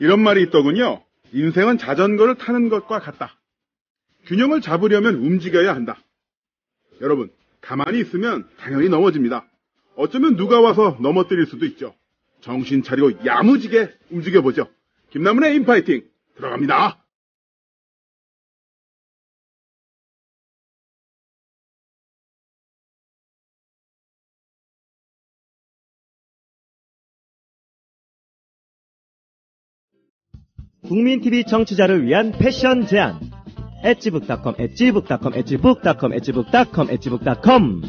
이런 말이 있더군요. 인생은 자전거를 타는 것과 같다. 균형을 잡으려면 움직여야 한다. 여러분, 가만히 있으면 당연히 넘어집니다. 어쩌면 누가 와서 넘어뜨릴 수도 있죠. 정신 차리고 야무지게 움직여보죠. 김남훈의 인파이팅 들어갑니다. 국민TV 청취자를 위한 패션 제안. 엣지북닷컴, 엣지북닷컴, 엣지북닷컴, 엣지북닷컴, 엣지북닷컴.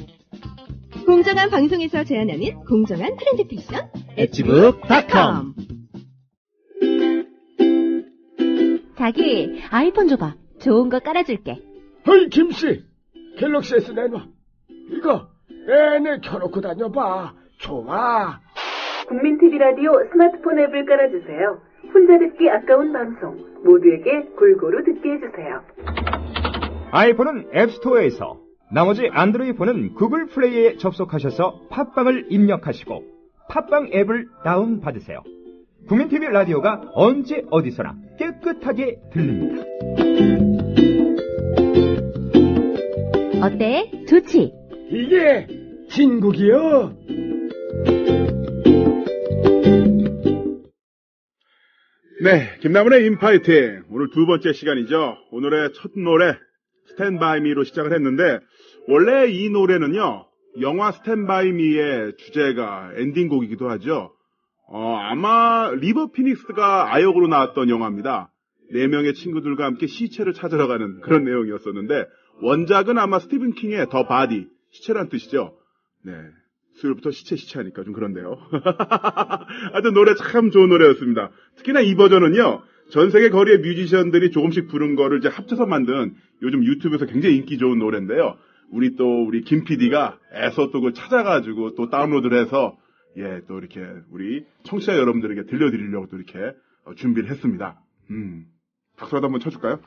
공정한 방송에서 제안하는 공정한 트렌드 패션 엣지북닷컴. 자기 아이폰 줘봐. 좋은 거 깔아줄게. 어이 김씨, 갤럭시 S 내놔. 이거 내내 켜놓고 다녀봐. 좋아. 국민TV 라디오 스마트폰 앱을 깔아주세요. 혼자 듣기 아까운 방송 모두에게 골고루 듣게 해주세요. 아이폰은 앱스토어에서, 나머지 안드로이드 폰은 구글 플레이에 접속하셔서 팟빵을 입력하시고 팟빵 앱을 다운받으세요. 국민TV 라디오가 언제 어디서나 깨끗하게 들립니다. 어때? 좋지? 이게 진국이요. 네, 김남훈의 인파이팅. 오늘 두 번째 시간이죠. 오늘의 첫 노래 스탠드 바이 미로 시작을 했는데, 원래 이 노래는요, 영화 스탠드 바이 미의 주제가 엔딩곡이기도 하죠. 아마 리버 피닉스가 아역으로 나왔던 영화입니다. 4명의 친구들과 함께 시체를 찾으러 가는 그런 내용이었었는데, 원작은 아마 스티븐 킹의 더 바디, 시체란 뜻이죠. 네. 수요일부터 시체하니까 좀 그런데요. 하여튼 노래 참 좋은 노래였습니다. 특히나 이 버전은요, 전 세계 거리의 뮤지션들이 조금씩 부른 거를 이제 합쳐서 만든 요즘 유튜브에서 굉장히 인기 좋은 노래인데요. 우리 김 PD가 애써 또 그걸 찾아가지고 또 다운로드를 해서, 예, 또 이렇게 우리 청취자 여러분들에게 들려드리려고 또 이렇게 준비를 했습니다. 박수라도 한번 쳐줄까요?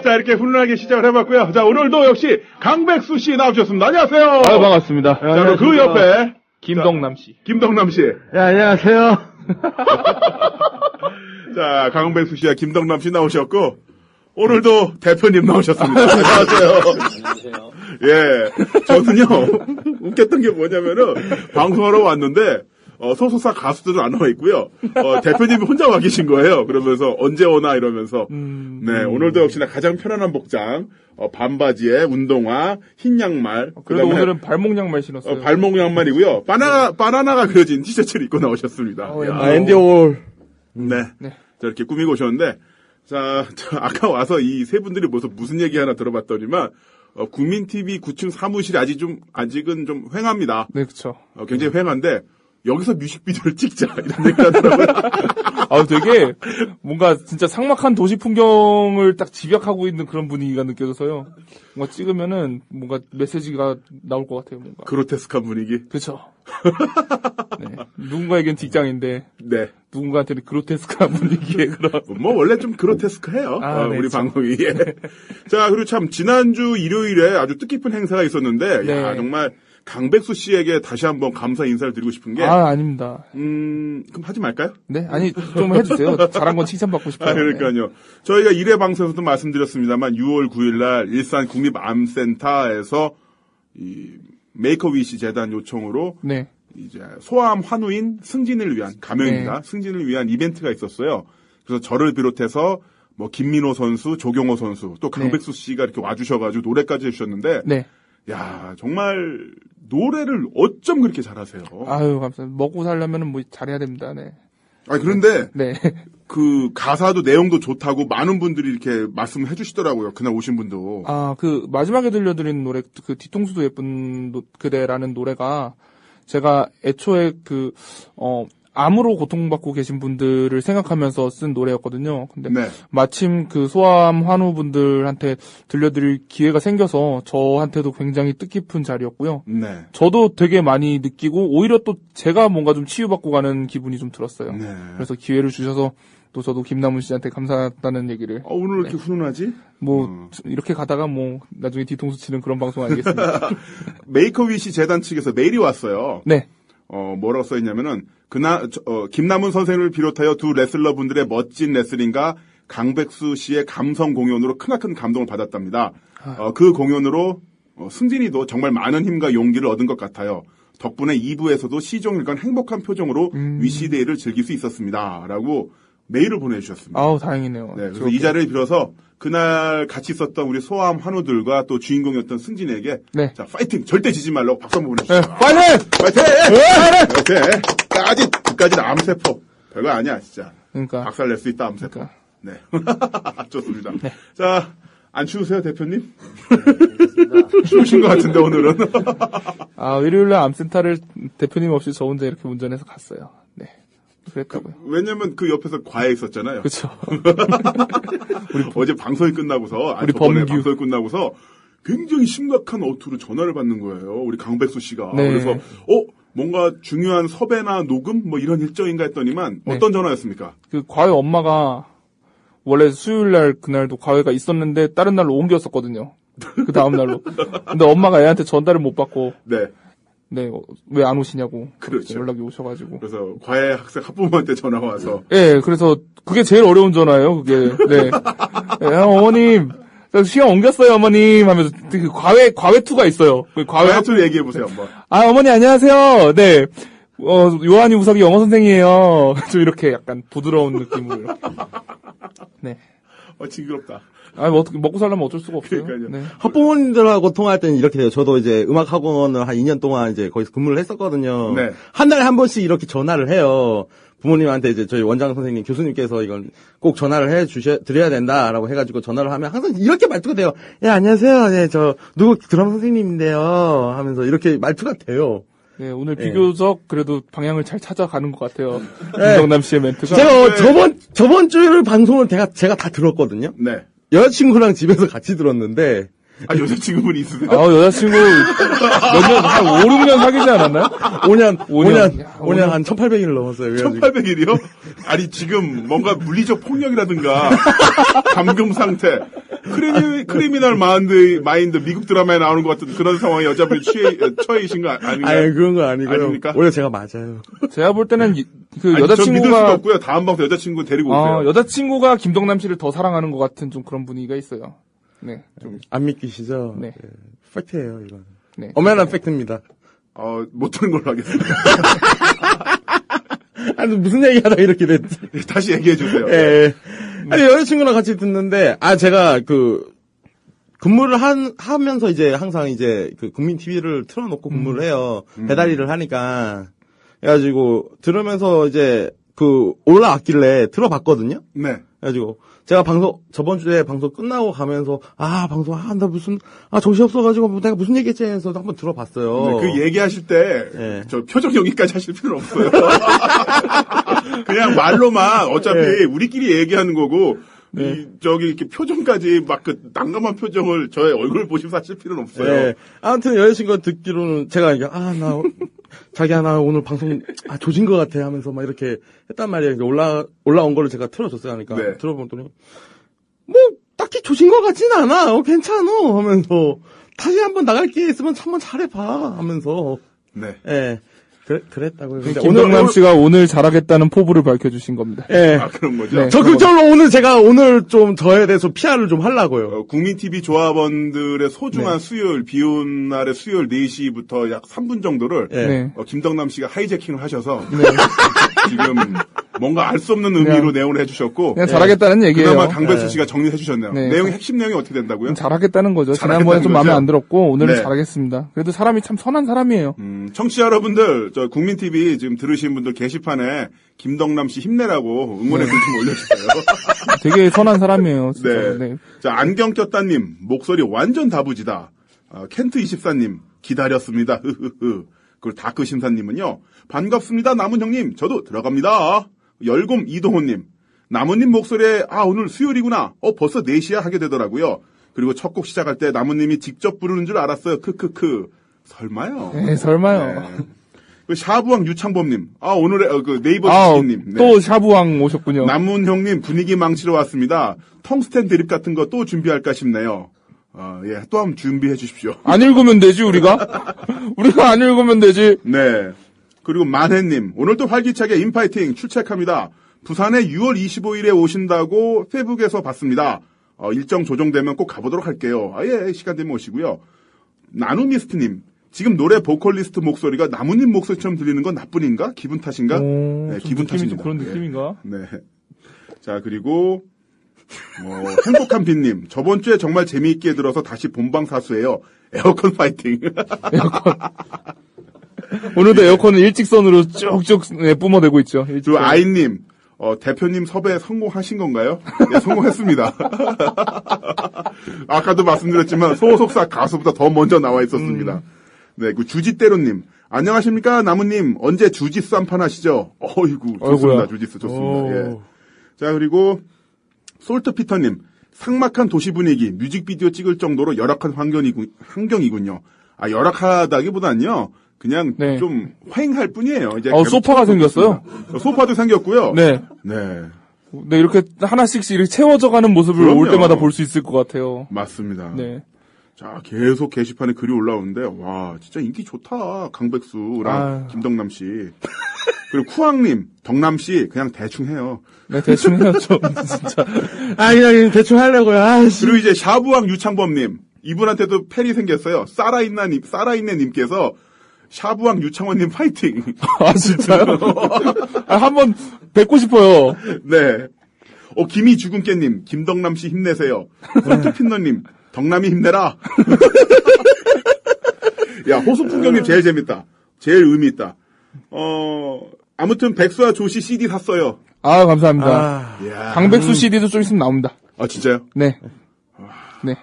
자, 이렇게 훈훈하게 시작을 해봤고요. 자, 오늘도 역시 강백수 씨 나오셨습니다. 안녕하세요. 반갑습니다. 자, 그 옆에 김덕남 씨. 김덕남 씨. 네, 안녕하세요. 자, 강백수 씨와 김덕남 씨 나오셨고, 오늘도 대표님 나오셨습니다. 안녕하세요. 안녕하세요. 예. 저는요, 웃겼던 게 뭐냐면은, 방송하러 왔는데, 소속사 가수들은 안 나와 있고요. 대표님이 혼자 와 계신 거예요. 그러면서 언제 오나 이러면서. 네, 오늘도 역시나 가장 편안한 복장, 반바지에 운동화, 흰 양말. 그래도 오늘은 발목 양말 신었어요. 발목 양말이고요. 바나나가 그려진 티셔츠를 입고 나오셨습니다. 앤디 올. 네. 자, 이렇게 꾸미고 오셨는데, 자, 아까 와서 이 세 분들이 무슨 얘기 하나 들어봤더니만, 국민TV 9층 사무실이 아직은 좀 휑합니다. 네, 그쵸. 굉장히 휑한데, 여기서 뮤직비디오를 찍자, 이런 얘기 하더라고요. 되게, 뭔가 진짜 삭막한 도시 풍경을 딱 집약하고 있는 그런 분위기가 느껴져서요. 뭔가 찍으면은, 뭔가 메시지가 나올 것 같아요, 뭔가. 그로테스크한 분위기. 그쵸. 네. 누군가에겐 직장인데, 네. 누군가한테는 그로테스크한 분위기에 그런. 원래 좀 그로테스크해요. 네, 우리 참. 방송이. 예. 자, 그리고 참, 지난주 일요일에 아주 뜻깊은 행사가 있었는데, 네. 야, 정말, 강백수 씨에게 다시 한번 감사 인사를 드리고 싶은 게. 아닙니다. 그럼 하지 말까요? 네? 아니, 좀 해주세요. 잘한 건 칭찬받고 싶어요. 그러니까요. 저희가 1회 방송에서도 말씀드렸습니다만, 6월 9일날 일산 국립암센터에서 이 메이커위시 재단 요청으로. 네. 이제 소아암 환우인 승진을 위한 가명입니다. 네. 승진을 위한 이벤트가 있었어요. 그래서 저를 비롯해서 뭐 김민호 선수, 조경호 선수, 또 강백수 씨가 이렇게 와주셔가지고 노래까지 해주셨는데, 네. 야, 정말 노래를 어쩜 그렇게 잘하세요? 아유, 감사합니다. 먹고 살려면은 뭐 잘해야 됩니다. 네. 그런데 네. 그 가사도 내용도 좋다고 많은 분들이 이렇게 말씀을 해주시더라고요. 그날 오신 분도. 그 마지막에 들려드린 노래, 그 뒤통수도 예쁜 그대라는 노래가 제가 애초에 암으로 고통받고 계신 분들을 생각하면서 쓴 노래였거든요. 근데 네. 마침 그 소아암 환우분들한테 들려드릴 기회가 생겨서 저한테도 굉장히 뜻깊은 자리였고요. 네. 저도 되게 많이 느끼고 오히려 또 제가 뭔가 좀 치유받고 가는 기분이 좀 들었어요. 네. 그래서 기회를 주셔서 또 저도 김남훈 씨한테 감사하다는 얘기를. 오늘 이렇게 훈훈하지? 이렇게 가다가 나중에 뒤통수 치는 그런 방송 아니겠습니까? 메이커위시 재단 측에서 메일이 왔어요. 네. 뭐라고 써있냐면은, 김남훈 선생님을 비롯하여 두 레슬러분들의 멋진 레슬링과 강백수 씨의 감성 공연으로 크나큰 감동을 받았답니다. 그 공연으로, 승진이도 정말 많은 힘과 용기를 얻은 것 같아요. 덕분에 2부에서도 시종일관 행복한 표정으로 위시데이를 즐길 수 있었습니다. 라고 메일을 보내주셨습니다. 아우, 다행이네요. 네, 그래서 이 자리를 빌어서 그날 같이 있었던 우리 소아암 환우들과 또 주인공이었던 승진에게 네. 자, 파이팅! 절대 지지 말라고 박수 한번 보내주세요. 네, 파이팅! 파이팅! 이렇게 그까지는 암세포. 별거 아니야, 진짜. 그러니까. 박살 낼 수 있다, 암세포. 그러니까. 네. 좋습니다. 네. 자, 안 추우세요, 대표님? 추우신 것 같은데, 오늘은. 일요일날 암센터를 대표님 없이 저 혼자 이렇게 운전해서 갔어요. 네. 그랬다고요. 왜냐면 그 옆에서 과외 있었잖아요. 그렇죠. 어제 방송이 끝나고서, 우리 저번에 범규. 방송이 끝나고서 굉장히 심각한 어투로 전화를 받는 거예요. 우리 강백수 씨가. 네. 그래서, 뭔가 중요한 섭외나 녹음? 뭐 이런 일정인가 했더니만, 네. 어떤 전화였습니까? 그 과외 엄마가 원래 수요일날 그날도 과외가 있었는데 다른 날로 옮겼었거든요. 그 다음날로. 근데 엄마가 애한테 전달을 못 받고, 네. 네, 왜 안 오시냐고. 그렇죠. 연락이 오셔가지고. 그래서 과외 학생 학부모한테 전화가 와서, 예, 그래서 그게 제일 어려운 전화예요, 그게. 네. 네, 어머님, 저 시간 옮겼어요, 어머님. 하면서 그 과외2가 있어요. 그 과외2 얘기해보세요, 한번. 어머니 안녕하세요. 네. 요한이 우석이 영어 선생이에요. 좀 이렇게 약간 부드러운 느낌으로 이렇게. 네. 징그럽다. 어떻게 먹고 살려면 어쩔 수가 없어요. 그러니까요. 네. 학부모님들하고 통화할 때는 이렇게 돼요. 저도 이제 음악학원을 한 2년 동안 이제 거기서 근무를 했었거든요. 네. 한 달에 한 번씩 이렇게 전화를 해요. 부모님한테 이제 저희 원장 선생님, 교수님께서 이건 꼭 전화를 드려야 된다라고 해가지고 전화를 하면 항상 이렇게 말투가 돼요. 예, 안녕하세요. 네, 저, 누구 드럼 선생님인데요. 하면서 이렇게 말투가 돼요. 네, 오늘 비교적 그래도 방향을 잘 찾아가는 것 같아요. 네. 김정남 씨의 멘트가. 제가 저번 주를 방송을 제가 다 들었거든요. 네. 여자친구랑 집에서 같이 들었는데, 여자친구분이 있으세요? 여자친구 몇 년, 한 5, 6년 사귀지 않았나요? 5년 한 1800일을 넘었어요. 1800일이요? 아니, 지금 뭔가 물리적 폭력이라든가, 감금 상태, 크리미널 마인드, 미국 드라마에 나오는 것 같은 그런 상황에 여자분이 처해 계신 거 아닌가요? 아니, 그런 거 아니고요. 아닙니까? 원래 제가 맞아요. 제가 볼 때는 전 믿을 수가 여자친구가, 없고요. 다음 방송 여자친구 데리고 오세요. 여자친구가 김동남 씨를 더 사랑하는 것 같은 좀 그런 분위기가 있어요. 네. 좀. 안 믿기시죠? 네. 팩트예요, 이건. 네. 엄연한 팩트입니다. 못하는 걸로 하겠습니다. 아니, 무슨 얘기 하다가 이렇게 됐지? 다시 얘기해 주세요. 예. 아니, 여자친구랑 같이 듣는데, 제가 근무를 하면서 이제 항상 이제 국민 TV를 틀어놓고 근무를 해요. 배달 일을 하니까. 그래가지고, 들으면서 이제 올라왔길래 들어봤거든요? 네. 그래가지고, 제가 저번 주에 방송 끝나고 가면서, 나 무슨, 정신없어가지고, 내가 무슨 얘기했지 해서 한번 들어봤어요. 네, 그 얘기하실 때, 네. 저 표정 연기까지 하실 필요는 없어요. 그냥 말로만, 어차피 우리끼리 얘기하는 거고, 이렇게 표정까지 막 난감한 표정을 저의 얼굴 보시면서 하실 필요는 없어요. 네. 아무튼 여자친구가 듣기로는 제가 이게, 자기야, 나 오늘 방송, 조진 것 같아 하면서 막 이렇게 했단 말이에요. 올라온 거를 제가 틀어줬어요. 하니까. 네. 들어보더니, 딱히 조진 것 같진 않아. 괜찮아. 하면서, 다시 한번 나갈 기회 있으면 한번 잘해봐. 하면서. 네. 예. 그랬다고요. 근데 김동남 씨가 오늘 잘하겠다는 포부를 밝혀주신 겁니다. 예. 그런 거죠. 네. 적극적으로 오늘 좀 저에 대해서 PR을 좀 하려고요. 국민TV 조합원들의 소중한 수요일, 비 오는 날의 수요일 4시부터 약 3분 정도를 네. 김덕남 씨가 하이제킹을 하셔서 네. 지금 뭔가 알 수 없는 의미로 내용을 해주셨고 그냥 잘하겠다는 얘기예요. 그나마 강백수 씨가 정리해 주셨네요. 네. 내용이 핵심 내용이 어떻게 된다고요? 잘하겠다는 거죠. 잘하겠다는 지난번에 좀 마음에 거죠? 안 들었고 오늘은 네. 잘하겠습니다. 그래도 사람이 참 선한 사람이에요. 청취자 여러분들, 저 국민TV 지금 들으신 분들 게시판에 김덕남 씨 힘내라고 응원의 글 좀 올려주세요. 되게 선한 사람이에요. 진짜. 네. 네. 자, 안경 꼈다님, 목소리 완전 다부지다. 켄트24님, 기다렸습니다. 그리고 다크심사님은요, 반갑습니다, 남은 형님. 저도 들어갑니다. 열곰 이동호님, 나무님 목소리에, 오늘 수요일이구나. 벌써 4시야 하게 되더라고요. 그리고 첫 곡 시작할 때 나무님이 직접 부르는 줄 알았어요. 크크크. 설마요? 네, 설마요. 그 샤브왕 유창범님, 오늘의 네이버 지식님, 또 샤브왕 오셨군요. 남문 형님 분위기 망치러 왔습니다. 텅스텐 드립 같은 거 또 준비할까 싶네요. 또 한번 준비해 주십시오. 안 읽으면 되지 우리가 안 읽으면 되지. 네. 그리고 만해님, 오늘도 활기차게 인파이팅 출첵합니다. 부산에 6월 25일에 오신다고 페북에서 봤습니다. 일정 조정되면 꼭 가보도록 할게요. 예, 시간 되면 오시고요. 나누미스트님, 지금 노래 보컬리스트 목소리가 나무님 목소리처럼 들리는 건 나뿐인가? 기분 탓인가? 네, 기분 탓입니다. 그런 느낌인가? 네. 자, 그리고 행복한 빛님, 저번 주에 정말 재미있게 들어서 다시 본방사수예요. 에어컨 파이팅. 에어컨. 오늘도 에어컨은 일직선으로 쭉쭉 뿜어대고 있죠. 그리고 아이님, 대표님 섭외 성공하신 건가요? 네, 성공했습니다. 아까도 말씀드렸지만 소속사 가수보다 더 먼저 나와 있었습니다. 네, 그 주지대로님, 안녕하십니까 나무님, 언제 주지스 한판 하시죠? 어이구, 좋습니다. 주지스 좋습니다. 예. 자, 그리고 솔트피터님, 삭막한 도시 분위기, 뮤직비디오 찍을 정도로 열악한 환경이군요. 아, 열악하다기보다는요, 그냥 네. 좀 화행할 뿐이에요. 이제 소파가 생겼어요. 소파도 생겼고요. 네. 네. 네, 이렇게 하나씩씩 이렇게 채워져가는 모습을 그럼요. 올 때마다 볼 수 있을 것 같아요. 맞습니다. 네. 자, 계속 게시판에 글이 올라오는데, 와, 진짜 인기 좋다. 강백수랑 김덕남 씨. 그리고 쿠왕님, 덕남 씨, 그냥 대충 해요. 네, 대충 해요, 좀, 진짜. 그냥 대충 하려고요. 그리고 이제 샤브왕 유창범님, 이분한테도 팬이 생겼어요. 사라인네님께서, 샤브왕 유창원님 파이팅. 아, 진짜요? 한번 뵙고 싶어요. 네. 김이 죽은깨님, 김덕남 씨 힘내세요. 호투핀너님, 덕남이 힘내라. 야, 호수풍경님 제일 재밌다. 제일 의미 있다. 아무튼 백수와 조씨 CD 샀어요. 아, 감사합니다. 강백수 CD도 좀 있으면 나옵니다. 아, 진짜요? 네. 네.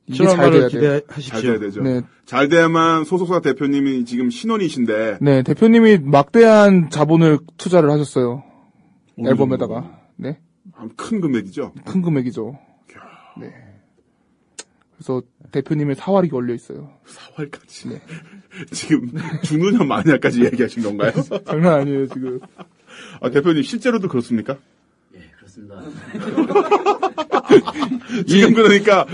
이게 잘 돼야 돼요. 잘 돼야 되죠. 네. 잘 돼야만 소속사 대표님이 지금 신혼이신데. 네, 대표님이 막대한 자본을 투자를 하셨어요. 앨범에다가. 네. 큰 금액이죠? 큰 금액이죠. 네. 그래서 대표님의 사활이 걸려 있어요. 사활까지. 네. 지금 중노년 마니아까지 얘기하신 건가요? 장난 아니에요, 지금. 대표님 실제로도 그렇습니까? 예, 그렇습니다. 지금 그러니까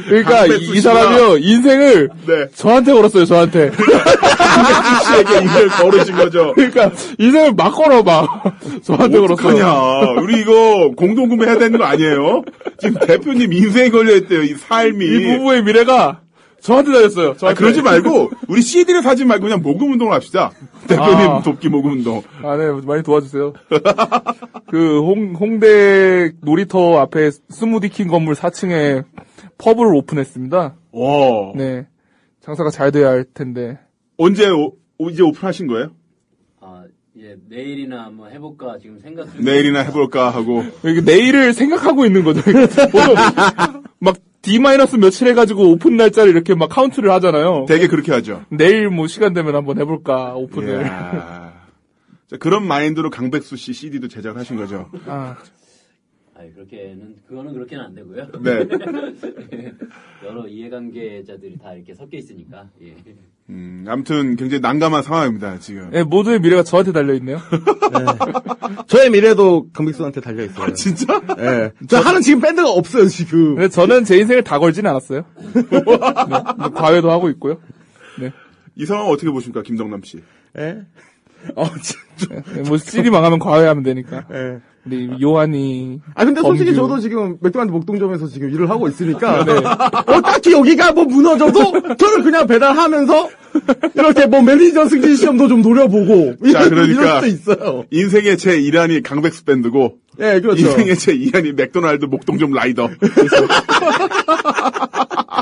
이 사람이요, 인생을 네. 저한테 걸었어요, 저한테. 강백수 씨에게 인생을 걸으신 거죠. 그러니까 인생을 막 걸어, 막. 저한테 걸었어요. 어떡하냐. 우리 이거 공동구매 해야 되는 거 아니에요? 지금 대표님 인생에 걸려있대요, 이 삶이. 이 부부의 미래가 저한테 달렸어요. 그러지 말고 우리 CD를 사지 말고 그냥 모금 운동을 합시다. 대표님 돕기 모금 운동. 네, 많이 도와주세요. 그 홍대 놀이터 앞에 스무디킹 건물 4층에 펍을 오픈했습니다. 오. 네, 장사가 잘 돼야 할 텐데. 언제 이제 오픈하신 거예요? 예, 내일이나 한번 해볼까 지금 생각 중. 내일이나 해볼까 하고. 이게 내일을 생각하고 있는 거죠. 막 D- 며칠 해가지고 오픈 날짜를 이렇게 막 카운트를 하잖아요. 되게 그렇게 하죠. 내일 뭐 시간 되면 한번 해볼까, 오픈을. 자, 그런 마인드로 강백수 씨 CD도 제작을 하신 거죠. 그거는 그렇게는 안 되고요. 네. 여러 이해관계자들이 다 이렇게 섞여 있으니까, 예. 아무튼 굉장히 난감한 상황입니다, 지금. 네, 모두의 미래가 저한테 달려있네요. 네. 저의 미래도 강백수한테 달려있어요. 진짜? 네. 저 하는 지금 밴드가 없어요, 지금. 근데 저는 제 인생을 다 걸진 않았어요. 네, 뭐 과외도 하고 있고요. 네. 이 상황 어떻게 보십니까, 김덕남 씨? 예? 뭐 CD 망하면 과외하면 되니까. 예. 우리 요한이. 근데 솔직히 범규. 저도 지금 맥도날드 목동점에서 지금 일을 하고 있으니까. 네. 딱히 여기가 뭐 무너져도 저는 그냥 배달하면서 이렇게 뭐 매니저 승진 시험도 좀 노려보고. 자, 그러니까. 이럴 수도 있어요. 인생의 제 1안이 강백수 밴드고. 예, 그렇죠. 인생의 제 2안이 맥도날드 목동점 라이더.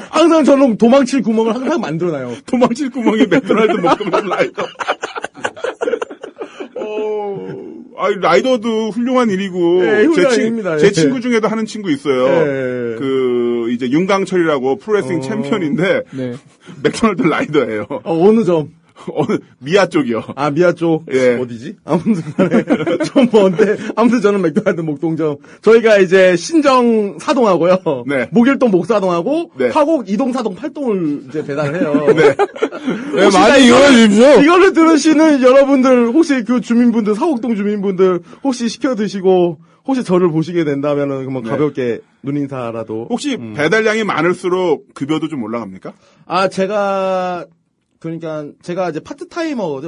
항상 저는 도망칠 구멍을 항상 만들어놔요. 도망칠 구멍이 맥도날드 목동점 라이더. 라이더도 훌륭한 일이고. 네, 훌륭한 일입니다. 제 친구 중에도 하는 친구 있어요. 네. 이제 윤강철이라고 프로레슬링 챔피언인데. 네. 맥도날드 라이더예요. 어느 점? 미아 쪽이요. 미아 쪽? 예. 어디지? 아무튼 간에 좀 먼데, 아무튼 저는 맥도날드 목동점. 저희가 이제 신정 사동하고요. 네. 목일동 목사동하고, 네. 화곡 이동사동 8동을 이제 배달을 해요. 네. 네, 많이 이용해 주십시오. 이거를 들으시는 여러분들, 혹시 그 주민분들, 사곡동 주민분들, 혹시 시켜 드시고, 혹시 저를 보시게 된다면은, 뭐 가볍게 눈인사라도. 혹시 배달량이 많을수록 급여도 좀 올라갑니까? 제가, 그러니까 제가 이제 파트타이머가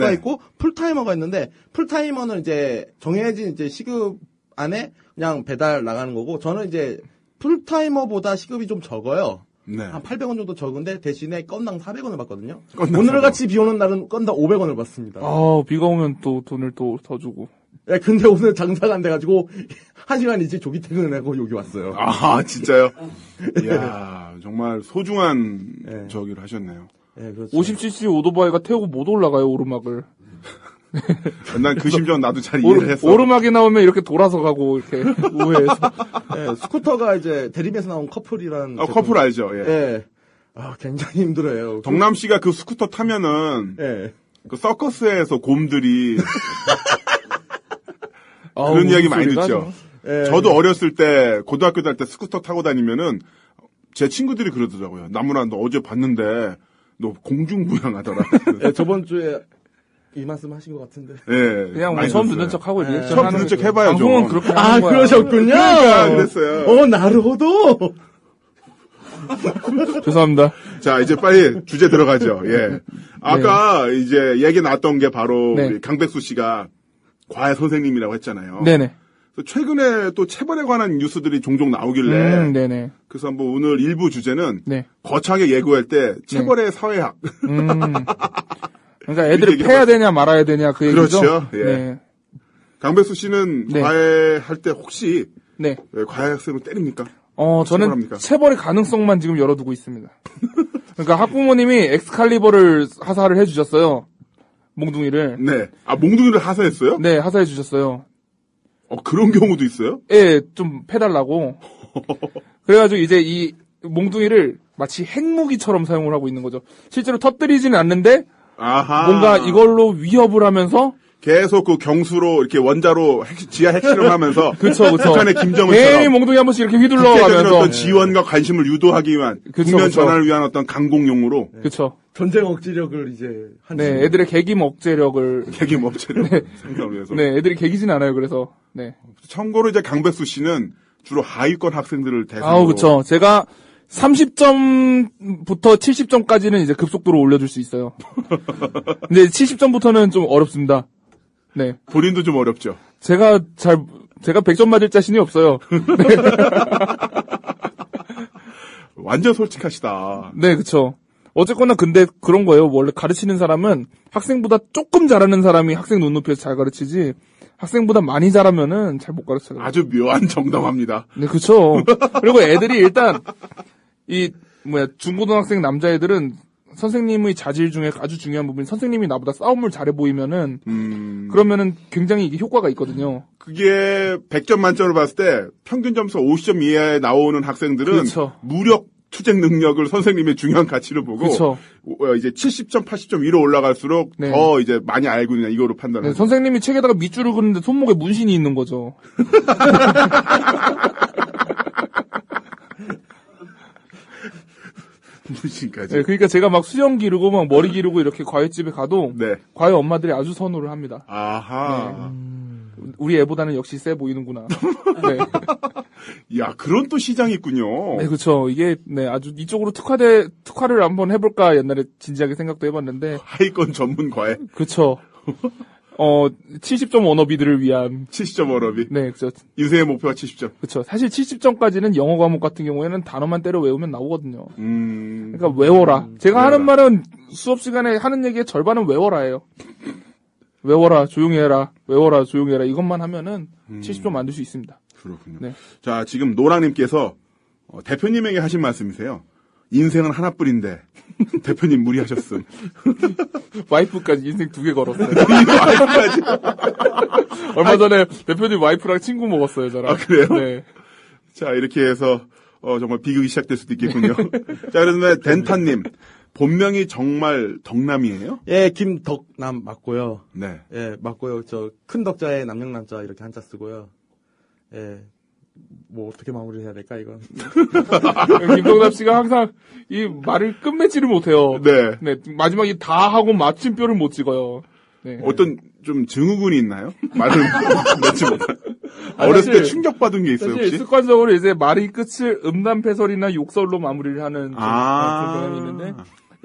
네. 있고 풀타이머가 있는데 풀타이머는 이제 정해진 이제 시급 안에 그냥 배달 나가는 거고 저는 이제 풀타이머보다 시급이 좀 적어요. 네. 한 800원 정도 적은데 대신에 건당 400원을 받거든요. 건당 오늘 400원. 같이 비 오는 날은 건당 500원을 받습니다. 아, 비가 오면 또 돈을 또 더 주고. 야, 근데 오늘 장사가 안 돼가지고 1시간 일찍 조기 퇴근하고 여기 왔어요. 아, 진짜요? 이야, 정말 소중한 네. 저기를 하셨네요. 네, 그렇죠. 50cc 오토바이가 태우고 못 올라가요, 오르막을. 난 그 심정 나도 잘 이해를 했어. 오르막이 나오면 이렇게 돌아서 가고, 이렇게, 우회해서. 네, 스쿠터가 이제 대림에서 나온 커플이란. 커플 알죠? 예. 예. 아, 굉장히 힘들어요. 덕남 씨가 그 스쿠터 타면은, 예. 그 서커스에서 곰들이, 아우, 그런 이야기 무슨 많이 소리가 듣죠. 예. 저도 어렸을 때, 고등학교 다닐 때 스쿠터 타고 다니면은, 제 친구들이 그러더라고요. 나무라, 너 어제 봤는데, 너 공중부양하더라. 예, 저번 주에 이 말씀 하신 것 같은데. 예. 그냥 뭐 많이 처음 들었어요. 듣는 척하고 리액션 처음 하는 듣는 척 거죠. 해봐야죠. 방송은 그렇게 하는 아, 거야. 그러셨군요. 그러니까 그랬어요. 나루호도. 죄송합니다. 자, 이제 빨리 주제 들어가죠. 예. 아까 이제 얘기 나왔던 게 바로 네. 우리 강백수 씨가 과외 선생님이라고 했잖아요. 네네. 그래서 최근에 또 체벌에 관한 뉴스들이 종종 나오길래 네네. 그래서 한번 오늘 일부 주제는 네. 거창하게 예고할 때 체벌의 사회학. 그러니까 애들이 패야 되냐 말아야 되냐 그 얘기죠. 그렇죠. 예. 네. 강백수 씨는 네. 과외할 때 혹시 네. 과외 학생을 때립니까? 저는 체벌합니까? 체벌의 가능성만 지금 열어두고 있습니다. 그러니까 학부모님이 엑스칼리버를 하사를 해주셨어요. 몽둥이를. 네. 아, 몽둥이를 하사했어요? 네, 하사해 주셨어요. 그런 경우도 있어요? 예, 좀 패달라고. 그래가지고 이제 이 몽둥이를 마치 핵무기처럼 사용을 하고 있는 거죠. 실제로 터뜨리지는 않는데 아하. 뭔가 이걸로 위협을 하면서 계속 그 경수로 이렇게 원자로 지하 핵실험을 하면서 그쵸. 북한의 괜히 김정은처럼 몽둥이 한 번씩 이렇게 국제적인 휘둘러가면서 어떤 지원과 관심을 유도하기 위한 국면 전환을 위한 어떤 강공용으로 그쵸. 전쟁 억지력을 이제 한. 네, 애들의 개김 억제력을 개김 업체를 생산을 위해서. 네, 애들이 개기진 않아요. 그래서 네. 참고로 이제 강백수 씨는 주로 하위권 학생들을 대상으로. 아우 그쵸. 제가 30점부터 70점까지는 이제 급속도로 올려줄 수 있어요. 근데 70점부터는 좀 어렵습니다. 네. 본인도 좀 어렵죠. 제가 100점 맞을 자신이 없어요. 완전 솔직하시다. 네, 그쵸. 어쨌거나 근데 그런 거예요. 원래 가르치는 사람은 학생보다 조금 잘하는 사람이 학생 눈높이에서 잘 가르치지 학생보다 많이 잘하면은 잘 못 가르쳐요. 아주 묘한 정당합니다. 네, 그쵸. 그리고 애들이 일단 중고등학생 남자애들은 선생님의 자질 중에 아주 중요한 부분이 선생님이 나보다 싸움을 잘해 보이면은 그러면은 굉장히 이게 효과가 있거든요. 그게 100점 만점으로 봤을 때 평균 점수 50점 이하에 나오는 학생들은 그렇죠. 무력 투쟁 능력을 선생님의 중요한 가치를 보고 그쵸. 이제 70점, 80점 위로 올라갈수록 네. 더 이제 많이 알고 있냐 이거로 판단을. 네, 선생님이 책에다가 밑줄을 그는데 손목에 문신이 있는 거죠. 문신까지. 네, 그러니까 제가 막 수염 기르고 막 머리 기르고 이렇게 과외집에 가도 네. 과외 엄마들이 아주 선호를 합니다. 아하. 우리 애보다는 역시 세 보이는구나. 네. 야, 그런 또 시장이 있군요. 네, 그렇죠. 이게 네 아주 이쪽으로 특화를 한번 해볼까 옛날에 진지하게 생각도 해봤는데 하위권 전문 과외. 그렇죠. 70점 워너비들을 위한 70점 워너비. 네, 그렇죠. 인생의 목표가 70점. 그렇죠. 사실 70점까지는 영어 과목 같은 경우에는 단어만 때려 외우면 나오거든요. 그러니까 외워라. 제가 하는 말은 수업 시간에 하는 얘기의 절반은 외워라예요. 외워라, 조용히 해라. 외워라, 조용히 해라. 이것만 하면은 70점 만들 수 있습니다. 그렇군요. 네. 자, 지금 노랑님께서 대표님에게 하신 말씀이세요. 인생은 하나뿐인데 대표님 무리하셨음. 와이프까지 인생 2개 걸었어요. 와이프까지. 얼마 전에 대표님 와이프랑 친구 먹었어요, 저랑. 아, 그래요? 네. 자, 이렇게 해서 정말 비극이 시작될 수도 있겠군요. 자, 그런데 덴타님 본명이 정말 덕남이에요? 예, 김덕남 맞고요. 네. 예, 맞고요. 저 큰 덕자에 남영남자 이렇게 한자 쓰고요. 예. 뭐 어떻게 마무리해야 될까 이건. 김동남 씨가 항상 이 말을 끝맺지를 못해요. 네. 네. 마지막에 다 하고 마침표를 못 찍어요. 네. 어떤 좀 증후군이 있나요? 말을 맺지 못한. 어렸을 때 충격받은 게 있어요, 사실 혹시? 습관적으로 이제 말의 끝을 음담패설이나 욕설로 마무리를 하는 그런 경향이 있는데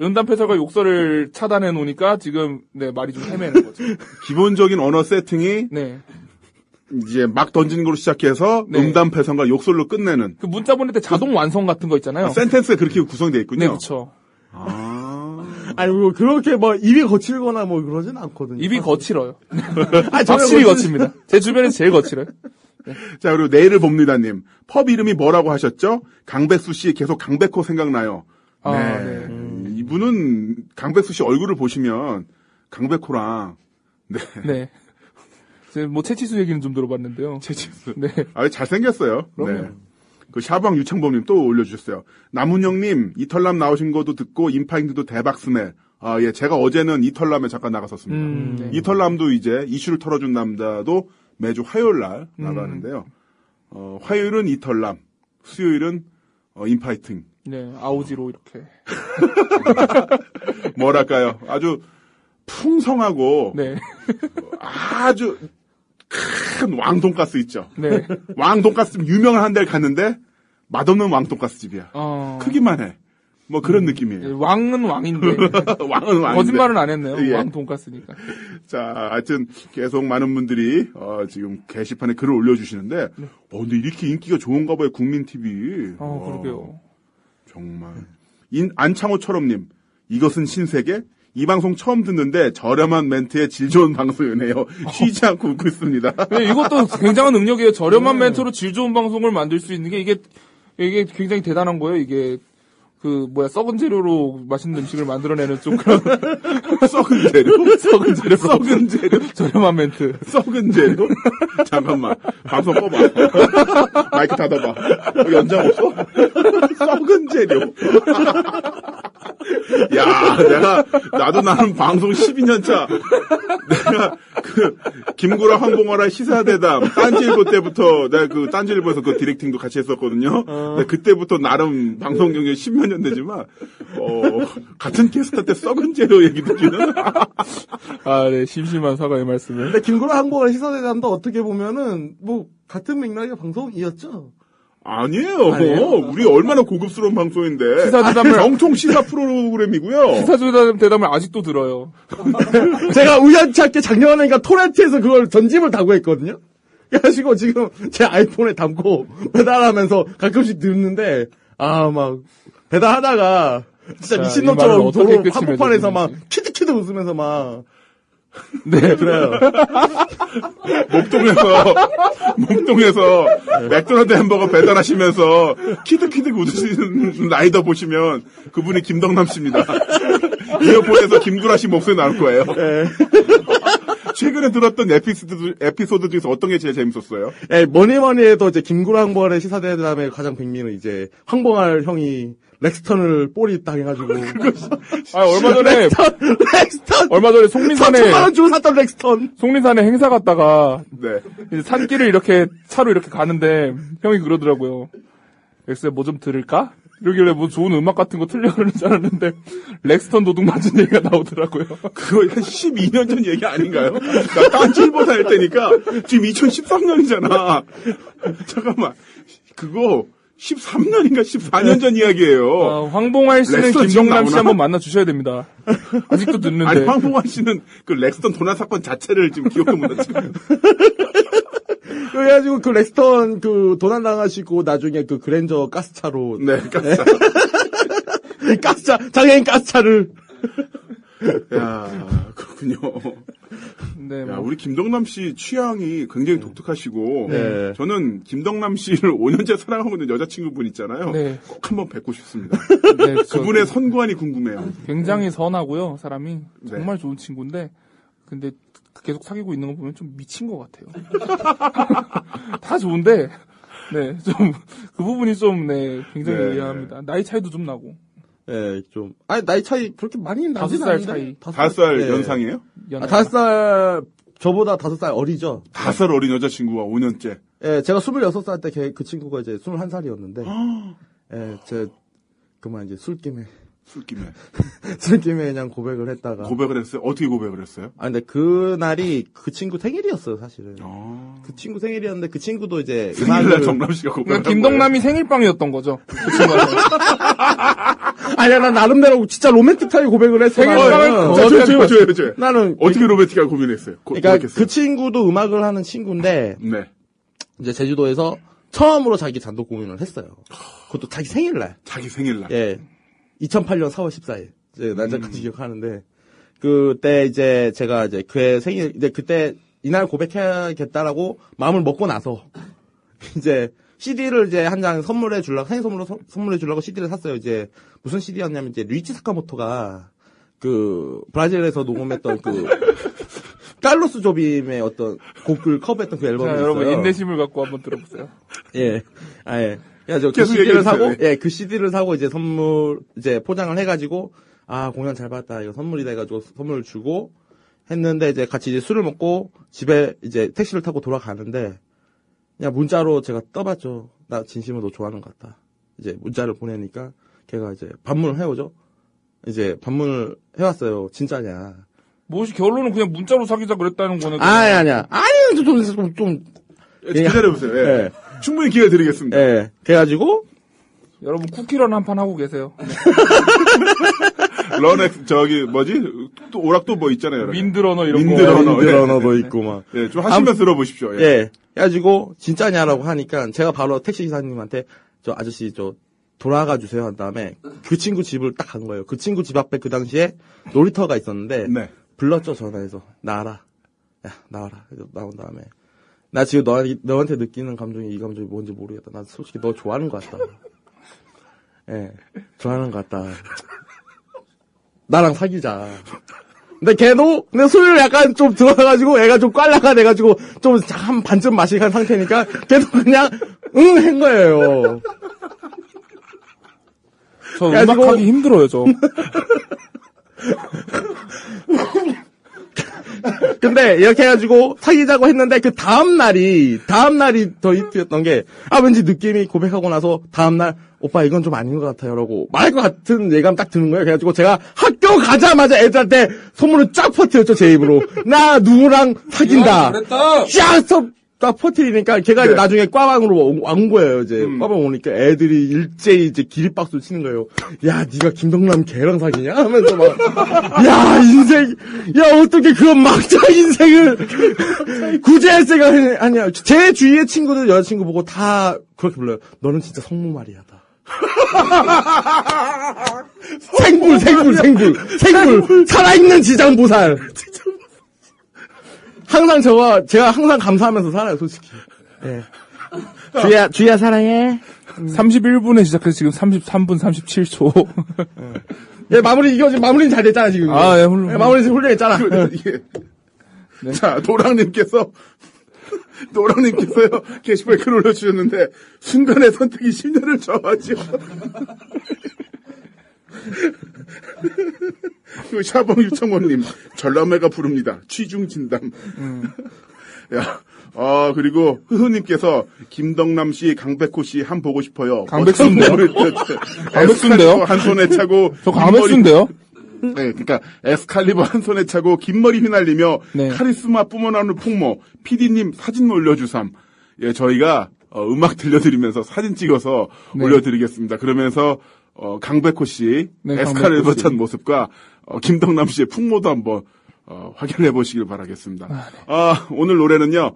음담 패설과 욕설을 차단해 놓으니까 지금 네 말이 좀 헤매는 거죠. 기본적인 언어 세팅이 네. 이제 막 던지는 걸로 시작해서 네. 음담 패선과 욕설로 끝내는 그 문자 보낼 때 자동 완성 같은 거 있잖아요. 센텐스가 그렇게 구성되어 있군요. 네, 그렇죠. 아니 뭐 그렇게 뭐 입이 거칠거나 뭐 그러진 않거든요. 입이 거칠어요. 아니, 확실히 거칩니다. 제 주변에서 제일 거칠어요. 자, 그리고 내일을 봅니다님. 펍 이름이 뭐라고 하셨죠? 강백수 씨 계속 강백호 생각나요. 아, 네. 이분은 강백수 씨 얼굴을 보시면 강백호랑 네. 네. 제가 뭐 채치수 얘기는 좀 들어봤는데요. 채치수. 네. 아, 잘생겼어요. 그럼요. 네. 그 샤방 유창범님 또 올려주셨어요. 남훈영님 이털남 나오신 것도 듣고 인파인드도 대박 스멜. 아, 예, 제가 어제는 이털남에 잠깐 나갔었습니다. 네. 이털남도 이제 이슈를 털어준 남자도 매주 화요일 날 나가는데요. 화요일은 이털남, 수요일은 인파이팅. 네, 아우지로 이렇게. 뭐랄까요? 아주 풍성하고 네. 아주 큰 왕돈가스 있죠. 네. 왕돈가스 유명한 한 데를 갔는데 맛없는 왕돈가스 집이야. 크기만 해. 뭐 그런 느낌이에요. 왕은 왕인데. 왕은 왕인데. 거짓말은 안 했네요. 예. 왕 돈가스니까. 자, 하여튼 계속 많은 분들이 지금 게시판에 글을 올려주시는데 근데 이렇게 인기가 좋은가 봐요. 국민TV. 그러게요. 정말. 안창호처럼님, 이것은 신세계? 이 방송 처음 듣는데 저렴한 멘트에 질 좋은 방송이네요. 쉬지 않고 웃고 있습니다. 네, 이것도 굉장한 능력이에요. 저렴한 멘트로 질 좋은 방송을 만들 수 있는 게 이게 굉장히 대단한 거예요. 이게 썩은 재료로 맛있는 음식을 만들어내는 좀 그런. 썩은 재료? 썩은 재료? 저렴한 멘트. 썩은 재료? 잠깐만. 방송 꺼봐. 마이크 닫아봐. 연장 없어? 썩은 재료. 야, 나는 방송 12년 차. 내가 김구라 황봉화라 시사대담, 딴지일보 때부터, 내가 딴지일보에서 디렉팅도 같이 했었거든요. 근데 그때부터 나름 방송 경력 10몇 년 되지만, 같은 캐스터 때 썩은 재료 얘기 듣기는. 아, 네, 심심한 사과의 말씀을. 근데 김구라 황봉화 시사대담도 어떻게 보면은, 같은 맥락의 방송이었죠? 아니에요. 우리 얼마나 고급스러운 방송인데. 시사대담을. 정통 시사 프로그램이고요. 시사대담을 아직도 들어요. 제가 우연치 않게 작년에 토렌트에서 그걸 전집을 다고 했거든요? 그래가지고 지금 제 아이폰에 담고 배달하면서 가끔씩 듣는데, 배달하다가, 진짜 미친놈처럼 도로 한복판에서 막, 키득키득 웃으면서 막, 네, 그래요. 목동에서 맥도날드 햄버거 배달하시면서 키득키득 웃으시는 라이더 보시면 그분이 김덕남 씨입니다. 이어폰에서 김구라 씨 목소리 나올 거예요. 네. 최근에 들었던 에피소드 중에서 어떤 게 제일 재밌었어요? 예, 뭐니 해도 이제 김구라 황봉화의 시사대담의 가장 백미는 이제 황봉할 형이 렉스턴을 볼이 당해가지고. 얼마 전에. 렉스턴! 얼마 전에 송린산에. 3,000만 주고 샀던 렉스턴. 송린산에 행사 갔다가. 네. 이제 산길을 이렇게, 차로 이렇게 가는데, 형이 그러더라고요. 엑스에 뭐 좀 들을까? 이러길래 뭐 좋은 음악 같은 거 틀려 그러는 줄 알았는데, 렉스턴 도둑 맞은 얘기가 나오더라고요. 그거 한 12년 전 얘기 아닌가요? 나 딴지일보 다닐 때니까, 지금 2013년이잖아. 잠깐만. 그거, 13년인가 14년 전 이야기예요. 황봉할 씨는 김정남 씨 한번 만나 주셔야 됩니다. 아직도 듣는데. 아니, 황봉할 씨는 그 렉스턴 도난 사건 자체를 지금 기억을 못하지. 그래가지고 그 렉스턴 도난 당하시고 나중에 그랜저 가스차로. 네, 가스차. 가스차, 장애인 가스차를. 야, 그렇군요. 네, 야, 우리 김덕남 씨 취향이 굉장히 독특하시고, 네. 저는 김덕남 씨를 5년째 사랑하고 있는 여자친구분 있잖아요. 네. 꼭 한번 뵙고 싶습니다. 네, 그분의 선구안이 궁금해요. 굉장히 선하고요, 사람이. 정말 좋은 친구인데, 근데 계속 사귀고 있는 거 보면 좀 미친 것 같아요. 다 좋은데, 네, 그 부분이 굉장히 의아합니다. 나이 차이도 좀 나고. 네, 나이 차이 그렇게 많이 나진 5살 않는데. 차이. 5살 네. 연상이에요? 5살, 저보다 5살 어리죠. 5살 어린 여자친구가 5년째. 예, 제가 26살 때 그 친구가 이제 21살이었는데. 예, 그만 이제 술김에 그냥 고백을 했다가. 고백을 했어요? 어떻게 고백을 했어요? 근데 그날이 그 친구 생일이었어요, 사실은. 그 친구 생일이었는데 그 친구도 이제 생일날 정남 씨가 고백을 한 김덕남이 생일빵이었던 거죠. 그 친구한테. 아니야, 난 나름대로 진짜 로맨틱하게 고백을 했어. 줘요. 나는 어떻게 로맨틱하게 고민했어요? 그러니까 고백했어요? 그 친구도 음악을 하는 친구인데 네. 이제 제주도에서 처음으로 자기 단독 공연을 했어요. 그것도 자기 생일날. 자기 생일날. 예. 2008년 4월 14일. 이제 날짜까지 기억하는데 그때 이제 제가 이제 그의 생일 이제 그때 이날 고백해야겠다라고 마음을 먹고 나서 이제 CD를 이제 한 장 선물해 주려고 생일 선물로 선물해 주려고 CD를 샀어요. 이제 무슨 CD였냐면 이제 루이치 사카모토가 그 브라질에서 녹음했던 그 칼로스 조빔의 어떤 곡을 커버했던 그 앨범이 있어요. 여러분 인내심을 갖고 한번 들어보세요. 예. 아 예. 그래서 그 CD를 사고 그 CD를 사고 이제 선물 이제 포장을 해 가지고 아, 공연 잘 봤다. 이거 선물이다 해가지고 선물을 주고 했는데 이제 같이 이제 술을 먹고 집에 이제 택시를 타고 돌아가는데 그냥 문자로 제가 떠봤죠. 나 진심으로 너 좋아하는 것 같다. 이제 문자를 보내니까 걔가 이제 반문을 해오죠. 이제 반문을 해왔어요. 진짜냐. 무엇이 결론은 그냥 문자로 사귀자 그랬다는 거네. 아니야. 아니, 좀. 기다려보세요. 예. 예. 충분히 기회 드리겠습니다. 예. 그래가지고 여러분 쿠키런 한 판 하고 계세요. 런엑 또 오락도 뭐 있잖아요. 민드러너 이런 거. 민드러너도 있고 막. 예, 좀 하시면서 들어보십시오. 예. 예. 그래가지고 진짜냐라고 하니까 제가 바로 택시 기사님한테 저 아저씨 돌아가 주세요 한 다음에 그 친구 집을 딱 간 거예요. 그 친구 집 앞에 그 당시에 놀이터가 있었는데 네. 불렀죠 전화해서 나와라. 야 나와라. 나온 다음에 나 지금 너한테 느끼는 감정이 이 감정이 뭔지 모르겠다. 난 솔직히 너 좋아하는 것 같다. 예, 좋아하는 것 같다. 나랑 사귀자. 근데 걔도, 근데 술을 약간 좀 들어가가지고, 애가 좀 꽐라가 돼가지고, 좀 한 반쯤 마시간 상태니까, 걔도 그냥, 한 거예요. 저 음악하기 힘들어요, 저. 근데 이렇게 해가지고 사귀자고 했는데 그 다음날이 더 히트였던 게, 왠지 느낌이 고백하고 나서 다음날, 오빠 이건 좀 아닌 것 같아요라고 말할 것 같은 예감 딱 드는 거예요. 그래가지고 제가 학교 가자마자 애들한테 선물을 쫙 퍼뜨렸죠. 제 입으로. 나 누구랑 사귄다. 쫙 퍼뜨리니까 걔가 이제 나중에 과방으로 온 거예요. 이제 과방 오니까 애들이 일제히 이제 기립박수를 치는 거예요. 야 네가 김덕남 걔랑 사귀냐 하면서 막 야 인생 야 어떻게 그런 막장 인생을 구제할 생각 아니야. 제 주위의 친구들 여자친구 보고 다 그렇게 불러요. 너는 진짜 성무말이야다. 생불 살아있는 지장보살. 항상 제가 항상 감사하면서 살아요, 솔직히. 예. 주희야 사랑해. 31분에 시작해서 지금 33분 37초. 예, 마무리는 잘 됐잖아, 지금. 예, 마무리 훌륭했잖아. 네. 자, 노랑님께서요, 게시판에 글 올려주셨는데, 순간의 선택이 10년을 저하죠. 그리고 샤봉 유청원님, 전람회가 부릅니다. 취중진담. 그리고 흐흐님께서, 김덕남 씨, 강백호 씨 한 보고 싶어요. 강백수인데요? 강백수인데요? 한 손에 차고. 저 강백수인데요? 네, 그러니까 에스칼리버 한 손에 차고 긴 머리 휘날리며 네. 카리스마 뿜어나오는 풍모. PD님 사진 올려주삼. 예, 저희가 음악 들려드리면서 사진 찍어서 네. 올려드리겠습니다. 그러면서 강백호 씨 네, 에스칼리버 찬 모습과 김덕남 씨의 풍모도 한번 확인해 보시길 바라겠습니다. 오늘 노래는요.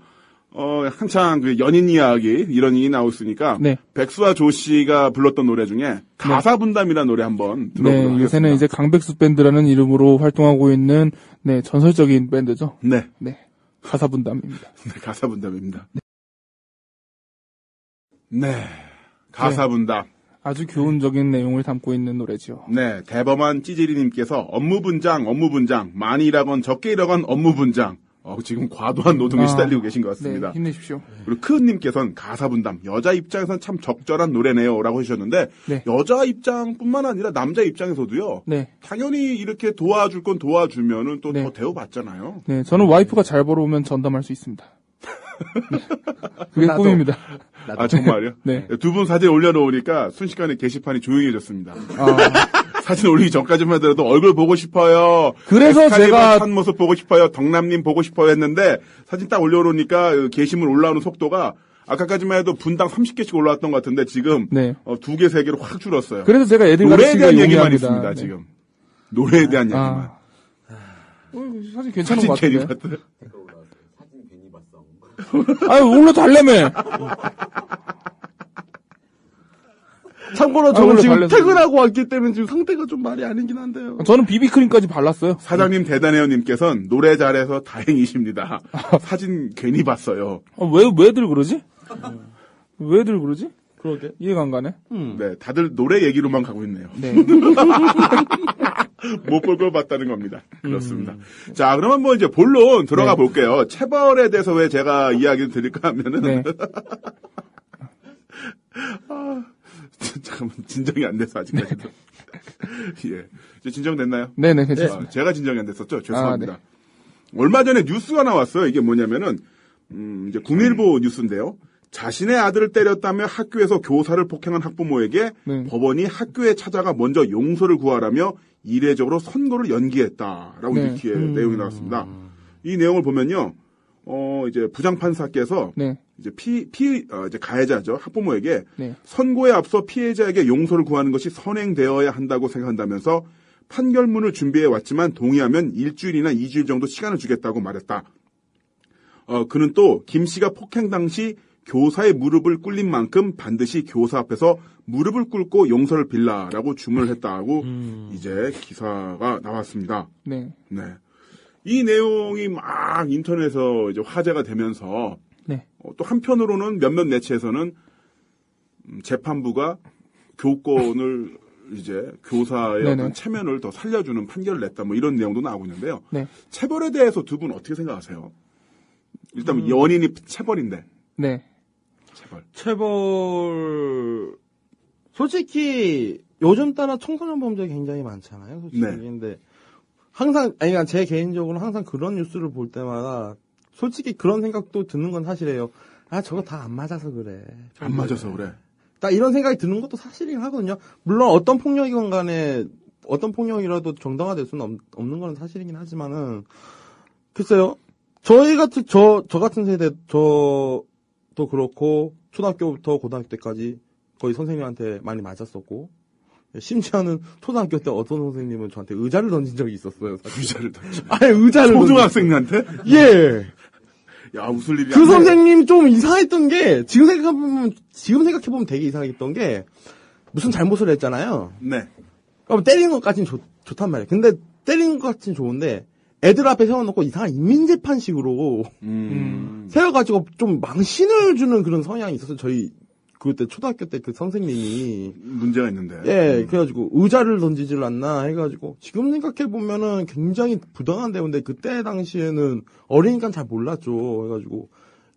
한창 그 연인 이야기 이런 얘기 나왔으니까 네. 백수와 조 씨가 불렀던 노래 중에 가사 분담이라는 노래 한번 들어보도록 하겠습니다. 요새는 이제 강백수 밴드라는 이름으로 활동하고 있는 전설적인 밴드죠. 네. 가사 분담입니다. 네, 가사 분담입니다. 네. 가사 분담. 아주 교훈적인 내용을 담고 있는 노래죠. 네, 대범한 찌질이님께서 업무 분장, 많이 일하건 적게 일하건 업무 분장. 지금 과도한 노동에 시달리고 계신 것 같습니다. 네, 힘내십시오. 그리고 크은님께서는 가사 분담, 여자 입장에서는 참 적절한 노래네요. 라고 하셨는데, 네. 여자 입장뿐만 아니라 남자 입장에서도요. 네. 당연히 이렇게 도와줄 건 도와주면은 또 네. 더 대우받잖아요. 네, 저는 와이프가 잘 벌어오면 전담할 수 있습니다. 네. 그게 나도. 꿈입니다. 정말요? 네. 두 분 사진 올려놓으니까 순식간에 게시판이 조용해졌습니다. 사진 올리기 전까지만 하더라도 얼굴 보고 싶어요. 그래서 제가 한 모습 보고 싶어요. 덕남님 보고 싶어요 했는데 사진 딱 올려놓으니까 게시물 올라오는 속도가 아까까지만 해도 분당 30개씩 올라왔던 것 같은데 지금 네. 2개, 3개로 확 줄었어요. 그래서 제가 애들 노래에 가르치는 대한 거 얘기만 용이합니다. 있습니다. 네. 지금 노래에 대한 얘기만. 사실 괜찮은 것 괜히 같은데. 봤어요. 사진 괜히 봤어. 아유, 올라달래매. 참고로 저는 원래 지금 달래서 퇴근하고 왔기 때문에 지금 상태가 좀 말이 아니긴 한데요. 저는 비비크림까지 발랐어요. 사장님 대단해요님께서는 노래 잘해서 다행이십니다. 사진 괜히 봤어요. 왜들 그러지? 왜들 그러지? 그러게. 이해가 안 가네. 네, 다들 노래 얘기로만 가고 있네요. 네. 못 볼 걸 봤다는 겁니다. 그렇습니다. 자, 그러면 뭐 이제 본론 들어가 네. 볼게요. 체벌에 대해서 왜 제가 이야기를 드릴까 하면은. 네. 잠깐만, 진정이 안 돼서 아직까지도. 예. 이제 진정됐나요? 네네, 괜찮습니다. 제가 진정이 안 됐었죠? 죄송합니다. 얼마 전에 뉴스가 나왔어요. 이게 뭐냐면은, 이제 국민일보 뉴스인데요. 자신의 아들을 때렸다며 학교에서 교사를 폭행한 학부모에게 네. 법원이 학교에 찾아가 먼저 용서를 구하라며 이례적으로 선고를 연기했다라고 네. 이렇게 내용이 나왔습니다. 이 내용을 보면요. 이제 부장판사께서 네. 이제 이제 가해자죠. 학부모에게 네. 선고에 앞서 피해자에게 용서를 구하는 것이 선행되어야 한다고 생각한다면서 판결문을 준비해 왔지만 동의하면 일주일이나 2주일 정도 시간을 주겠다고 말했다. 그는 또 김 씨가 폭행 당시 교사의 무릎을 꿇린 만큼 반드시 교사 앞에서 무릎을 꿇고 용서를 빌라라고 주문을 했다고 이제 기사가 나왔습니다. 네. 네. 이 내용이 막 인터넷에서 이제 화제가 되면서 네. 또 한편으로는 몇몇 매체에서는 재판부가 교권을 이제 교사의 네네. 어떤 체면을 더 살려주는 판결을 냈다 뭐 이런 내용도 나오고 있는데요. 네. 체벌에 대해서 두 분 어떻게 생각하세요? 일단 연인이 체벌인데. 네. 체벌 솔직히 요즘 따라 청소년 범죄가 굉장히 많잖아요. 솔직히. 네. 근데 항상 그러니까 제 개인적으로 항상 그런 뉴스를 볼 때마다 솔직히 그런 생각도 드는 건 사실이에요. 아 저거 다 안 맞아서 그래. 안 맞아서 그래. 딱 이런 생각이 드는 것도 사실이긴 하거든요. 물론 어떤 폭력이건 간에 어떤 폭력이라도 정당화될 수는 없는 건 사실이긴 하지만은 글쎄요. 저 같은 세대 저도 그렇고 초등학교부터 고등학교 때까지 거의 선생님한테 많이 맞았었고 심지어는 초등학교 때 어떤 선생님은 저한테 의자를 던진 적이 있었어요. 사실. 의자를 던져. 아니 의자를 초등학생한테? 예. 야 웃을 일이. 그 선생님 좀 이상했던 게 지금 생각해보면 되게 이상했던 게 무슨 잘못을 했잖아요. 네. 그럼 때리는 것까지는 좋단 말이에요. 근데 때리는 것까지는 좋은데 애들 앞에 세워놓고 이상한 인민재판식으로 세워가지고 좀 망신을 주는 그런 성향이 있어서 저희 그때 초등학교 때 그 선생님이 문제가 있는데. 예, 그래가지고 의자를 던지질 않나 해가지고 지금 생각해 보면은 굉장히 부당한 대우인데 그때 당시에는 어리니까 잘 몰랐죠. 해가지고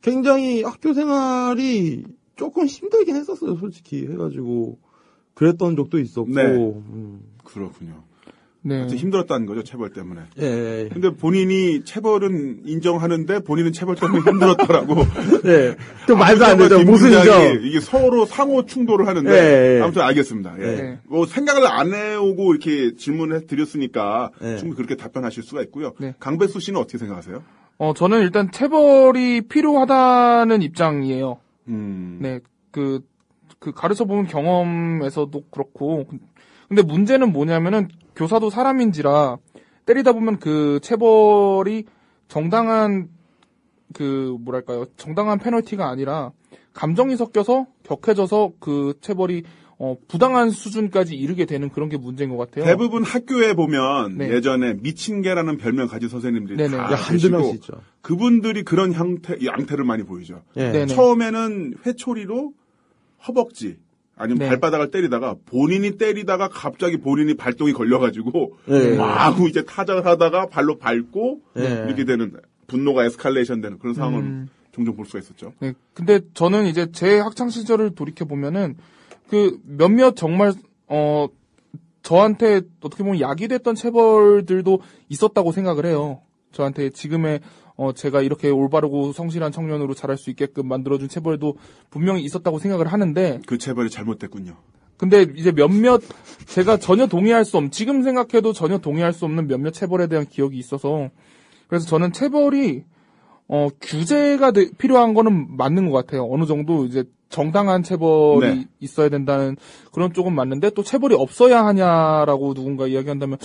굉장히 학교 생활이 조금 힘들긴 했었어요, 솔직히 해가지고 그랬던 적도 있었고. 네. 그렇군요. 네. 힘들었다는 거죠, 체벌 때문에. 예. 근데 본인이 체벌은 인정하는데 본인은 체벌 때문에 힘들었더라고. 네. 그 말도 안 되죠. 모순이죠. 이게 서로 상호 충돌을 하는데. 예. 아무튼 알겠습니다. 예. 예. 뭐 생각을 안 해오고 이렇게 질문을 드렸으니까 예. 충분히 그렇게 답변하실 수가 있고요. 네. 강배수 씨는 어떻게 생각하세요? 저는 일단 체벌이 필요하다는 입장이에요. 네. 그 가르쳐 보는 경험에서도 그렇고. 근데 문제는 뭐냐면은 교사도 사람인지라 때리다 보면 그 체벌이 정당한 정당한 페널티가 아니라 감정이 섞여서 격해져서 그 체벌이 부당한 수준까지 이르게 되는 그런 게 문제인 것 같아요. 대부분 학교에 보면 네. 예전에 미친 개라는 별명 가진 선생님들이 네네. 다 야, 한두 명씩 계시고 있죠. 그분들이 그런 양태를 많이 보이죠. 예. 네네. 처음에는 회초리로 허벅지 아니면 네. 발바닥을 때리다가 본인이 때리다가 갑자기 본인이 발동이 걸려가지고 네. 마구 이제 타작을 하다가 발로 밟고 네. 이렇게 되는 분노가 에스컬레이션 되는 그런 상황을 종종 볼 수가 있었죠. 네. 근데 저는 이제 제 학창 시절을 돌이켜 보면은 그 몇몇 정말 저한테 어떻게 보면 약이 됐던 체벌들도 있었다고 생각을 해요. 저한테 지금의 제가 이렇게 올바르고 성실한 청년으로 자랄 수 있게끔 만들어준 체벌도 분명히 있었다고 생각을 하는데 그 체벌이 잘못됐군요. 근데 이제 몇몇 제가 전혀 동의할 수 없는 지금 생각해도 전혀 동의할 수 없는 몇몇 체벌에 대한 기억이 있어서 그래서 저는 체벌이 규제가 필요한 거는 맞는 것 같아요. 어느 정도 이제 정당한 체벌이 네. 있어야 된다는 그런 쪽은 맞는데 또 체벌이 없어야 하냐라고 누군가 이야기한다면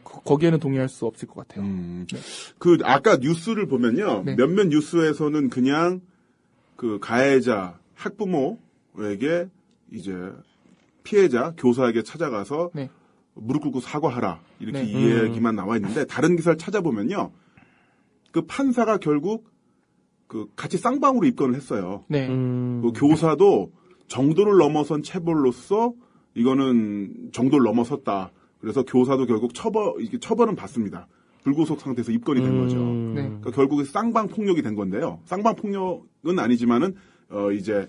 거기에는 동의할 수 없을 것 같아요. 그 아까 뉴스를 보면요. 네. 몇몇 뉴스에서는 그냥 그 가해자 학부모에게 이제 피해자 교사에게 찾아가서 네. 무릎 꿇고 사과하라 이렇게 네. 이 얘기만 나와 있는데 다른 기사를 찾아보면요. 그 판사가 결국 그 같이 쌍방으로 입건을 했어요. 네. 그 교사도 정도를 넘어선 체벌로서 이거는 정도를 넘어섰다. 그래서 교사도 결국 처벌은 받습니다. 불구속 상태에서 입건이 된 거죠. 네. 그러니까 결국에 쌍방 폭력이 된 건데요. 쌍방 폭력은 아니지만은 이제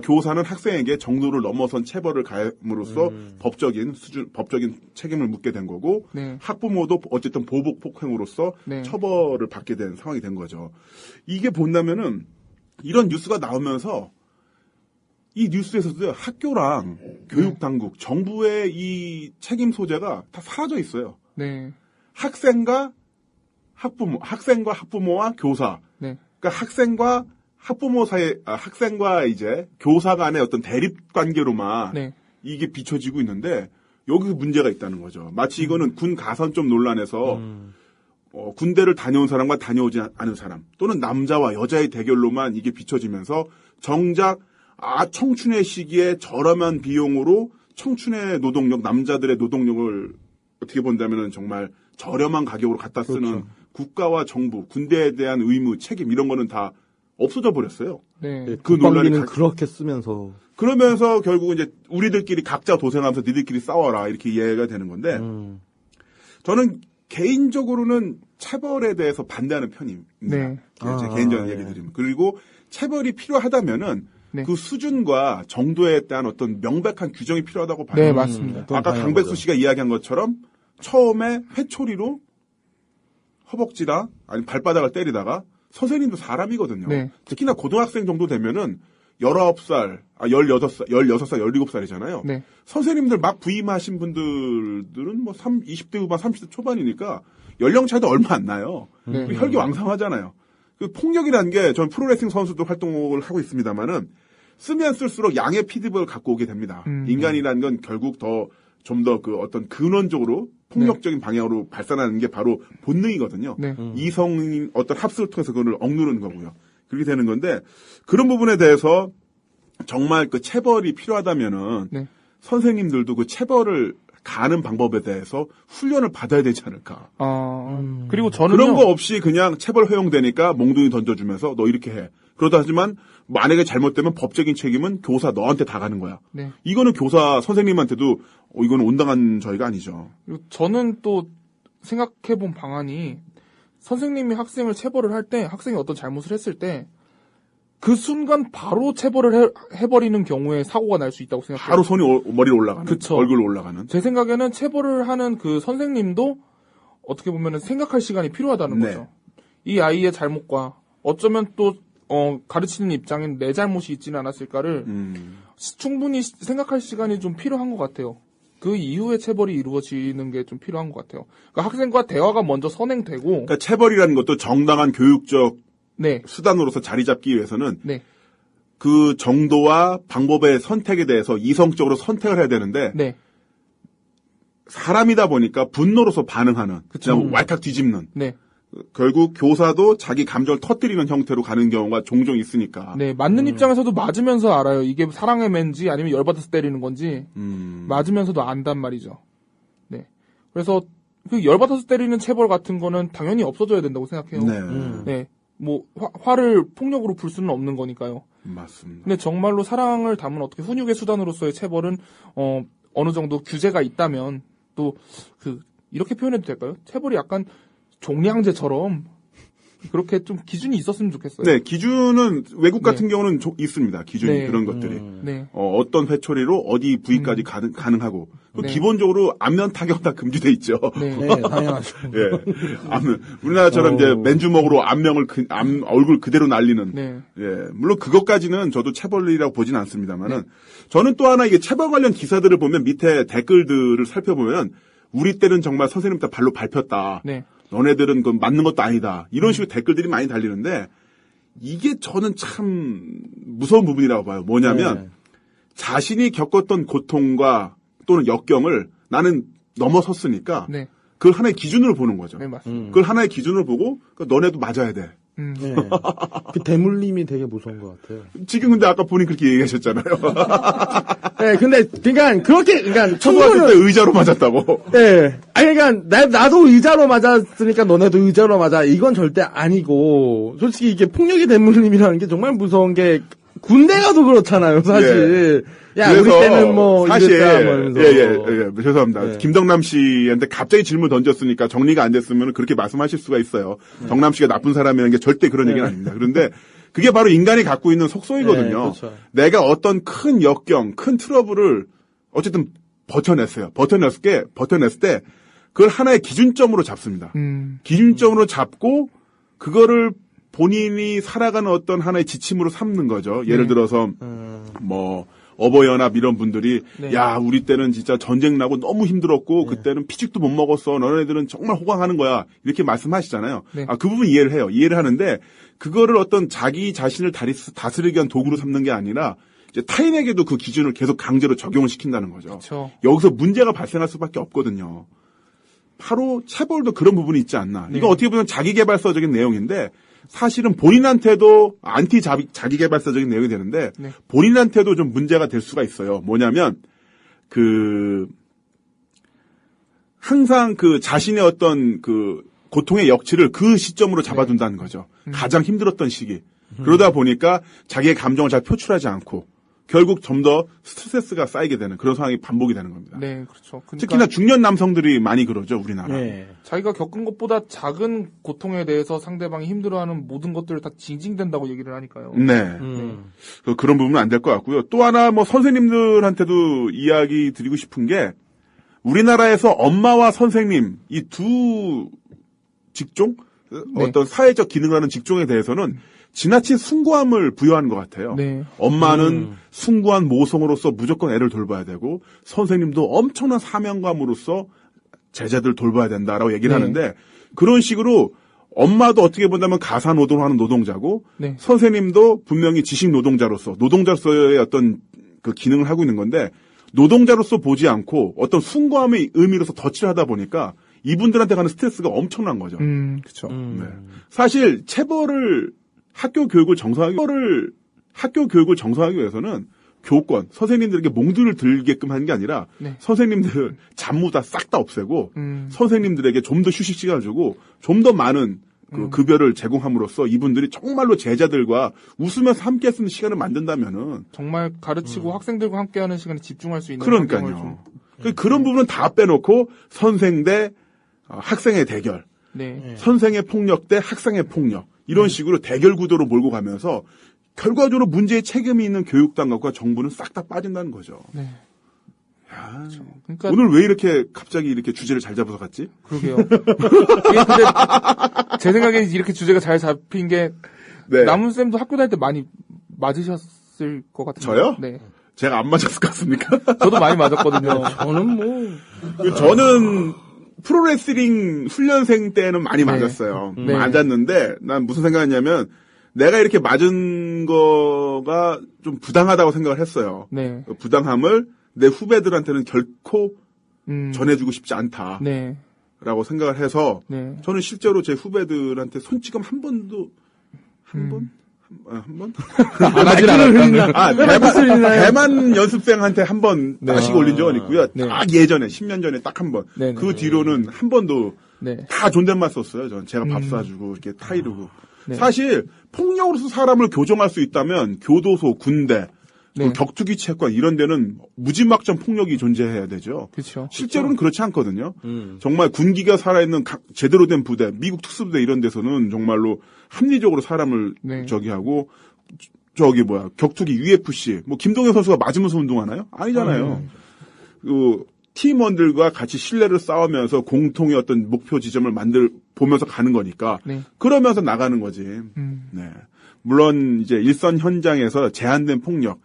교사는 학생에게 정도를 넘어선 체벌을 가함으로써 법적인 책임을 묻게 된 거고, 네. 학부모도 어쨌든 보복 폭행으로서 네. 처벌을 받게 된 상황이 된 거죠. 이게 본다면은 이런 뉴스가 나오면서 이 뉴스에서도 학교랑 교육 당국, 정부의 이 책임 소재가 다 사라져 있어요. 네. 학생과 학부모와 교사. 네. 그러니까 학생과 학부모 사이, 학생과 이제 교사 간의 어떤 대립 관계로만 네. 이게 비춰지고 있는데 여기서 문제가 있다는 거죠. 마치 이거는 군 가산점 논란에서 군대를 다녀온 사람과 다녀오지 않은 사람 또는 남자와 여자의 대결로만 이게 비춰지면서 정작 청춘의 시기에 저렴한 비용으로 청춘의 노동력, 남자들의 노동력을 어떻게 본다면은 정말 저렴한 가격으로 갖다 쓰는 그렇죠. 국가와 정부, 군대에 대한 의무, 책임 이런 거는 다 없어져 버렸어요. 네. 그 논란이 국방비는 그렇게 쓰면서 그러면서 결국은 이제 우리들끼리 각자 도생하면서 니들끼리 싸워라 이렇게 이해가 되는 건데 저는 개인적으로는 체벌에 대해서 반대하는 편입니다. 네. 제 개인적인 얘기 드리면. 그리고 체벌이 필요하다면은 네. 그 수준과 정도에 대한 어떤 명백한 규정이 필요하다고 봐요. 네, 맞습니다. 아까 강백수 씨가 이야기한 것처럼 처음에 회초리로 허벅지나 아니 발바닥을 때리다가 선생님도 사람이거든요. 네. 특히나 고등학생 정도 되면은 19살, 16살, 17살이잖아요. 네. 선생님들 막 부임하신 분들은 뭐 20대 후반, 30대 초반이니까 연령 차이도 얼마 안 나요. 네. 혈기왕성하잖아요. 그 폭력이라는 게 전 프로레슬링 선수도 활동을 하고 있습니다만은 쓰면 쓸수록 양의 피드백을 갖고 오게 됩니다. 인간이라는 건 결국 좀 더 그 어떤 근원적으로 폭력적인 방향으로 발산하는 게 바로 본능이거든요. 네. 이성인 어떤 합수를 통해서 그걸 억누르는 거고요. 그렇게 되는 건데 그런 부분에 대해서 정말 그 체벌이 필요하다면은 네. 선생님들도 그 체벌을 가는 방법에 대해서 훈련을 받아야 되지 않을까. 그리고 저는 그런 거 없이 그냥 체벌 허용되니까 몽둥이 던져주면서 너 이렇게 해. 그러다 하지만 만약에 잘못되면 법적인 책임은 교사 너한테 다 가는 거야. 네. 이거는 교사 선생님한테도 이거는 온당한 저희가 아니죠. 그리고 저는 또 생각해본 방안이 선생님이 학생을 체벌을 할 때 학생이 어떤 잘못을 했을 때 그 순간 바로 체벌을 해버리는 경우에 사고가 날 수 있다고 생각해요. 바로 손이 머리로 올라가는. 그쵸. 얼굴로 올라가는. 제 생각에는 체벌을 하는 그 선생님도 어떻게 보면 생각할 시간이 필요하다는 네. 거죠. 이 아이의 잘못과 어쩌면 또 가르치는 입장엔 내 잘못이 있지는 않았을까를 충분히 생각할 시간이 좀 필요한 것 같아요. 그 이후에 체벌이 이루어지는 게 좀 필요한 것 같아요. 그러니까 학생과 대화가 먼저 선행되고 그러니까 체벌이라는 것도 정당한 교육적 네. 수단으로서 자리 잡기 위해서는 네. 그 정도와 방법의 선택에 대해서 이성적으로 선택을 해야 되는데 네. 사람이다 보니까 분노로서 반응하는 그냥 왈칵 뒤집는 네. 결국 교사도 자기 감정을 터뜨리는 형태로 가는 경우가 종종 있으니까. 네, 맞는 입장에서도 맞으면서 알아요. 이게 사랑의 맨지 아니면 열받아서 때리는 건지 맞으면서도 안단 말이죠. 네, 그래서 그 열받아서 때리는 체벌 같은 거는 당연히 없어져야 된다고 생각해요. 네, 네, 뭐 화를 폭력으로 풀 수는 없는 거니까요. 맞습니다. 근데 정말로 사랑을 담은 어떻게 훈육의 수단으로서의 체벌은 어느 정도 규제가 있다면 또 이렇게 표현해도 될까요? 체벌이 약간 종량제처럼 그렇게 좀 기준이 있었으면 좋겠어요. 네, 기준은 외국 같은 네. 경우는 있습니다. 기준이 네. 그런 것들이 네. 어떤 회초리로 어디 부위까지 가능하고 네. 기본적으로 안면 타격 다 금지돼 있죠. 네. 네, 당연하죠. 예, 우리나라처럼 이제 맨주먹으로 얼굴 그대로 날리는. 네. 예, 물론 그것까지는 저도 체벌이라고 보지는 않습니다만은 저는 또 하나 이게 체벌 관련 기사들을 보면 밑에 댓글들을 살펴보면 우리 때는 정말 선생님 때 발로 밟혔다. 네. 너네들은 그 맞는 것도 아니다. 이런 식으로 댓글들이 많이 달리는데 이게 저는 참 무서운 부분이라고 봐요. 뭐냐면 자신이 겪었던 고통과 또는 역경을 나는 넘어섰으니까 네. 그걸 하나의 기준으로 보는 거죠. 네, 맞습니다. 그걸 하나의 기준으로 보고 너네도 맞아야 돼. 네. 그 대물림이 되게 무서운 것 같아요. 지금 근데 아까 본인 그렇게 얘기하셨잖아요. 네, 근데 그러니까 초등학교 때 의자로 맞았다고. 네. 아니 그러니까 나도 의자로 맞았으니까 너네도 의자로 맞아. 이건 절대 아니고 솔직히 이게 폭력의 대물림이라는 게 정말 무서운 게 군대 가도 그렇잖아요, 사실. 야, 우리 때는 뭐 사실 이랬다 예, 죄송합니다. 네. 김덕남 씨한테 갑자기 질문 던졌으니까 정리가 안 됐으면 그렇게 말씀하실 수가 있어요. 정남 씨가 나쁜 사람이라는 게 절대 그런 얘기는 아닙니다. 그런데 그게 바로 인간이 갖고 있는 속성이거든요. 네, 그렇죠. 내가 어떤 큰 역경, 큰 트러블을 어쨌든 버텨냈어요. 버텨냈을 때 그걸 하나의 기준점으로 잡습니다. 기준점으로 잡고 그거를 본인이 살아가는 어떤 하나의 지침으로 삼는 거죠. 예를 들어서 뭐 어버이연합 이런 분들이 네. 야 우리 때는 진짜 전쟁 나고 너무 힘들었고 그때는 피식도 못 먹었어. 너네들은 정말 호강하는 거야. 이렇게 말씀하시잖아요. 네. 그 부분 이해를 해요. 이해를 하는데 그거를 어떤 자기 자신을 다스리기 위한 도구로 삼는 게 아니라 이제 타인에게도 그 기준을 계속 강제로 적용을 시킨다는 거죠. 그쵸. 여기서 문제가 발생할 수밖에 없거든요. 바로 체벌도 그런 부분이 있지 않나. 네. 이거 어떻게 보면 자기개발서적인 내용인데 사실은 본인한테도 안티 자기개발서적인 내용이 되는데 네. 본인한테도 좀 문제가 될 수가 있어요. 뭐냐면 항상 그 자신의 어떤 그 고통의 역치를 그 시점으로 잡아둔다는 거죠. 가장 힘들었던 시기. 그러다 보니까 자기의 감정을 잘 표출하지 않고 결국 좀 더 스트레스가 쌓이게 되는 그런 상황이 반복이 되는 겁니다. 네, 그렇죠. 그러니까 특히나 중년 남성들이 많이 그러죠, 우리나라. 네. 자기가 겪은 것보다 작은 고통에 대해서 상대방이 힘들어하는 모든 것들을 다 징징댄다고 얘기를 하니까요. 네. 그런 부분은 안 될 것 같고요. 또 하나 뭐 선생님들한테도 이야기 드리고 싶은 게 우리나라에서 엄마와 선생님 이 두 직종 어떤 사회적 기능을 하는 직종에 대해서는 지나친 숭고함을 부여하는 것 같아요. 네. 엄마는 숭고한 모성으로서 무조건 애를 돌봐야 되고 선생님도 엄청난 사명감으로서 제자들 돌봐야 된다라고 얘기를 네. 하는데 그런 식으로 엄마도 어떻게 본다면 가사 노동하는 노동자고 네. 선생님도 분명히 지식 노동자로서의 어떤 그 기능을 하고 있는 건데 노동자로서 보지 않고 어떤 숭고함의 의미로서 덧칠을 하다 보니까 이분들한테 가는 스트레스가 엄청난 거죠. 그렇죠. 네. 사실 체벌을 학교 교육을 정상화하기 위해서는 교권, 선생님들에게 몽두를 들게끔 하는 게 아니라 네. 선생님들 잡무 다 싹 다 없애고 선생님들에게 좀 더 휴식 시간을 주고 좀 더 많은 그 급여를 제공함으로써 이분들이 정말로 제자들과 웃으면서 함께 쓰는 시간을 만든다면은 정말 가르치고 학생들과 함께하는 시간에 집중할 수 있는 환경을 그러니까요. 좀 그런 부분은 다 빼놓고 선생 대 학생의 대결, 네. 선생의 폭력 대 학생의 폭력 이런 식으로 대결 구도로 몰고 가면서 결과적으로 문제의 책임이 있는 교육당국과 정부는 싹 다 빠진다는 거죠. 네. 야, 그러니까 오늘 왜 이렇게 갑자기 이렇게 주제를 잘 잡아서 갔지? 그러게요. 이게 근데 제 생각에 이렇게 주제가 잘 잡힌 게 네. 남은 쌤도 학교 다닐 때 많이 맞으셨을 것 같은데. 저요? 네. 제가 안 맞았을 것 같습니까? 저도 많이 맞았거든요. 저는 프로레슬링 훈련생 때는 많이 네. 맞았어요. 네. 맞았는데 난 무슨 생각했냐면 내가 이렇게 맞은 거가 좀 부당하다고 생각을 했어요. 네. 그 부당함을 내 후배들한테는 결코 음. 전해주고 싶지 않다라고 네. 생각을 해서 네. 저는 실제로 제 후배들한테 손찌검 한 번도 한 번? 안 하진 않았다. 대만 연습생한테 한 번 네. 다시 올린 적은 있고요. 네. 딱 예전에 10년 전에 딱 한 번. 네. 그 뒤로는 한 번도 네. 다 존댓말 썼어요. 전 제가 밥 사주고 이렇게 타이르고. 네. 사실 폭력으로서 사람을 교정할 수 있다면 교도소, 군대, 네. 격투기 채권 이런 데는 무지막지한 폭력이 존재해야 되죠. 그렇죠. 실제로는 그렇지 않거든요. 정말 군기가 살아있는 제대로 된 부대, 미국 특수부대 이런 데서는 정말로 합리적으로 사람을 네. 하고 격투기 UFC 뭐 김동현 선수가 맞으면서 운동하나요? 아니잖아요. 그 팀원들과 같이 신뢰를 쌓으면서 공통의 어떤 목표 지점을 보면서 가는 거니까 네. 그러면서 나가는 거지. 네. 물론 이제 일선 현장에서 제한된 폭력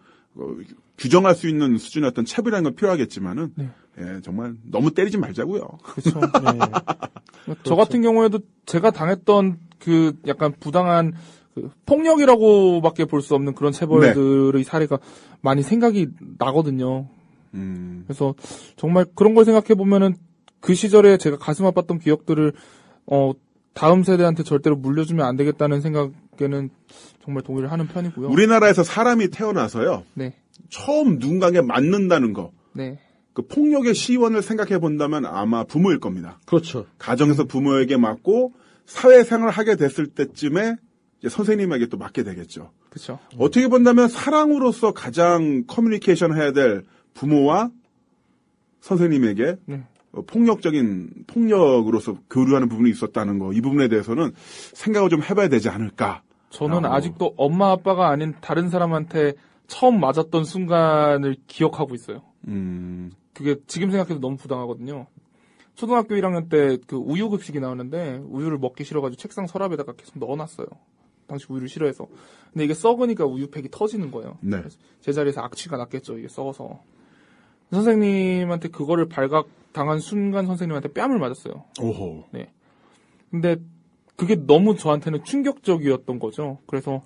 규정할 수 있는 수준의 어떤 체벌이라는 건 필요하겠지만은 네. 예, 정말 너무 때리지 말자고요. 그렇죠. 네. 저 같은 경우에도 제가 당했던 그 약간 부당한 그 폭력이라고밖에 볼 수 없는 그런 체벌들의 사례가 많이 생각이 나거든요. 그래서 정말 그런 걸 생각해 보면은 그 시절에 제가 가슴 아팠던 기억들을 다음 세대한테 절대로 물려주면 안 되겠다는 생각에는 정말 동의를 하는 편이고요. 우리나라에서 사람이 태어나서요. 네. 처음 누군가에게 맞는다는 거. 네. 그 폭력의 시원을 생각해 본다면 아마 부모일 겁니다. 그렇죠. 가정에서 부모에게 맞고 사회생활을 하게 됐을 때쯤에 이제 선생님에게 또 맞게 되겠죠. 그렇죠. 어떻게 본다면 사랑으로서 가장 커뮤니케이션 해야 될 부모와 선생님에게 네. 폭력으로서 교류하는 부분이 있었다는 거, 이 부분에 대해서는 생각을 좀 해봐야 되지 않을까. 저는 아직도 엄마 아빠가 아닌 다른 사람한테 처음 맞았던 순간을 기억하고 있어요. 그게 지금 생각해도 너무 부당하거든요. 초등학교 1학년 때 그 우유 급식이 나오는데 우유를 먹기 싫어가지고 책상 서랍에다가 계속 넣어놨어요. 당시 우유를 싫어해서. 근데 이게 썩으니까 우유팩이 터지는 거예요. 네. 그래서 제자리에서 악취가 났겠죠. 이게 썩어서. 선생님한테 그거를 발각당한 순간 선생님한테 뺨을 맞았어요. 오호. 네. 근데 그게 너무 저한테는 충격적이었던 거죠. 그래서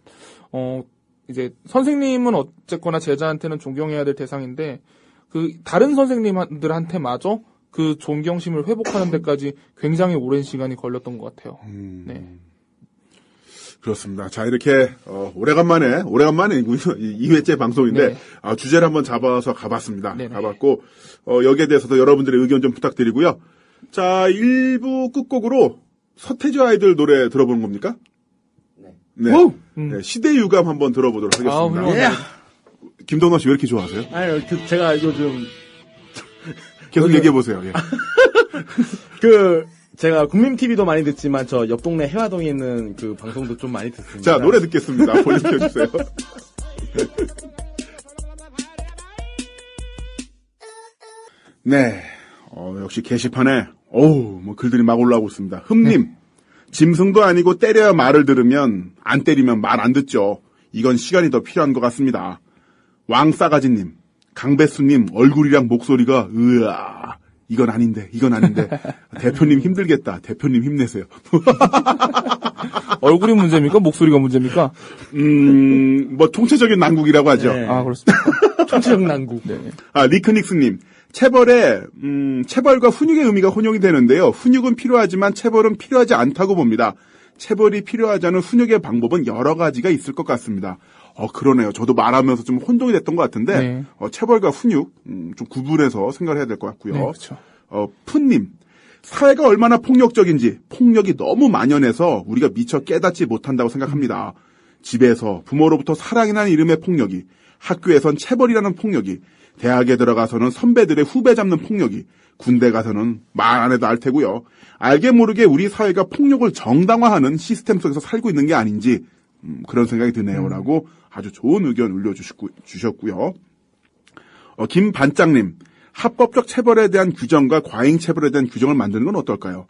이제 선생님은 어쨌거나 제자한테는 존경해야 될 대상인데 그 다른 선생님들한테마저 그 존경심을 회복하는 데까지 굉장히 오랜 시간이 걸렸던 것 같아요. 네. 그렇습니다. 자, 이렇게, 오래간만에 2회째 방송인데, 네. 주제를 한번 잡아서 가봤습니다. 네네. 가봤고, 여기에 대해서도 여러분들의 의견 좀 부탁드리고요. 자, 1부 끝곡으로 서태지 아이들 노래 들어보는 겁니까? 네. 네, 시대 유감 한번 들어보도록 하겠습니다. 예. 김동완 씨 왜 이렇게 좋아하세요? 아니, 제가 요즘 계속 얘기해보세요. 예. 제가 국민 TV도 많이 듣지만 저 옆 동네 해화동에 있는 그 방송도 좀 많이 듣습니다. 자, 노래 듣겠습니다. 볼륨 켜주세요. 네. 역시 게시판에 글들이 막 올라오고 있습니다. 흠님. 짐승도 아니고 때려야 말을 들으면 안 때리면 말 안 듣죠. 이건 시간이 더 필요한 것 같습니다. 왕싸가지님. 강배수님 얼굴이랑 목소리가 으아. 이건 아닌데. 대표님 힘들겠다. 대표님 힘내세요. 얼굴이 문제입니까? 목소리가 문제입니까? 통체적인 난국이라고 하죠. 네. 아, 그렇습니다. 총체적 난국. 네. 리크닉스님. 체벌과 훈육의 의미가 혼용이 되는데요. 훈육은 필요하지만 체벌은 필요하지 않다고 봅니다. 체벌이 필요하지 않은 훈육의 방법은 여러 가지가 있을 것 같습니다. 그러네요. 저도 말하면서 좀 혼동이 됐던 것 같은데, 네. 체벌과 훈육, 좀 구분해서 생각을 해야 될 것 같고요. 네, 그렇죠. 푼님, 사회가 얼마나 폭력적인지, 폭력이 너무 만연해서 우리가 미처 깨닫지 못한다고 생각합니다. 집에서 부모로부터 사랑이라는 이름의 폭력이, 학교에선 체벌이라는 폭력이, 대학에 들어가서는 선배들의 후배 잡는 폭력이, 군대 가서는 말 안 해도 알 테고요. 알게 모르게 우리 사회가 폭력을 정당화하는 시스템 속에서 살고 있는 게 아닌지, 그런 생각이 드네요라고 아주 좋은 의견 올려주셨고요. 김반장님, 합법적 체벌에 대한 규정과 과잉 체벌에 대한 규정을 만드는 건 어떨까요?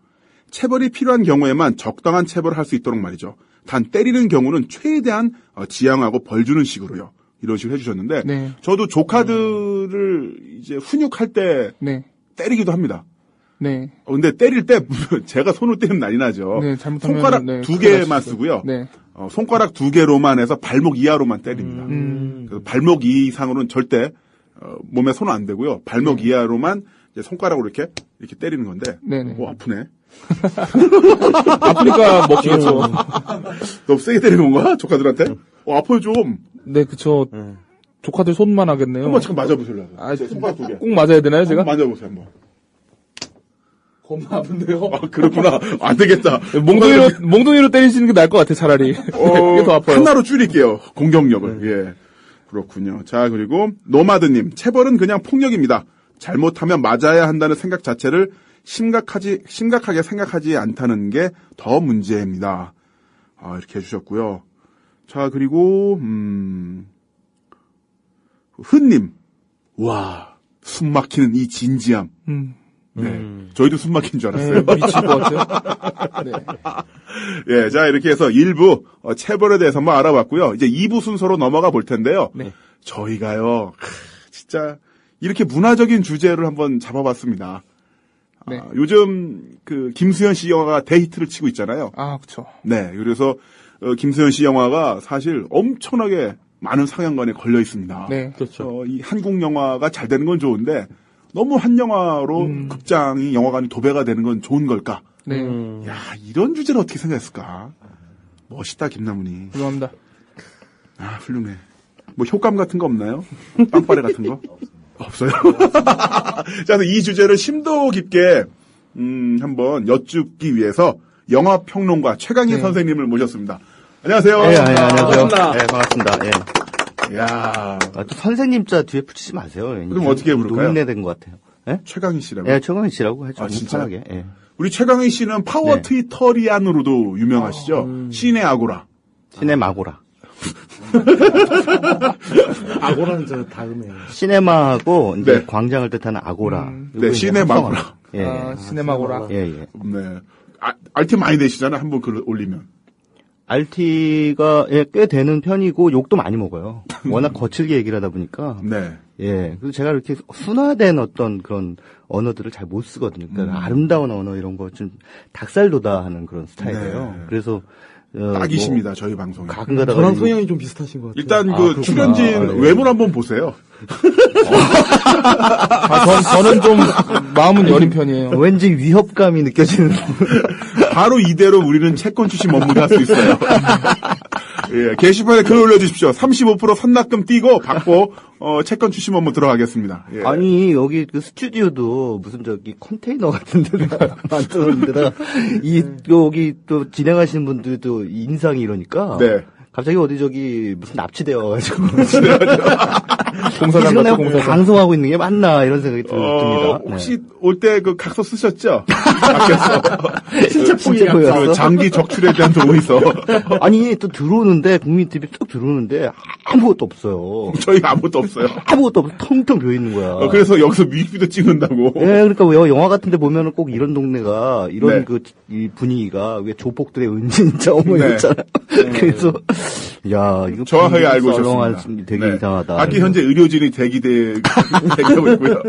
체벌이 필요한 경우에만 적당한 체벌을 할 수 있도록 말이죠. 단 때리는 경우는 최대한 지양하고 벌 주는 식으로요. 이런 식으로 해주셨는데, 네. 저도 조카들을 이제 훈육할 때 네. 때리기도 합니다. 네. 근데 때릴 때 제가 손을 때리면 난리 나죠. 네, 잘못하면 손가락 네, 2개만 쓰고요. 네. 손가락 2개로만 해서 발목 이하로만 때립니다. 그래서 발목 이상으로는 절대 몸에 손은 안 대고요. 발목 이하로만 이제 손가락으로 이렇게 때리는 건데. 네네. 아프네. 아프니까 먹히겠죠. 너무 세게 때리는 건가? 조카들한테? 아파요 좀. 네, 그쵸. 조카들 손만 하겠네요. 한번 지금 맞아보실래요? 아, 손가락 2개. 꼭 맞아야 되나요, 제가? 한번 맞아보세요 한번. 겁나 아픈데요? 그렇구나. 안 되겠다. 몽둥이로 때리시는 게 나을 것 같아, 차라리. 그게 더 아파요. 하나로 줄일게요. 공격력을. 예. 그렇군요. 자, 그리고 노마드님. 체벌은 그냥 폭력입니다. 잘못하면 맞아야 한다는 생각 자체를 심각하게 생각하지 않다는 게 더 문제입니다. 이렇게 해주셨고요. 자, 그리고 흔님. 와, 숨 막히는 이 진지함. 네. 저희도 숨 막힌 줄 알았어요. 네, 미칠 것 같아요. 네. 예, 자, 이렇게 해서 1부, 체벌에 대해서 한번 알아봤고요. 이제 2부 순서로 넘어가 볼 텐데요. 네. 저희가요, 진짜, 이렇게 문화적인 주제를 한번 잡아봤습니다. 네. 요즘 그 김수현 씨 영화가 대히트를 치고 있잖아요. 아, 그쵸. 네, 그래서 김수현 씨 영화가 사실 엄청나게 많은 상영관에 걸려 있습니다. 네. 그렇죠. 이 한국 영화가 잘 되는 건 좋은데 너무 한 영화로 극장이 영화관이 도배가 되는 건 좋은 걸까? 네. 야, 이런 주제를 어떻게 생각했을까? 멋있다, 김남훈이. 죄송합니다. 아, 훌륭해. 뭐 효과음 같은 거 없나요? 빵빠레 같은 거? 없어요. 자, 이 주제를 심도 깊게 한번 여쭙기 위해서 영화 평론가 최강희 선생님을 모셨습니다. 안녕하세요. 네, 안녕하세요. 네, 반갑습니다. 예. 야, 또 선생님 자 뒤에 붙이지 마세요. 그럼 어떻게 부를까요? 노인네 된 것 같아요. 예? 최강희 씨라고? 예, 최강희 씨라고 해줘. 아, 진짜요? 편하게. 예. 우리 최강희 씨는 파워 네. 트위터리안으로도 유명하시죠? 신의 아고라. 시네마고라. 아고라는 저 다음에. 시네마하고 이제 네. 광장을 뜻하는 아고라. 네, 시네마고라. 예. 아, 시네마고라. 예, 예. 네. RT 많이 내시잖아요. 한번 글을 올리면. RT가 예, 꽤 되는 편이고 욕도 많이 먹어요. 워낙 거칠게 얘기를 하다 보니까. 네. 예. 그래서 제가 이렇게 순화된 어떤 그런 언어들을 잘 못 쓰거든요. 그러니까 아름다운 언어 이런 거 좀 닭살돋아 하는 그런 스타일이에요. 네. 그래서 딱이십니다. 저희 방송에. 가끔 가다가 저랑 성향이 좀 비슷하신 것 같아요. 일단 그 그렇구나. 출연진 아, 네. 외모를 한번 보세요. 저는 좀 마음은 여린 편이에요. 왠지 위협감이 느껴지는. 바로 이대로 우리는 채권 출신 업무를 할 수 있어요. 예, 게시판에 글 올려주십시오. 35% 선납금 띄고 받고 채권 출신 업무 들어가겠습니다. 예. 아니 여기 그 스튜디오도 무슨 저기 컨테이너 같은 데다가 만들었는데다가 여기 또 진행하시는 분들도 인상이 이러니까 네. 갑자기 어디 저기 무슨 납치되어가지고 공사장 같은 공사장. 방송하고 있는 게 맞나 이런 생각이 듭니다. 혹시 올 때 그 각서 쓰셨죠? 밖에서. 진짜 보였어. 그 장기 적출에 대한 동의서. 아니 또 들어오는데 국민 TV 쭉 들어오는데 아무것도 없어요. 저희 아무것도 없어요. 아무것도 없어 텅텅 비어 있는 거야. 그래서 여기서 뮤직비디오 찍는다고. 예, 그러니까 왜 영화 같은데 보면은 꼭 이런 동네가 이런 네. 이 분위기가 왜 조폭들의 은진짜 뭐 네. 이랬잖아요. 그래서 야 이거 정확하게 알고 썰렁한 있었습니다. 되게 네. 이상하다. 아기 현재 의료진이 대기하고 있고요.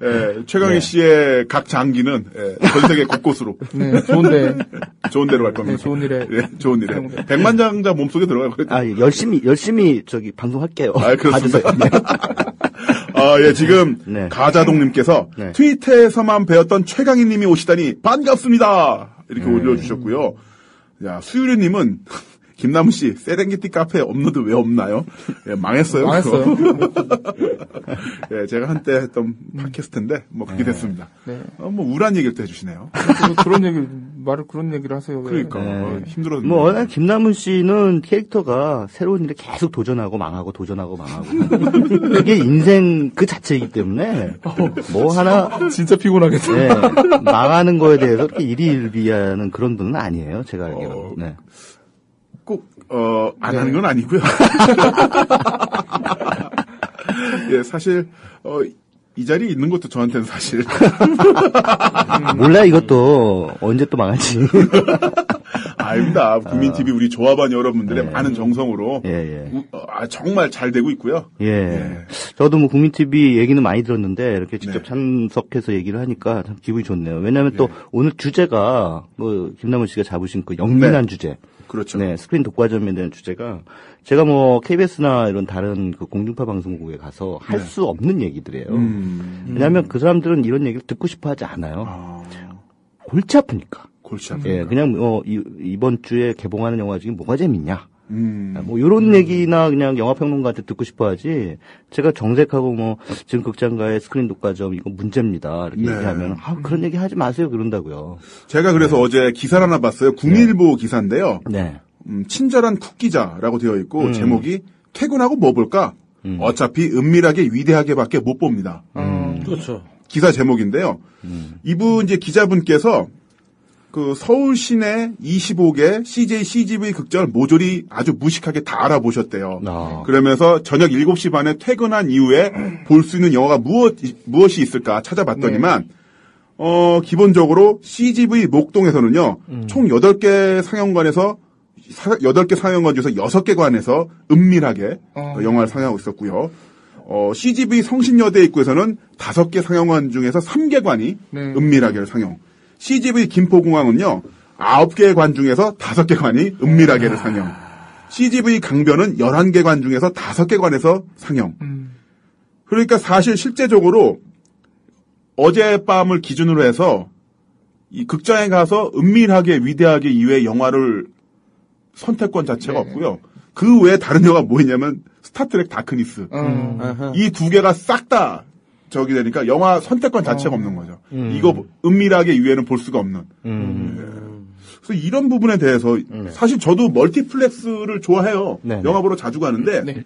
예, 최강희 씨의 각 장기는 전 세계 곳곳으로 네, 좋은데. 좋은 데로 갈 겁니다. 네, 좋은 일에. 예, 좋은 일에. 백만장자 몸속에 들어가거든요. 아 열심히 저기 방송할게요. 아, 그렇습니다. 봐주세요. 네. 아, 예, 지금 네. 가자동님께서 네. 트위터에서만 배웠던 최강희님이 오시다니 반갑습니다. 이렇게 올려주셨고요. 야, 수유리님은 김남훈 씨 세렝게티 카페 업로드 왜 없나요? 예, 망했어요. 망했어요. 예, 제가 한때 했던 팟캐스트인데 뭐 그렇게 됐습니다. 네. 뭐 우울한 얘기를 또 해주시네요. 그런 얘기를 하세요. 왜. 그러니까 네. 힘들었는데. 뭐 워낙 김남훈 씨는 캐릭터가 새로운 일에 계속 도전하고 망하고 그게 인생 그 자체이기 때문에 뭐 하나 진짜 피곤하겠다. 네, 망하는 거에 대해서 이렇게 일희일비하는 그런 분은 아니에요. 제가 알기로. 네. 꼭, 안 하는 건 아니고요. 예, 사실, 이 자리에 있는 것도 저한테는 사실. 몰라, 이것도 언제 또 망할지. 아닙니다. 국민TV 우리 조합원 여러분들의 많은 정성으로. 정말 잘 되고 있고요. 저도 뭐 국민TV 얘기는 많이 들었는데, 이렇게 직접 참석해서 얘기를 하니까 참 기분이 좋네요. 왜냐하면 또 오늘 주제가, 뭐, 김남훈 씨가 잡으신 그 영민한 주제. 그렇죠. 네, 스크린 독과점에 대한 주제가 제가 뭐 KBS나 이런 다른 그 공중파 방송국에 가서 할 수 없는 얘기들이에요. 왜냐하면 그 사람들은 이런 얘기를 듣고 싶어 하지 않아요. 골치 아프니까. 골치 아프니까. 예, 그냥 이번 주에 개봉하는 영화 중에 뭐가 재밌냐. 뭐 요런 얘기나 그냥 영화평론가한테 듣고 싶어 하지. 제가 정색하고 뭐 지금 극장가의 스크린 독과점 이거 문제입니다. 이렇게 얘기하면 그런 얘기 하지 마세요 그런다고요. 제가 그래서 어제 기사를 하나 봤어요. 국민일보 기사인데요. 네. 친절한 쿡 기자라고 되어 있고 제목이 퇴근하고 뭐 볼까? 어차피 은밀하게 위대하게밖에 못 봅니다. 그렇죠. 기사 제목인데요. 이분 이제 기자분께서 그 서울 시내 25개 CJ CGV 극장을 모조리 아주 무식하게 다 알아보셨대요. 그러면서 저녁 7시 반에 퇴근한 이후에 볼 수 있는 영화가 무엇이 있을까 찾아봤더니만 기본적으로 CGV 목동에서는요. 총 8개 상영관에서 8개 상영관 중에서 6개 관에서 은밀하게 영화를 상영하고 있었고요. CGV 성신여대 입구에서는 5개 상영관 중에서 3개 관이 네. 은밀하게를 상영. CGV 김포공항은요, 9개 관 중에서 5개 관이 은밀하게를 상영. CGV 강변은 11개 관 중에서 5개 관에서 상영. 그러니까 사실 실제적으로 어젯밤을 기준으로 해서 이 극장에 가서 은밀하게 위대하게 이외의 영화를 선택권 자체가 없고요. 그 외에 다른 영화 뭐 있냐면 스타트랙 다크니스. 이 2개가 싹 다 저기 되니까 영화 선택권 자체가 없는 거죠. 이거 은밀하게 이외에는 볼 수가 없는. 그래서 이런 부분에 대해서 사실 저도 멀티플렉스를 좋아해요. 영화 보러 자주 가는데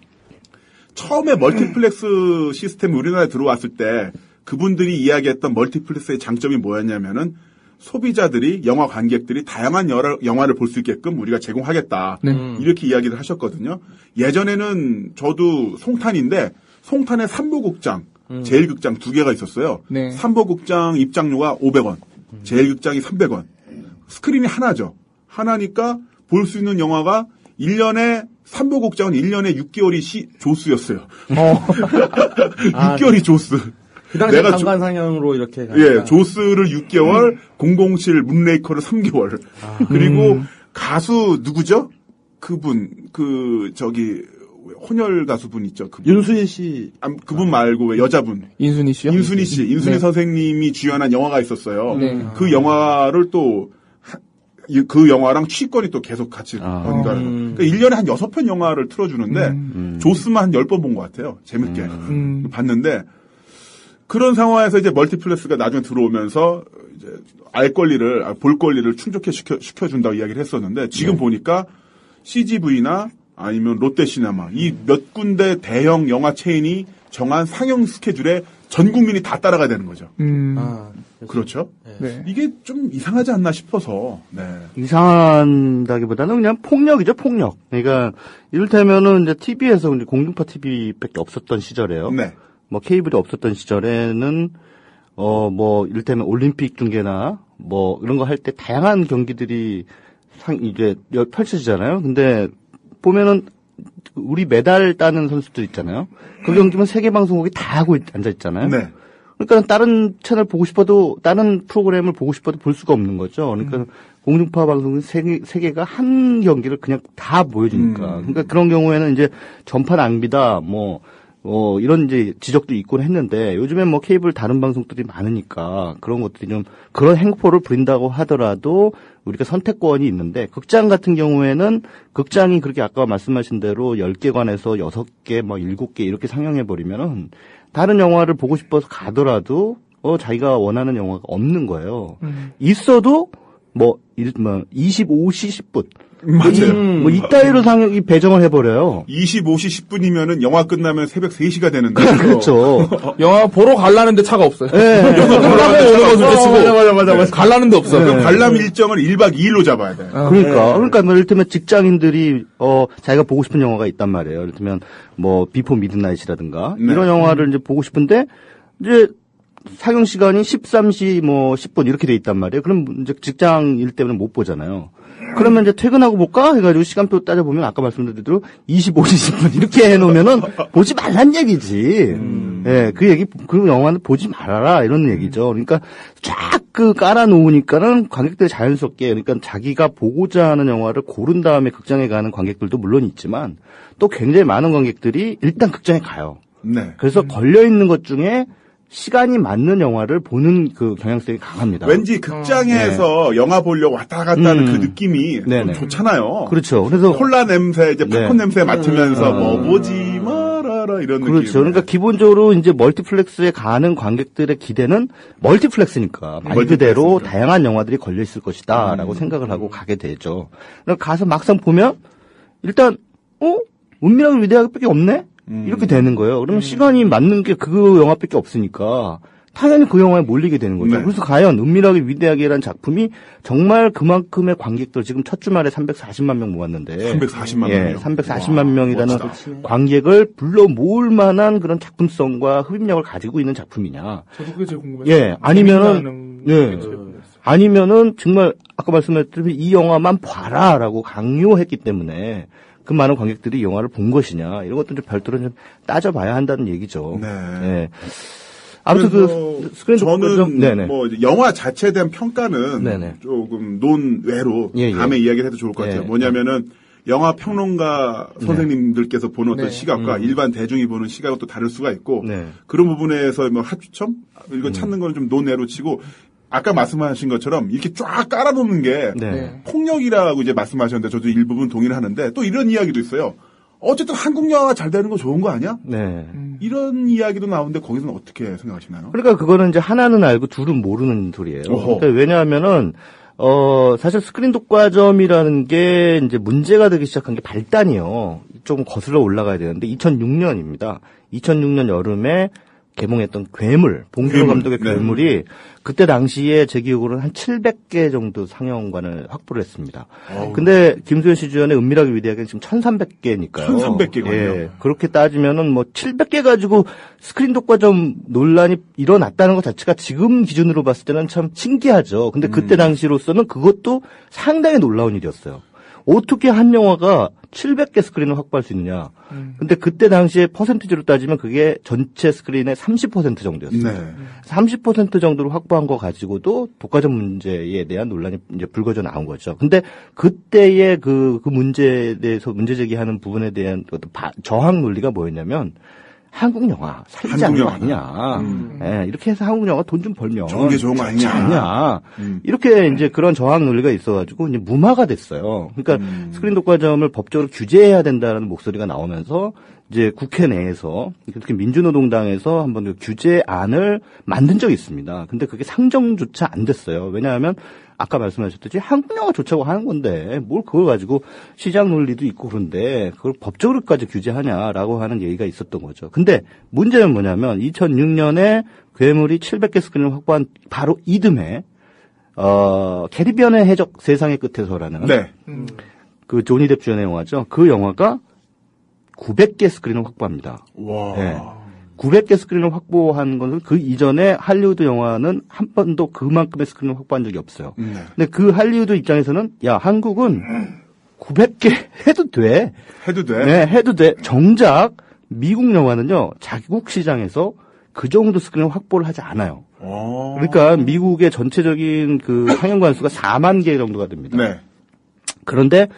처음에 멀티플렉스 시스템이 우리나라에 들어왔을 때 그분들이 이야기했던 멀티플렉스의 장점이 뭐였냐면은 소비자들이 영화 관객들이 다양한 영화를 볼 수 있게끔 우리가 제공하겠다. 이렇게 이야기를 하셨거든요. 예전에는 저도 송탄인데 송탄에 삼보극장, 제일극장 2개가 있었어요. 삼보극장 입장료가 500원, 제일극장이 300원. 스크린이 하나죠. 하나니까 볼 수 있는 영화가 1년에 삼보극장은 1년에 6개월이 조수였어요. 6개월이 조수. 그 당시 장관 상영으로 이렇게 가니까. 예, 조스를 6개월, 007 문레이커를 3개월. 그리고 가수 누구죠? 그분 혼혈 가수분 있죠. 그분. 윤수희 씨. 그분 말고 왜 여자분. 인순이 씨요? 인순이 씨. 인순이 선생님이 주연한 영화가 있었어요. 그 영화를 또 그 영화랑 취권이 또 계속 같이 그러니까 1년에 한 6편 영화를 틀어주는데 조스만 한 10번 본 것 같아요. 재밌게 봤는데 그런 상황에서 이제 멀티플렉스가 나중에 들어오면서 이제 볼 권리를 충족해 시켜준다고 이야기를 했었는데 지금 보니까 CGV나 아니면 롯데시네마 이 몇 군데 대형 영화 체인이 정한 상영 스케줄에 전 국민이 다 따라가야 되는 거죠. 그렇죠. 네. 이게 좀 이상하지 않나 싶어서. 네. 이상하다기보다는 그냥 폭력이죠, 폭력. 그러니까 이를테면은 이제 TV에서 이제 공중파 TV밖에 없었던 시절에요. 네. 뭐 케이블이 없었던 시절에는 뭐 이를테면 올림픽 중계나 뭐 이런 거 할 때 다양한 경기들이 이제 펼쳐지잖아요. 근데 보면은 우리 메달 따는 선수들 있잖아요. 그 경기면 세계 방송국이 다 하고 앉아 있잖아요. 네. 그러니까 다른 채널 보고 싶어도 다른 프로그램을 보고 싶어도 볼 수가 없는 거죠. 그러니까 공중파 방송은 세 개가 한 경기를 그냥 다 보여주니까. 그러니까 그런 경우에는 이제 전파 낭비다 이런 이제 지적도 있곤 했는데 요즘엔 뭐 케이블 다른 방송들이 많으니까 그런 것들이 좀 그런 행포를 부린다고 하더라도 우리가 선택권이 있는데 극장 같은 경우에는 극장이 그렇게 아까 말씀하신 대로 10개 관에서 6개, 7개 이렇게 상영해 버리면은 다른 영화를 보고 싶어서 가더라도 자기가 원하는 영화가 없는 거예요. 있어도 25시 10분 맞아요. 이따위로 상영이 배정을 해버려요. 25시 10분이면은 영화 끝나면 새벽 3시가 되는데. 그렇죠. 영화 보러 갈라는데 차가 없어요. 네. 영화 보러 오는 것을 맞아. 갈라는데 없어. 그럼 관람 일정을 1박 2일로 잡아야 돼. 그러니까 이를테면 직장인들이 자기가 보고 싶은 영화가 있단 말이에요. 이를테면 뭐 비포 미드나잇이라든가 이런 영화를 이제 보고 싶은데 이제 상영 시간이 13시 10분 이렇게 돼 있단 말이에요. 그럼 이제 직장 일 때문에 못 보잖아요. 그러면 이제 퇴근하고 볼까? 해가지고 시간표 따져보면 아까 말씀드린 대로 25시 10분 이렇게 해놓으면은 보지 말란 얘기지. 예, 그 영화는 보지 말아라 이런 얘기죠. 그러니까 쫙 깔아놓으니까는 관객들이 자연스럽게 그러니까 자기가 보고자 하는 영화를 고른 다음에 극장에 가는 관객들도 물론 있지만 또 굉장히 많은 관객들이 일단 극장에 가요. 네. 그래서 걸려있는 것 중에 시간이 맞는 영화를 보는 그 경향성이 강합니다. 왠지 극장에서 영화 보려고 왔다 갔다 하는 그 느낌이 좀 좋잖아요. 그렇죠. 그래서 콜라 냄새, 이제 팝콘 냄새 맡으면서 보지 말아라 이런 느낌. 그렇죠. 그러니까 기본적으로 이제 멀티플렉스에 가는 관객들의 기대는 멀티플렉스니까 말 그대로 다양한 영화들이 걸려 있을 것이다라고 생각을 하고 가게 되죠. 그러니까 가서 막상 보면 일단 은밀하게 위대하게밖에 없네. 이렇게 되는 거예요. 그러면 시간이 맞는 게 그 영화밖에 없으니까 당연히 그 영화에 몰리게 되는 거죠. 네. 그래서 과연 은밀하게 위대하게라는 작품이 정말 그만큼의 관객들 지금 첫 주말에 340만 명 모았는데 340만 명. 예, 340만 명이라는 관객을 불러 모을 만한 그런 작품성과 흡입력을 가지고 있는 작품이냐. 저도 그게 제일 궁금해요. 예, 아니면은 정말 아까 말씀드린 이 영화만 봐라라고 강요했기 때문에 그 많은 관객들이 이 영화를 본 것이냐 이런 것도 좀 별도로 좀 따져봐야 한다는 얘기죠. 네. 네. 아무튼 그 스크린 저는 네네. 뭐 영화 자체에 대한 평가는 네네. 조금 논외로 예, 예. 다음에 이야기를 해도 좋을 것 같아요. 예. 뭐냐면은 영화 평론가 선생님들께서 보는 어떤 네. 시각과 일반 대중이 보는 시각은 또 다를 수가 있고 네. 그런 부분에서 뭐 합추점 이거 찾는 건 좀 논외로 치고 아까 말씀하신 것처럼 이렇게 쫙 깔아놓는 게 네. 폭력이라고 이제 말씀하셨는데 저도 일부분 동의를 하는데 또 이런 이야기도 있어요. 어쨌든 한국 영화가 잘 되는 거 좋은 거 아니야? 네. 이런 이야기도 나오는데 거기서는 어떻게 생각하시나요? 그러니까 그거는 이제 하나는 알고 둘은 모르는 소리예요. 그러니까 왜냐하면은 사실 스크린 독과점이라는 게 이제 문제가 되기 시작한 게 발단이요. 좀 거슬러 올라가야 되는데 2006년입니다. 2006년 여름에 개봉했던 괴물, 봉준호 감독의 괴물이 그때 당시에 제 기억으로는 한 700개 정도 상영관을 확보를 했습니다. 근데 김수현 씨 주연의 은밀하게 위대하게는 지금 1300개니까요. 1300개군요. 예. 그렇게 따지면은 뭐 700개 가지고 스크린 독과점 논란이 일어났다는 것 자체가 지금 기준으로 봤을 때는 참 신기하죠. 근데 그때 당시로서는 그것도 상당히 놀라운 일이었어요. 어떻게 한 영화가 700개 스크린을 확보할 수 있느냐. 근데 그때 당시에 퍼센티지로 따지면 그게 전체 스크린의 30% 정도였어요. 네. 30% 정도로 확보한 거 가지고도 독과점 문제에 대한 논란이 이제 불거져 나온 거죠. 근데 그때의 그 문제에 대해서 문제 제기하는 부분에 대한 어떤 저항 논리가 뭐였냐면 한국 영화 살지 않는 거 아니냐. 예, 이렇게 해서 한국 영화 돈 좀 벌면 좋은 게 좋은 거 아니냐. 이렇게 이제 그런 저항 논리가 있어가지고 이제 무마가 됐어요. 그러니까 스크린 독과점을 법적으로 규제해야 된다는 목소리가 나오면서 이제 국회 내에서 특히 민주노동당에서 한번 그 규제안을 만든 적이 있습니다. 근데 그게 상정조차 안 됐어요. 왜냐하면 아까 말씀하셨듯이 한국 영화 좋자고 하는 건데 뭘 그걸 가지고 시장 논리도 있고 그런데 그걸 법적으로까지 규제하냐라고 하는 얘기가 있었던 거죠. 근데 문제는 뭐냐면 2006년에 괴물이 700개 스크린을 확보한 바로 이듬해 캐리비안의 해적 세상의 끝에서라는 네. 그 조니 뎁 주연의 영화죠. 그 영화가 900개 스크린을 확보합니다. 와. 네. 900개 스크린을 확보한 것은 그 이전에 할리우드 영화는 한 번도 그만큼의 스크린을 확보한 적이 없어요. 근데 그 할리우드 입장에서는 야 한국은 900개 해도 돼. 해도 돼? 네, 해도 돼. 정작 미국 영화는요. 자국 시장에서 그 정도 스크린을 확보를 하지 않아요. 그러니까 미국의 전체적인 그 상영관 수가 4만 개 정도가 됩니다. 네. 그런데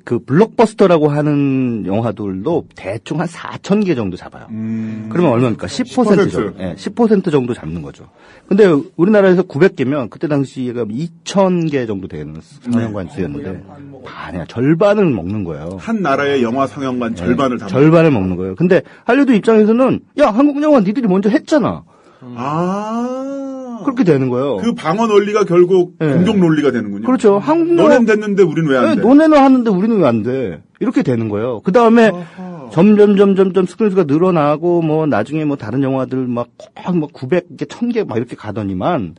그 블록버스터라고 하는 영화들도 대충 한 4,000개 정도 잡아요. 그러면 얼마입니까? 10% 정도. 네, 10% 정도 잡는 거죠. 근데 우리나라에서 900개면 그때 당시에가 2,000개 정도 되는 상영관 수였는데 반이야. 절반을 먹는 거예요. 한 나라의 영화 상영관 절반을 담는 절반을 먹는 거예요. 근데 할리우드 입장에서는 야, 한국 영화 니들이 먼저 했잖아. 그렇게 되는 거예요. 그 방어 논리가 결국 공정 논리가 되는군요. 그렇죠. 한국 영화 너넨 됐는데 우리는 왜 안 돼? 너네는 하는데 우리는 왜 안 돼? 이렇게 되는 거예요. 그 다음에 점점 스크린 수가 늘어나고 뭐 나중에 뭐 다른 영화들 막 900개, 1000개 막 이렇게 가더니만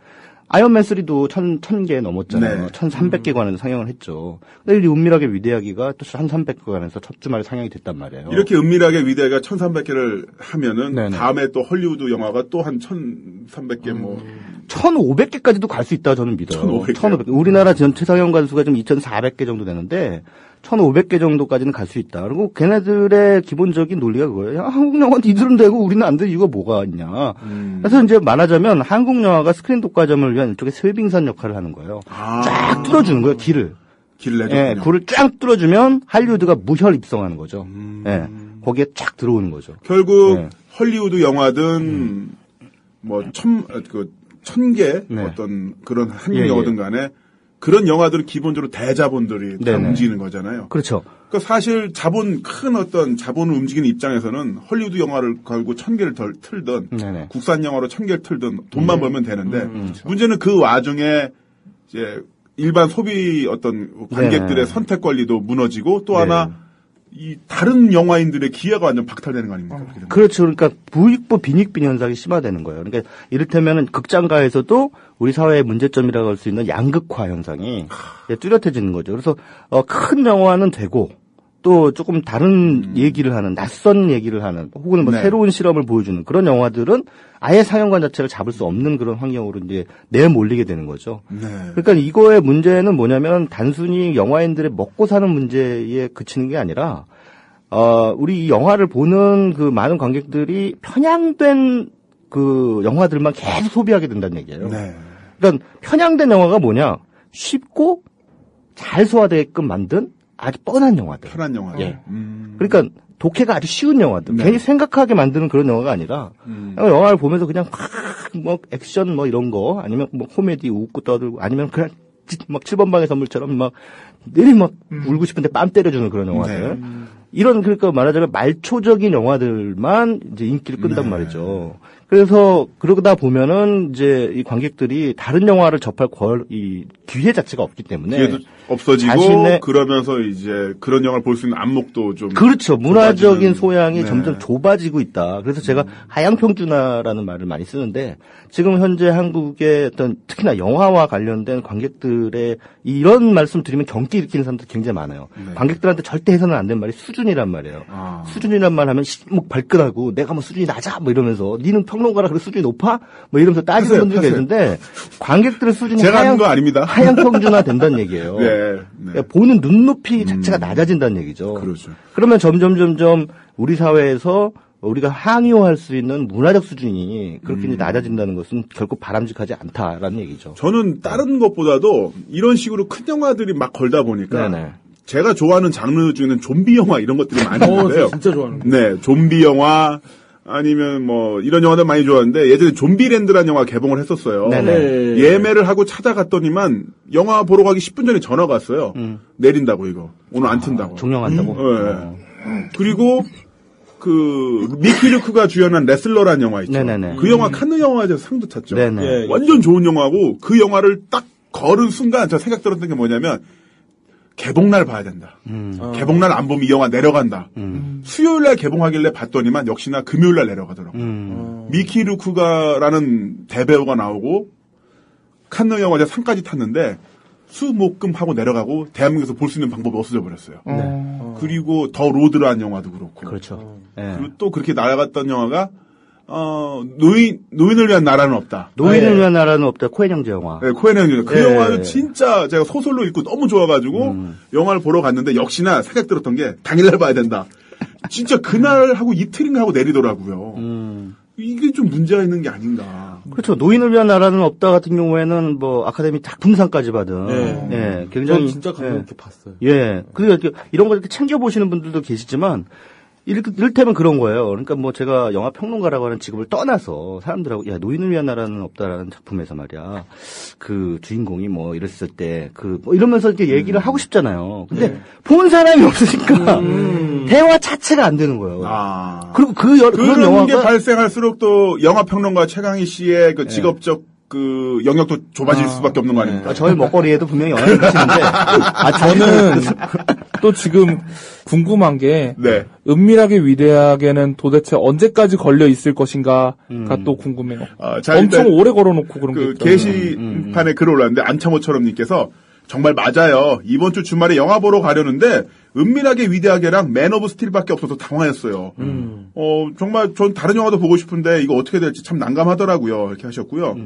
아이언맨 3도 1000개 넘었잖아요. 네. 1300개 관에서 상영을 했죠. 근데 이 은밀하게 위대하기가 또 1300개 관에서 첫 주말에 상영이 됐단 말이에요. 이렇게 은밀하게 위대하가 1300개를 하면은 네네. 다음에 또 헐리우드 영화가 또 한 1300개 뭐 1500개까지도 갈 수 있다 저는 믿어요. 1500개. 우리나라 전체 상영관 수가 좀 2400개 정도 되는데 1500개 정도까지는 갈 수 있다. 그리고 걔네들의 기본적인 논리가 그거예요. 야, 한국 영화 니들은 되고 우리는 안 돼. 이거 뭐가 있냐. 그래서 이제 말하자면 한국 영화가 스크린 독과점을 위한 일종의 쇠빙산 역할을 하는 거예요. 쫙 뚫어주는 거예요. 길을 내줬군요. 예, 굴을 쫙 뚫어주면 할리우드가 무혈 입성하는 거죠. 예, 거기에 쫙 들어오는 거죠. 결국 헐리우드 영화든 뭐 1000개 어떤 그런 한국 영화든 간에 그런 영화들은 기본적으로 대자본들이 다 움직이는 거잖아요. 그렇죠. 그러니까 사실 큰 어떤 자본을 움직이는 입장에서는 헐리우드 영화를 걸고 1000개를 틀든 국산 영화로 1000개를 틀든 돈만 벌면 되는데 문제는 그 와중에 이제 일반 소비 어떤 관객들의 선택 권리도 무너지고 또 하나 이 다른 영화인들의 기회가 완전 박탈되는 거 아닙니까? 그렇죠. 그러니까 부익부 빈익빈 현상이 심화되는 거예요. 그러니까 이를테면은 극장가에서도 우리 사회의 문제점이라고 할 수 있는 양극화 현상이 뚜렷해지는 거죠. 그래서 큰 영화는 되고 또 조금 다른 얘기를 하는, 낯선 얘기를 하는, 혹은 뭐 네. 새로운 실험을 보여주는 그런 영화들은 아예 상영관 자체를 잡을 수 없는 그런 환경으로 이제 내몰리게 되는 거죠. 네. 그러니까 이거의 문제는 뭐냐면 단순히 영화인들의 먹고 사는 문제에 그치는 게 아니라, 우리 이 영화를 보는 그 많은 관객들이 편향된 그 영화들만 계속 소비하게 된다는 얘기예요. 네. 그러니까 편향된 영화가 뭐냐? 쉽고 잘 소화되게끔 만든 아주 뻔한 영화들. 편한 영화. 예. 그러니까 독해가 아주 쉬운 영화들. 네. 괜히 생각하게 만드는 그런 영화가 아니라 영화를 보면서 그냥 뭐 액션 뭐 이런 거 아니면 뭐 코미디 웃고 떠들고 아니면 그냥 막 7번 방의 선물처럼 막 내리 막 울고 싶은데 뺨 때려주는 그런 영화들. 네. 이런 그러니까 말하자면 말초적인 영화들만 이제 인기를 끈단 네. 말이죠. 그래서 그러다 보면은 이제 이 관객들이 다른 영화를 접할 이 기회 자체가 없기 때문에 기회도 없어지고 자신의 그러면서 이제 그런 영화를 볼 수 있는 안목도 좀 그렇죠. 문화적인 소양이 네. 점점 좁아지고 있다. 그래서 제가 하향평준화라는 말을 많이 쓰는데 지금 현재 한국의 어떤 특히나 영화와 관련된 관객들의 이런 말씀 드리면 경기 일으키는 사람들 굉장히 많아요. 네. 관객들한테 절대 해서는 안 된 말이 수준이란 말이에요. 수준이란 말 하면 뭐 발끈하고 내가 뭐 수준이 낮아 뭐 이러면서 니는 평론가라 그래 수준이 높아? 뭐 이러면서 따지는 분들이 계신데 관객들의 수준이 제가 하는 거 아닙니다. 하향평준화 된다는 얘기예요. 네. 그러니까 보는 눈높이 자체가 낮아진다는 얘기죠. 그렇죠. 그러면 점점 우리 사회에서 우리가 항의할 수 있는 문화적 수준이 그렇게 이제 낮아진다는 것은 결코 바람직하지 않다라는 얘기죠. 저는 다른 것보다도 이런 식으로 큰 영화들이 막 걸다 보니까 네네. 제가 좋아하는 장르 중에는 좀비 영화 이런 것들이 많이 있는데요. 진짜 좋아하는 거. 네, 좀비 영화 아니면 뭐 이런 영화들 많이 좋아하는데 예전에 좀비랜드라는 영화 개봉을 했었어요. 네네. 예매를 하고 찾아갔더니만 영화 보러 가기 10분 전에 전화가 왔어요. 내린다고 이거. 오늘 안 튼다고. 종영한다고? 네. 그리고 그 미키 루크가 주연한 레슬러라는 영화 있죠. 네네네. 그 영화 칸느 영화제에서 상도 탔죠. 네네. 완전 좋은 영화고 그 영화를 딱 걸은 순간 저 생각 들었던 게 뭐냐면 개봉날 봐야 된다. 개봉날 안 보면 이 영화 내려간다. 수요일날 개봉하길래 봤더니만 역시나 금요일날 내려가더라고요. 미키 루크가라는 대배우가 나오고 칸느 영화제 상까지 탔는데 수목금하고 내려가고 대한민국에서 볼 수 있는 방법이 없어져 버렸어요. 그리고 더 로드라는 영화도 그렇고. 그렇죠. 네. 그리고 또 그렇게 날아갔던 영화가 노인을 위한 나라는 없다. 노인을 위한 나라는 없다. 코엔 형제 영화. 네, 코엔 형제. 그 네. 영화는 진짜 제가 소설로 읽고 너무 좋아가지고 영화를 보러 갔는데 역시나 생각 들었던 게 당일날 봐야 된다. 진짜 그날 하고 이틀이나 하고 내리더라고요. 이게 좀 문제가 있는 게 아닌가. 그렇죠. 노인을 위한 나라는 없다 같은 경우에는 뭐 아카데미 작품상까지 받은. 예, 굉장히. 전 진짜 감명 깊게 봤어요. 예. 그리고 이런 걸 이렇게 챙겨보시는 분들도 계시지만, 이를테면 그런 거예요. 그러니까 뭐 제가 영화 평론가라고 하는 직업을 떠나서 사람들하고 야 노인을 위한 나라는 없다라는 작품에서 말이야 그 주인공이 뭐 이랬을 때 뭐 이러면서 이렇게 얘기를 하고 싶잖아요. 근데 본 사람이 없으니까 대화 자체가 안 되는 거예요. 그리고 그런 그런 영화가 게 발생할수록 또 영화 평론가 최강희 씨의 그 직업적 그 영역도 좁아질 수밖에 없는 거 아닙니까? 저희 먹거리에도 분명히 영향을 미치는데 저는 또 지금 궁금한 게 네. 은밀하게 위대하게는 도대체 언제까지 걸려 있을 것인가가 또 궁금해요. 엄청 오래 걸어놓고 그런 게 그 있더라고요. 게시판에 글 올랐는데 안창호처럼님께서 정말 맞아요. 이번 주 주말에 영화 보러 가려는데 은밀하게 위대하게랑 맨 오브 스틸밖에 없어서 당황했어요. 정말 전 다른 영화도 보고 싶은데 이거 어떻게 될지 참 난감하더라고요. 이렇게 하셨고요.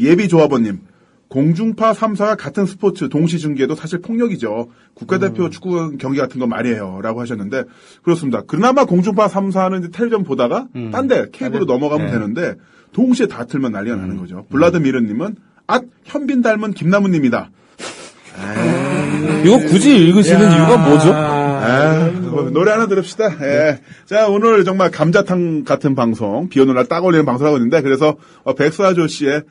예비 조합원님. 공중파 3사가 같은 스포츠 동시 중계도 사실 폭력이죠. 국가대표 축구 경기 같은 거 말이에요. 라고 하셨는데 그렇습니다. 그나마 공중파 3사는 이제 텔레비전 보다가 딴 데 케이블로 넘어가면 되는데 동시에 다 틀면 난리가 나는 거죠. 블라드미르님은 현빈 닮은 김나무님이다. 이거 굳이 읽으시는 이유가 뭐죠? 노래 하나 들읍시다. 예. 자, 오늘 정말 감자탕 같은 방송, 비 오는 날 딱 어울리는 방송을 하고 있는데, 그래서, 백수아조 씨의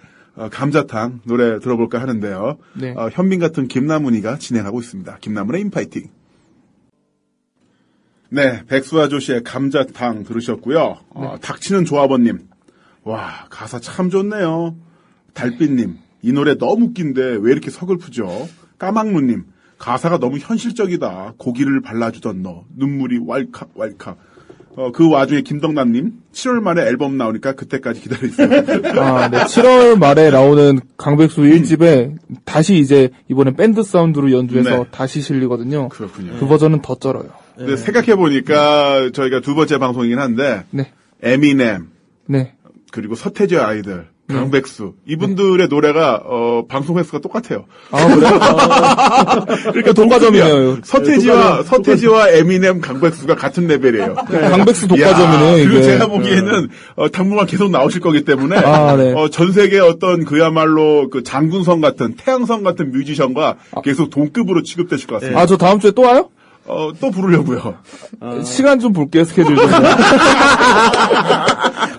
감자탕 노래 들어볼까 하는데요. 네. 현빈 같은 김나문이가 진행하고 있습니다. 김나문의 인파이팅. 네, 백수아조 씨의 감자탕 들으셨고요. 닥치는 조합원님. 와, 가사 참 좋네요. 달빛님, 이 노래 너무 웃긴데 왜 이렇게 서글프죠? 까막루님, 가사가 너무 현실적이다. 고기를 발라주던 너, 눈물이 왈칵왈칵. 그 와중에 김덕남님, 7월 말에 앨범 나오니까 그때까지 기다리세요. 네, 7월 말에 나오는 강백수 1집에 다시 이제 이번에 밴드 사운드로 연주해서 네. 다시 실리거든요. 그렇군요. 그 버전은 더 쩔어요. 근데 생각해보니까 저희가 두 번째 방송이긴 한데, 네. 에미넴, 네. 그리고 서태지와 아이들, 강백수, 이분들의 노래가, 방송 횟수가 똑같아요. 아, 그래요? 그러니까 독과점이네요. 서태지와 에미넴, 강백수가 같은 레벨이에요. 강백수 독과점이네요, 그리고 이게. 제가 보기에는, 당분간 계속 나오실 거기 때문에, 아, 네. 전 세계 어떤 그야말로 그 장군성 같은, 태양성 같은 뮤지션과 계속 동급으로 취급되실 것 같습니다. 아, 저 다음 주에 또 와요? 또 부르려고요. 시간 좀 볼게요, 스케줄 좀.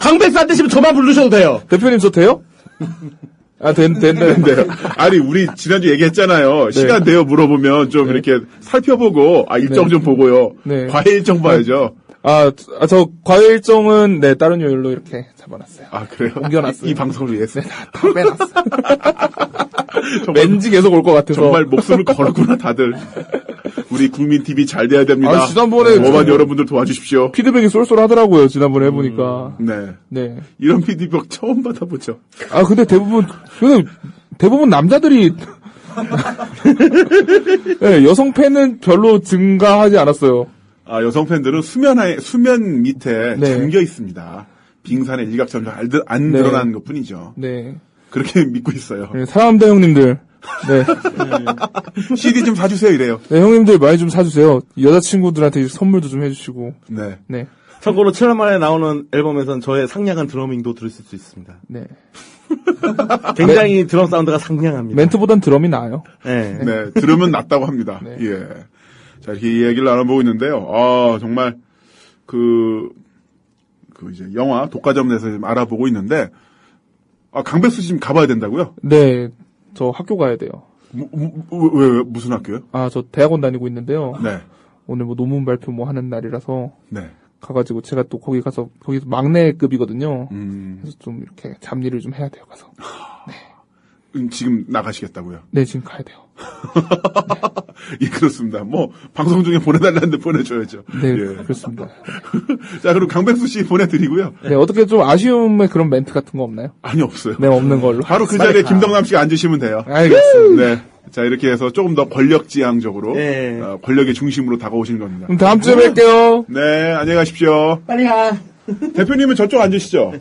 강백수 안 되시면 저만 부르셔도 돼요. 대표님 저 돼요? 아, 된다는데요. 아니, 우리 지난주 얘기했잖아요. 시간 돼요 물어보면 좀 이렇게 살펴보고, 일정 좀 보고요. 네. 과외 일정 봐야죠. 저 과외 일정은, 네, 다른 요일로 이렇게 잡아놨어요. 아, 그래요? 옮겨놨어요. 이 방송을 위해서. 네, 다 빼놨어요. 왠지 계속 올 것 같아서. 정말 목숨을 걸었구나, 다들. 우리 국민 TV 잘 돼야 됩니다. 지난번에. 뭐만 여러분들 도와주십시오. 피드백이 쏠쏠하더라고요, 지난번에 해보니까. 네. 네. 이런 피드백 처음 받아보죠. 근데 대부분 남자들이, 네, 여성 팬은 별로 증가하지 않았어요. 여성 팬들은 수면 밑에 네. 잠겨 있습니다. 빙산의 일각천정 안 네. 드러나는 것 뿐이죠. 네. 그렇게 믿고 있어요. 네, 사랑합니다, 형님들. 네. CD 좀 사주세요, 이래요. 네, 형님들 많이 좀 사주세요. 여자친구들한테 선물도 좀 해주시고. 네. 네. 참고로 7월 말에 나오는 앨범에선 저의 상냥한 드러밍도 들으실 수 있습니다. 네. 굉장히 드럼 사운드가 상냥합니다. 멘트보단 드럼이 나아요. 네. 네, 들으면 낫다고 합니다. 네. 예. 자, 이렇게 이야기를 나눠보고 있는데요. 정말, 이제 영화 독과점에서 지금 알아보고 있는데, 강백수 지금 가봐야 된다고요? 네. 저 학교 가야 돼요. 왜, 무슨 학교요? 저 대학원 다니고 있는데요. 네. 오늘 논문 발표 하는 날이라서. 네. 가가지고 제가 또 거기서 막내급이거든요. 그래서 좀 이렇게 잡일을 좀 해야 돼요, 가서. 네. 지금 나가시겠다고요? 네, 지금 가야 돼요. 예, 그렇습니다. 방송 중에 보내달라는데 보내줘야죠. 네, 예. 그렇습니다. 자, 그럼 강백수 씨 보내드리고요. 네, 어떻게 좀 아쉬움의 그런 멘트 같은 거 없나요? 아니, 없어요. 네, 없는 걸로. 바로 그 자리에 김덕남 씨가 앉으시면 돼요. 알겠습니다. 네. 자, 이렇게 해서 조금 더 권력지향적으로, 네. 권력의 중심으로 다가오시는 겁니다. 그럼 다음 주에 뵐게요. 네, 안녕히 가십시오. 빨리 가. 대표님은 저쪽 앉으시죠?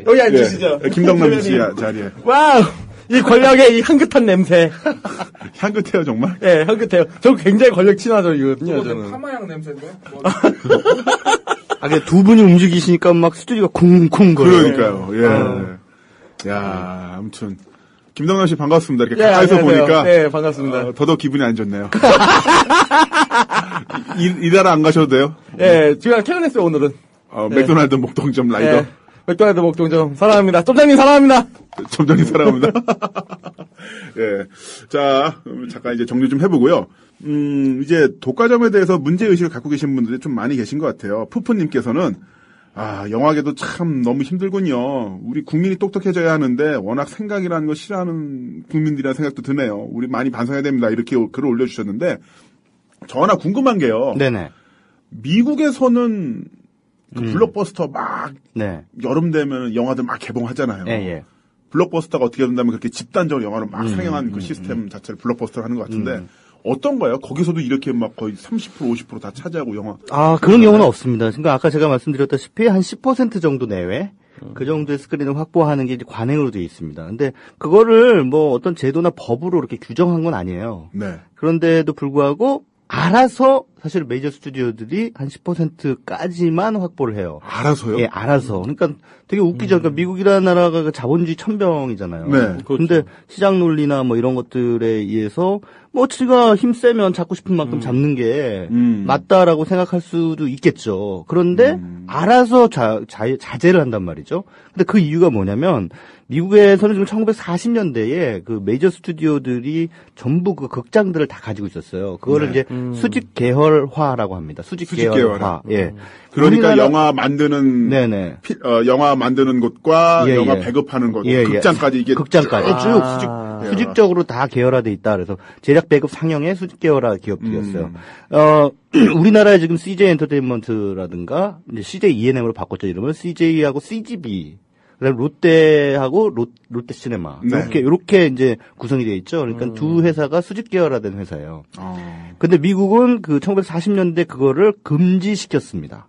여기 앉으시죠. 네, 김덕남 씨 자리에. 와우! 이 권력의 이 향긋한 냄새. 향긋해요, 정말? 예, 향긋해요. 저 굉장히 권력 친화적이거든요, 저는. 파마향 냄새인데? 근데 두 분이 움직이시니까 막 스튜디오가 쿵쿵 거려요. 그러니까요, 예. 야, 아무튼. 김덕남 씨 반갑습니다. 이렇게 예, 가까이서 안녕하세요. 보니까. 네, 반갑습니다. 더더욱 기분이 안 좋네요. 일하러 안 가셔도 돼요? 예, 지금 퇴근했어요, 오늘은. 맥도날드 목동점 라이더. 예, 맥도날드 목동점 사랑합니다. 점장님 사랑합니다. 점장님 사랑합니다. 예. 자, 잠깐 이제 정리 좀 해보고요. 이제 독과점에 대해서 문제의식을 갖고 계신 분들이 좀 많이 계신 것 같아요. 푸푸님께서는, 영화계도 참 너무 힘들군요. 우리 국민이 똑똑해져야 하는데, 워낙 생각이라는 거 싫어하는 국민들이라는 생각도 드네요. 우리 많이 반성해야 됩니다. 이렇게 글을 올려주셨는데, 저 하나 궁금한 게요. 네네. 미국에서는 블록버스터 막, 네. 여름 되면 영화들 막 개봉하잖아요. 예. 블록버스터가 어떻게 된다면 그렇게 집단적으로 영화를 막 상영하는 그 시스템 자체를 블록버스터로 하는 것 같은데, 어떤가요? 거기서도 이렇게 막 거의 30%, 50% 다 차지하고 영화. 그런 경우는 없습니다. 그러니까 아까 제가 말씀드렸다시피 한 10% 정도 내외 그 정도의 스크린을 확보하는 게 이제 관행으로 되어 있습니다. 근데 그거를 어떤 제도나 법으로 이렇게 규정한 건 아니에요. 네. 그런데도 불구하고 알아서 사실 메이저 스튜디오들이 한 10%까지만 확보를 해요. 알아서요? 예, 알아서. 그러니까 되게 웃기죠. 그러니까 미국이라는 나라가 그 자본주의 천병이잖아요. 네. 근데 시장 논리나 이런 것들에 의해서 지가 힘 세면 잡고 싶은 만큼 잡는 게 맞다라고 생각할 수도 있겠죠. 그런데 알아서 자제를 한단 말이죠. 근데 그 이유가 뭐냐면 미국에서는 지금 1940년대에 그 메이저 스튜디오들이 전부 그 극장들을 다 가지고 있었어요. 그거를 이제 수직 계열화라고 합니다. 수직 계열화. 예. 그러니까 영화 만드는 네네. 영화 만드는 곳과 예, 영화 예. 배급하는 곳, 예, 극장까지 이게 극장까지 쭉 수직적으로 다 계열화돼 있다. 그래서 제작 배급 상영의 수직 계열화 기업들이었어요. 우리나라에 지금 CJ 엔터테인먼트라든가 이제 CJ E&M으로 바꿨죠 이름을 CJ하고 CGV 그다음에 롯데하고 롯데시네마 네. 이렇게 이제 구성이 되어 있죠. 그러니까 두 회사가 수직 계열화된 회사예요. 근데 미국은 그 1940년대 그거를 금지시켰습니다.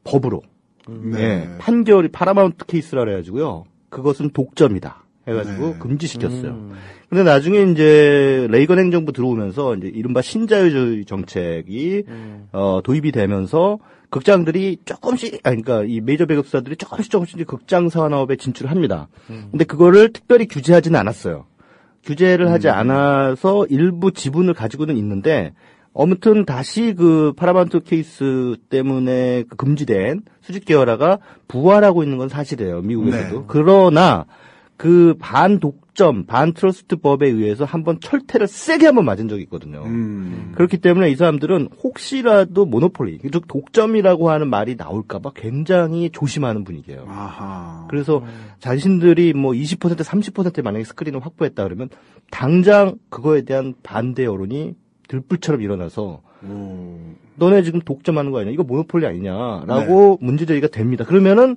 법으로. 네. 판결이 파라마운트 케이스라 그래가지고요. 그것은 독점이다 해가지고 금지시켰어요. 근데 나중에 이제 레이건 행정부 들어오면서 이제 이른바 신자유주의 정책이 도입이 되면서 극장들이 조금씩, 그러니까 이 메이저 배급사들이 조금씩 이제 극장 산업에 진출합니다. 근데 그거를 특별히 규제하지는 않았어요. 규제를 하지 않아서 일부 지분을 가지고는 있는데, 아무튼 다시 그 파라마운트 케이스 때문에 그 금지된 수직 계열화가 부활하고 있는 건 사실이에요. 미국에서도. 네. 그러나 그 반독점, 반트러스트 법에 의해서 한번 철퇴를 세게 한번 맞은 적이 있거든요. 그렇기 때문에 이 사람들은 혹시라도 모노폴리, 즉 독점이라고 하는 말이 나올까봐 굉장히 조심하는 분위기예요. 아하. 그래서 자신들이 뭐 20%, 30% 만약에 스크린을 확보했다 그러면 당장 그거에 대한 반대 여론이 들불처럼 일어나서 너네 지금 독점하는 거 아니냐? 이거 모노폴리 아니냐라고 문제제기가 됩니다. 그러면은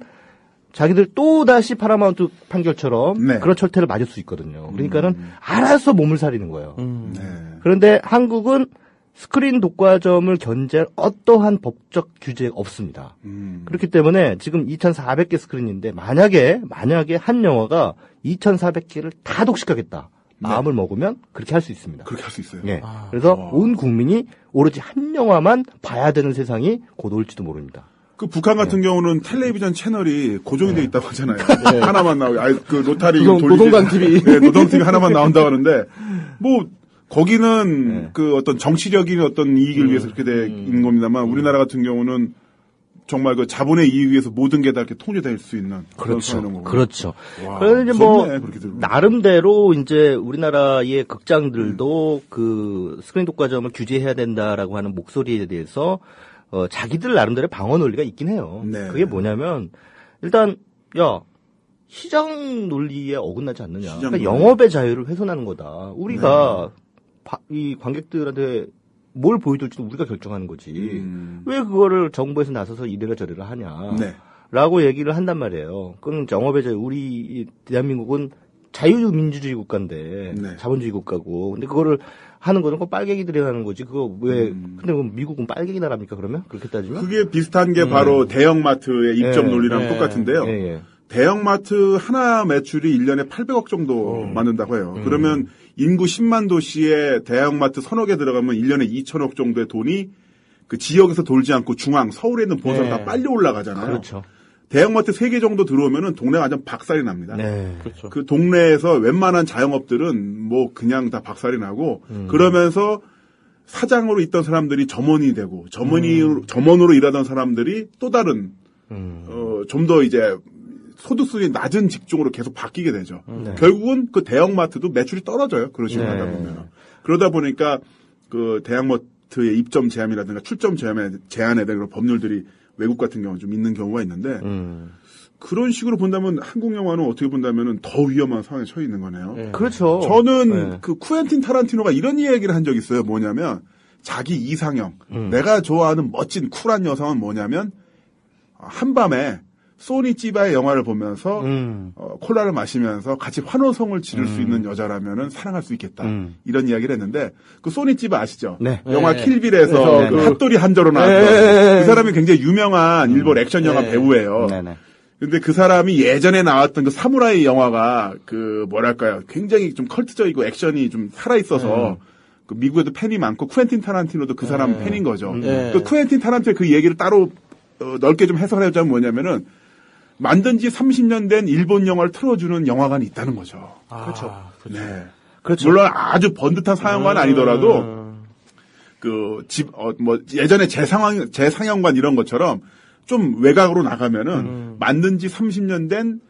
자기들 또 다시 파라마운트 판결처럼 그런 철퇴를 맞을 수 있거든요. 그러니까는 알아서 몸을 사리는 거예요. 그런데 한국은 스크린 독과점을 견제할 어떠한 법적 규제가 없습니다. 그렇기 때문에 지금 2,400개 스크린인데 만약에 한 영화가 2,400개를 다 독식하겠다. 마음을 먹으면 그렇게 할 수 있습니다. 그렇게 할 수 있어요. 예. 그래서 온 국민이 오로지 한 영화만 봐야 되는 세상이 곧 올지도 모릅니다. 그 북한 같은 경우는 텔레비전 채널이 고정이 돼 있다고 하잖아요. 하나만 나오고, 그 로타리 노동당 TV, 노동 TV 하나만 나온다고 하는데 뭐 거기는 그 어떤 정치적인 어떤 이익을 위해서 그렇게 돼 있는 겁니다만 우리나라 같은 경우는 정말 그 자본의 이익 위해서 모든 게 다 이렇게 통제될 수 있는 그렇죠. 그런 그렇죠. 와, 그래서 이제 뭐 무섭네, 나름대로 이제 우리나라의 극장들도 그 스크린 독과점을 규제해야 된다라고 하는 목소리에 대해서 자기들 나름대로 방어 논리가 있긴 해요. 네. 그게 뭐냐면 일단 시장 논리에 어긋나지 않느냐. 그러니까 영업의 자유를 훼손하는 거다. 우리가 이 관객들한테 뭘 보여줄지도 우리가 결정하는 거지. 왜 그거를 정부에서 나서서 이래라 저래라 하냐. 라고 얘기를 한단 말이에요. 그건 영업의 자유, 우리 대한민국은 자유민주주의 국가인데 자본주의 국가고. 근데 그거를 하는 거는 꼭 빨갱이들이 하는 거지. 그거 왜 근데 그럼 미국은 빨갱이 나라입니까 그러면? 그렇게 따지면? 그게 비슷한 게 바로 대형마트의 입점 논리랑 똑같은데요. 대형마트 하나 매출이 1년에 800억 정도 만든다고 해요. 그러면 인구 10만 도시에 대형마트 서너 개 들어가면 1년에 2천억 정도의 돈이 그 지역에서 돌지 않고 중앙, 서울에 있는 보선 다 빨리 올라가잖아요. 그렇죠. 대형마트 3개 정도 들어오면은 동네가 완전 박살이 납니다. 그렇죠. 그 동네에서 웬만한 자영업들은 뭐 그냥 다 박살이 나고 그러면서 사장으로 있던 사람들이 점원이 되고 점원으로 일하던 사람들이 또 다른 좀 더 이제 소득수준이 낮은 직종으로 계속 바뀌게 되죠. 결국은 그 대형마트도 매출이 떨어져요. 그런 식으로 하다 보면. 그러다 보니까 그 대형마트의 입점 제한이라든가 출점 제한에 대한 그런 법률들이 외국 같은 경우는 좀 있는 경우가 있는데 그런 식으로 본다면 한국 영화는 어떻게 본다면은 더 위험한 상황에 처해 있는 거네요. 그렇죠. 저는 그 쿠엔틴 타란티노가 이런 이야기를 한 적이 있어요. 뭐냐면 자기 이상형, 내가 좋아하는 멋진 쿨한 여성은 뭐냐면 한밤에 소니 찌바의 영화를 보면서 콜라를 마시면서 같이 환호성을 지를 수 있는 여자라면은 사랑할 수 있겠다. 이런 이야기를 했는데 그 소니 찌바 아시죠? 영화 킬빌에서 그 핫도리 한저로 나왔던 그 사람이 굉장히 유명한 일본 액션 영화 배우예요. 근데 그 사람이 예전에 나왔던 그 사무라이 영화가 그 뭐랄까요? 굉장히 좀 컬트적이고 액션이 좀 살아있어서 그 미국에도 팬이 많고 쿠엔틴 타란티노도 그 사람 팬인 거죠. 그 쿠엔틴 타란티노 그 얘기를 따로 넓게 좀 해석하자면 뭐냐면은 만든 지 30년 된 일본 영화를 틀어주는 영화관이 있다는 거죠. 그렇죠. 네. 그렇죠. 물론 아주 번듯한 상영관 아니더라도 뭐 예전에 재상영관 이런 것처럼 좀 외곽으로 나가면은 만든 지 30년 된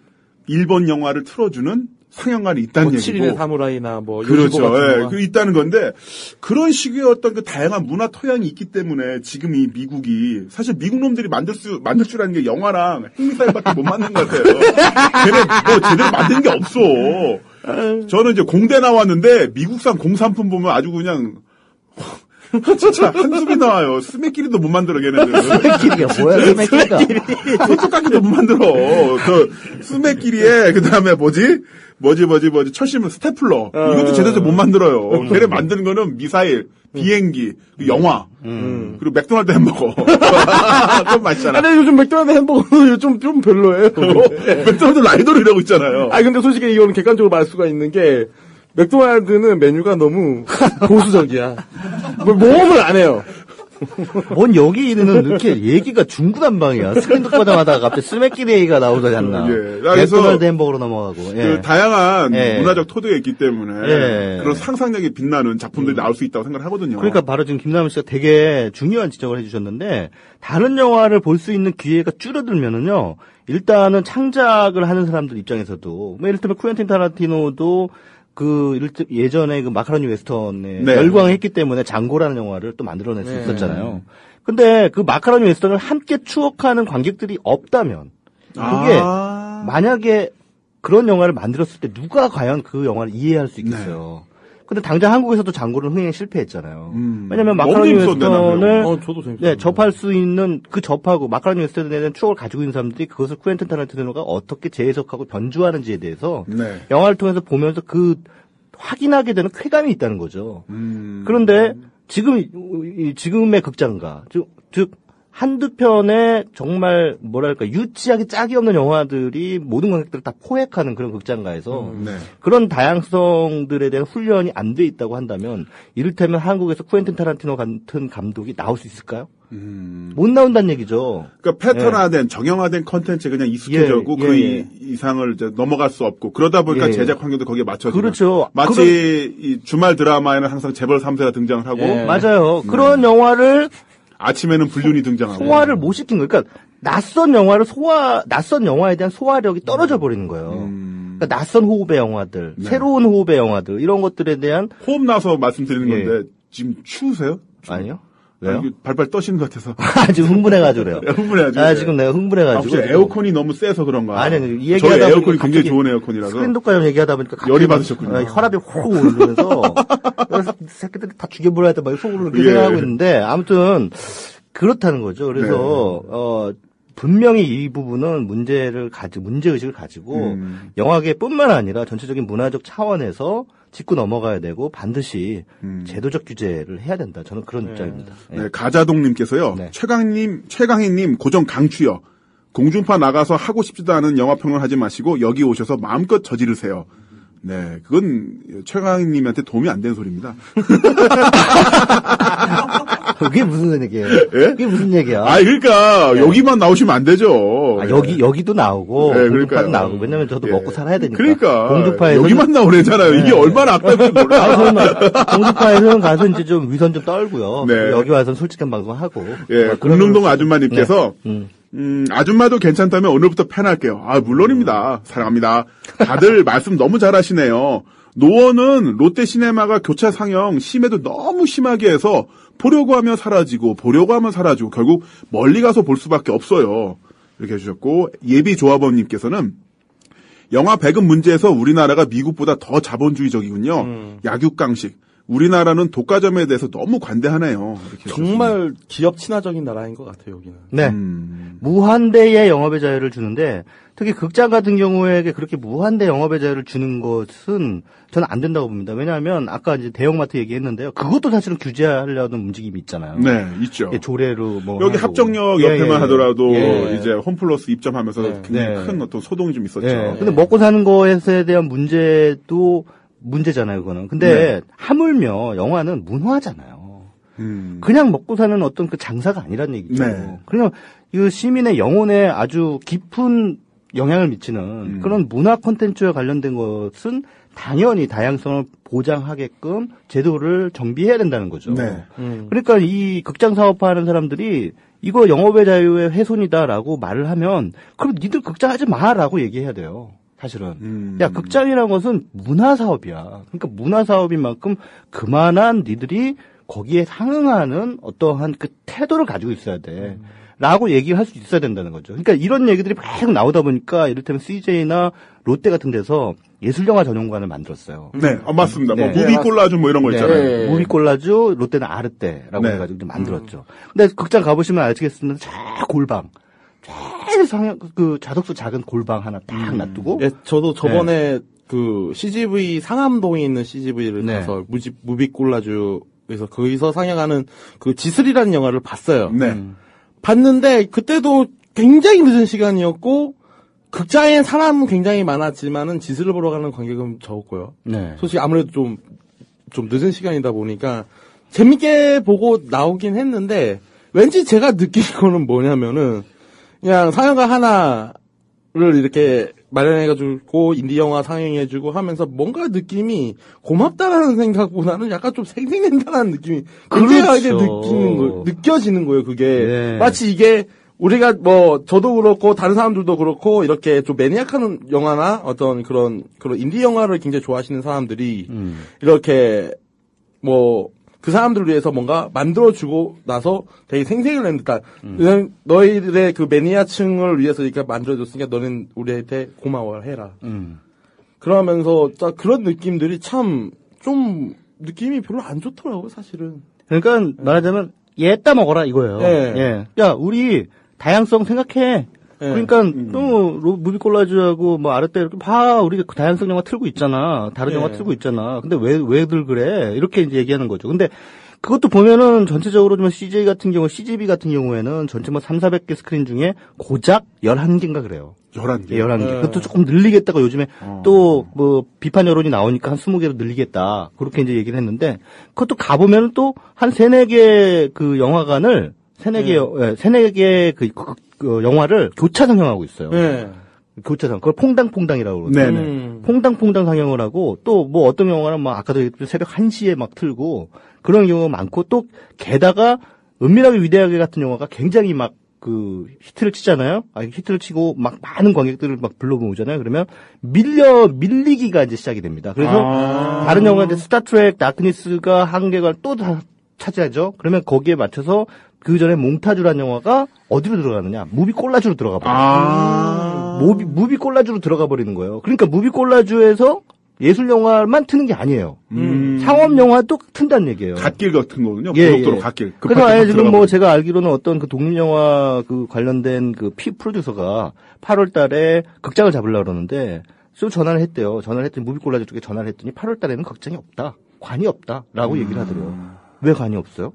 일본 영화를 틀어주는 상영관이 있다는 얘기고. 7인의 사무라이나 뭐 그렇죠. 그 있다는 건데 그런 식의 어떤 그 다양한 문화 토양이 있기 때문에 지금 이 미국이 사실 미국 놈들이 만들 줄 아는 게 영화랑 핵미사일밖에 못 만든 것 같아요. 걔네 뭐 제대로 만든 게 없어. 저는 이제 공대 나왔는데 미국산 공산품 보면 아주 그냥 진짜 한숨이 나와요. 스매끼리도 못 만들어 걔네들. 스매끼리가 뭐야? 스매끼리가. 손톱깎이도 못 만들어. 그 스매끼리에 그다음에 뭐지? 철심은 스테플러. 이것도 제대로 못 만들어요. 걔네 만드는 거는 미사일, 비행기, 영화, 그리고 맥도날드 햄버거. 좀 맛있잖아. 근데 요즘 맥도날드 햄버거는 좀 별로예요. 맥도날드 라이더로 일하고 있잖아요. 근데 솔직히 이거는 객관적으로 말할 수가 있는 게, 맥도날드는 메뉴가 너무 보수적이야. 모험을 안 해요. 뭔 여기는 이렇게 얘기가 중구난방이야. 스크린 독과점하다가 갑자기 스매끼리 얘기가 나오지 않나. 맥도날드 햄버거로 넘어가고. 그 다양한 문화적 토대가 있기 때문에 그런 상상력이 빛나는 작품들이 나올 수 있다고 생각을 하거든요. 그러니까 바로 지금 김남은 씨가 되게 중요한 지적을 해주셨는데, 다른 영화를 볼 수 있는 기회가 줄어들면은요, 일단은 창작을 하는 사람들 입장에서도, 이를테면 쿠엔틴 타란티노도 예전에 그 마카로니 웨스턴에 열광을 했기 때문에 장고라는 영화를 또 만들어낼 수 있었잖아요. 근데 그 마카로니 웨스턴을 함께 추억하는 관객들이 없다면, 그게 만약에 그런 영화를 만들었을 때 누가 과연 그 영화를 이해할 수 있겠어요. 근데 당장 한국에서도 장고를 흥행 실패했잖아요. 왜냐면 마카로니 웨스턴을 접할 수 있는 접하고 마카로니 웨스턴에 대한 추억을 가지고 있는 사람들이 그것을 쿠엔틴 타란티노가 어떻게 재해석하고 변주하는지에 대해서 영화를 통해서 보면서 확인하게 되는 쾌감이 있다는 거죠. 그런데 지금의 극장가 즉 한두 편의 정말 유치하게 짝이 없는 영화들이 모든 관객들을 다 포획하는 그런 극장가에서 그런 다양성들에 대한 훈련이 안 돼 있다고 한다면, 이를테면 한국에서 쿠엔틴 타란티노 같은 감독이 나올 수 있을까요? 못 나온다는 얘기죠. 그러니까 패턴화된 정형화된 컨텐츠에 그냥 익숙해졌고 그 이상을 이제 넘어갈 수 없고, 그러다 보니까 제작 환경도 거기에 맞춰지고. 그렇죠. 마치 이 주말 드라마에는 항상 재벌 3세가 등장을 하고. 맞아요. 그런 영화를 아침에는 불륜이 등장하고. 소화를 못 시킨 거예요. 그러니까 낯선 영화에 대한 소화력이 떨어져 버리는 거예요. 그러니까 낯선 호흡의 영화들, 새로운 호흡의 영화들, 이런 것들에 대한. 호흡 나서 말씀드리는 건데, 지금 추우세요? 아니요. 왜요? 발발 떠시는 것 같아서. 지금 흥분해가지고 그래요. 흥분해가지고. 지금 내가 흥분해가지고. 혹시 에어컨이 너무 세서 그런가? 아니, 이 얘기하다 저희 에어컨이 굉장히 좋은 에어컨이라서. 스크린 독과점 얘기하다 보니까 열이 받으셨군요. 혈압이 확 오르면서 새끼들이 다 죽여버려야 돼, 막 속으로 그렇게 생각하고 있는데, 아무튼 그렇다는 거죠. 그래서 분명히 이 부분은 문제의식을 가지고 영화계뿐만 아니라 전체적인 문화적 차원에서 짚고 넘어가야 되고, 반드시 제도적 규제를 해야 된다. 저는 그런 입장입니다. 가자동님께서요. 최강희님 고정 강추요. 공중파 나가서 하고 싶지도 않은 영화 평론 하지 마시고 여기 오셔서 마음껏 저지르세요. 네, 그건 최강희님한테 도움이 안 되는 소리입니다. 그게 무슨 얘기예요? 그게 무슨 얘기야? 그러니까 여기만 나오시면 안 되죠. 여기도 나오고 공중파도 나오고. 왜냐면 저도 먹고 살아야 되니까. 그러니까 공중파에서 여기만 나오래잖아요. 이게 얼마나 아까운지 몰라. 공중파에서는 가서 이제 좀 위선 좀 떨고요. 여기 와서는 솔직한 방송하고. 공릉동 아줌마님께서 아줌마도 괜찮다면 오늘부터 팬할게요. 물론입니다. 사랑합니다. 다들 말씀 너무 잘하시네요. 노원은 롯데시네마가 교차 상영 심해도 너무 심하게 해서 보려고 하면 사라지고 결국 멀리 가서 볼 수밖에 없어요. 이렇게 해주셨고, 예비조합원님께서는 영화 배급 문제에서 우리나라가 미국보다 더 자본주의적이군요. 약육강식. 우리나라는 독과점에 대해서 너무 관대하네요. 정말 기업 친화적인 나라인 것 같아요, 여기는. 네. 무한대의 영업의 자유를 주는데, 특히 극장 같은 경우에 그렇게 무한대 영업의 자유를 주는 것은 저는 안 된다고 봅니다. 왜냐하면 아까 이제 대형마트 얘기했는데요. 그것도 사실은 규제하려는 움직임이 있잖아요. 네, 있죠. 조례로 여기 합정역 옆에만 하더라도 이제 홈플러스 입점하면서 굉장히 큰 어떤 소동이 좀 있었죠. 근데 먹고 사는 거에 대한 문제도 문제잖아요, 그거는. 근데 하물며 영화는 문화잖아요. 그냥 먹고 사는 어떤 그 장사가 아니란 얘기죠. 그냥 이 시민의 영혼에 아주 깊은 영향을 미치는 그런 문화 콘텐츠와 관련된 것은 당연히 다양성을 보장하게끔 제도를 정비해야 된다는 거죠. 그러니까 이 극장 사업화하는 사람들이 이거 영업의 자유의 훼손이다라고 말을 하면 그럼 니들 극장 하지 마라고 얘기해야 돼요. 사실은. 극장이라는 것은 문화사업이야. 그러니까 문화사업인 만큼 그만한 니들이 거기에 상응하는 어떠한 그 태도를 가지고 있어야 돼. 라고 얘기를 할 수 있어야 된다는 거죠. 그러니까 이런 얘기들이 계속 나오다 보니까 이를테면 CJ나 롯데 같은 데서 예술영화 전용관을 만들었어요. 네, 맞습니다. 네. 뭐 무비 콜라주 뭐 이런 거 있잖아요. 무비 콜라주, 롯데는 아르떼라고 네. 해가지고 좀 만들었죠. 근데 극장 가보시면 아시겠습니다. 골방. 제일 그 좌석수 작은 골방 하나 딱 놔두고. 예, 저도 저번에 그 CGV 상암동에 있는 CGV를 가서 무비 콜라주에서 거기서 상영하는 그 지슬이라는 영화를 봤어요. 네. 봤는데 그때도 굉장히 늦은 시간이었고 극장에 사람은 굉장히 많았지만은 지슬을 보러 가는 관객은 적었고요. 네. 솔직히 아무래도 좀 늦은 시간이다 보니까 재밌게 보고 나오긴 했는데 왠지 제가 느낀 거는 뭐냐면은 그냥 상영관 하나를 이렇게 마련해가지고 인디 영화 상영해주고 하면서 뭔가 느낌이 고맙다라는 생각보다는 약간 좀 생생낸다는 느낌이 굉장하게 느껴지는 거예요. 그게 마치 이게 우리가 뭐 저도 그렇고 다른 사람들도 그렇고 이렇게 좀 매니악한 영화나 어떤 그런 인디 영화를 굉장히 좋아하시는 사람들이 이렇게 뭐 그 사람들을 위해서 뭔가 만들어주고 나서 되게 생생을 낸 듯한 그냥 너희들의 그 매니아층을 위해서 이렇게 만들어줬으니까 너는 우리한테 고마워해라. 그러면서 딱 그런 느낌들이 참 좀 느낌이 별로 안 좋더라고요, 사실은. 그러니까 말하자면 얘따 먹어라 이거예요. 예. 야, 우리 다양성 생각해. 그러니까 또 무비 콜라주하고 뭐 아르떼 이렇게 봐 우리가 그 다양성 영화 틀고 있잖아. 다른 영화 틀고 있잖아. 근데 왜들 그래? 이렇게 이제 얘기하는 거죠. 근데 그것도 보면은 전체적으로 좀 CGV 같은 경우에는 전체 뭐 300-400개 스크린 중에 고작 11개인가 그래요. 11개. 11개. 그것도 조금 늘리겠다고 요즘에 또 뭐 비판 여론이 나오니까 한 20개로 늘리겠다. 그렇게 이제 얘기를 했는데 그것도 가보면은 또 한 3-4개 그 영화관을 3-4개 그 영화를 교차 상영하고 있어요. 교차상. 그걸 퐁당퐁당이라고 그러거든요. 퐁당퐁당 상영을 하고 또 뭐 어떤 영화는 막 아까도 얘기했듯이 새벽 1시에 막 틀고 그런 경우가 많고 또 게다가 은밀하게 위대하게 같은 영화가 굉장히 막 그 히트를 치잖아요. 히트를 치고 막 많은 관객들을 막 불러모으잖아요. 그러면 밀리기가 이제 시작이 됩니다. 그래서 다른 영화 이제 스타트랙, 다크니스가 한계가 또 다 차지하죠. 그러면 거기에 맞춰서 그 전에 몽타주라는 영화가 어디로 들어가느냐? 무비 콜라주로 들어가 버려요. 무비 콜라주로 들어가 버리는 거예요. 그러니까 무비 콜라주에서 예술 영화만 트는 게 아니에요. 상업 영화도 튼다는 얘기예요. 갓길 같은 거군요. 고속도로 갓길. 그래서 아예 지금 뭐 제가 알기로는 어떤 그 독립 영화 그 관련된 그 프로듀서가 8월 달에 극장을 잡으려고 그러는데 또 전화를 했대요. 전화를 했더니 무비 콜라주 쪽에 전화를 했더니 8월 달에는 극장이 없다. 관이 없다라고 얘기를 하더래요. 왜 관이 없어요?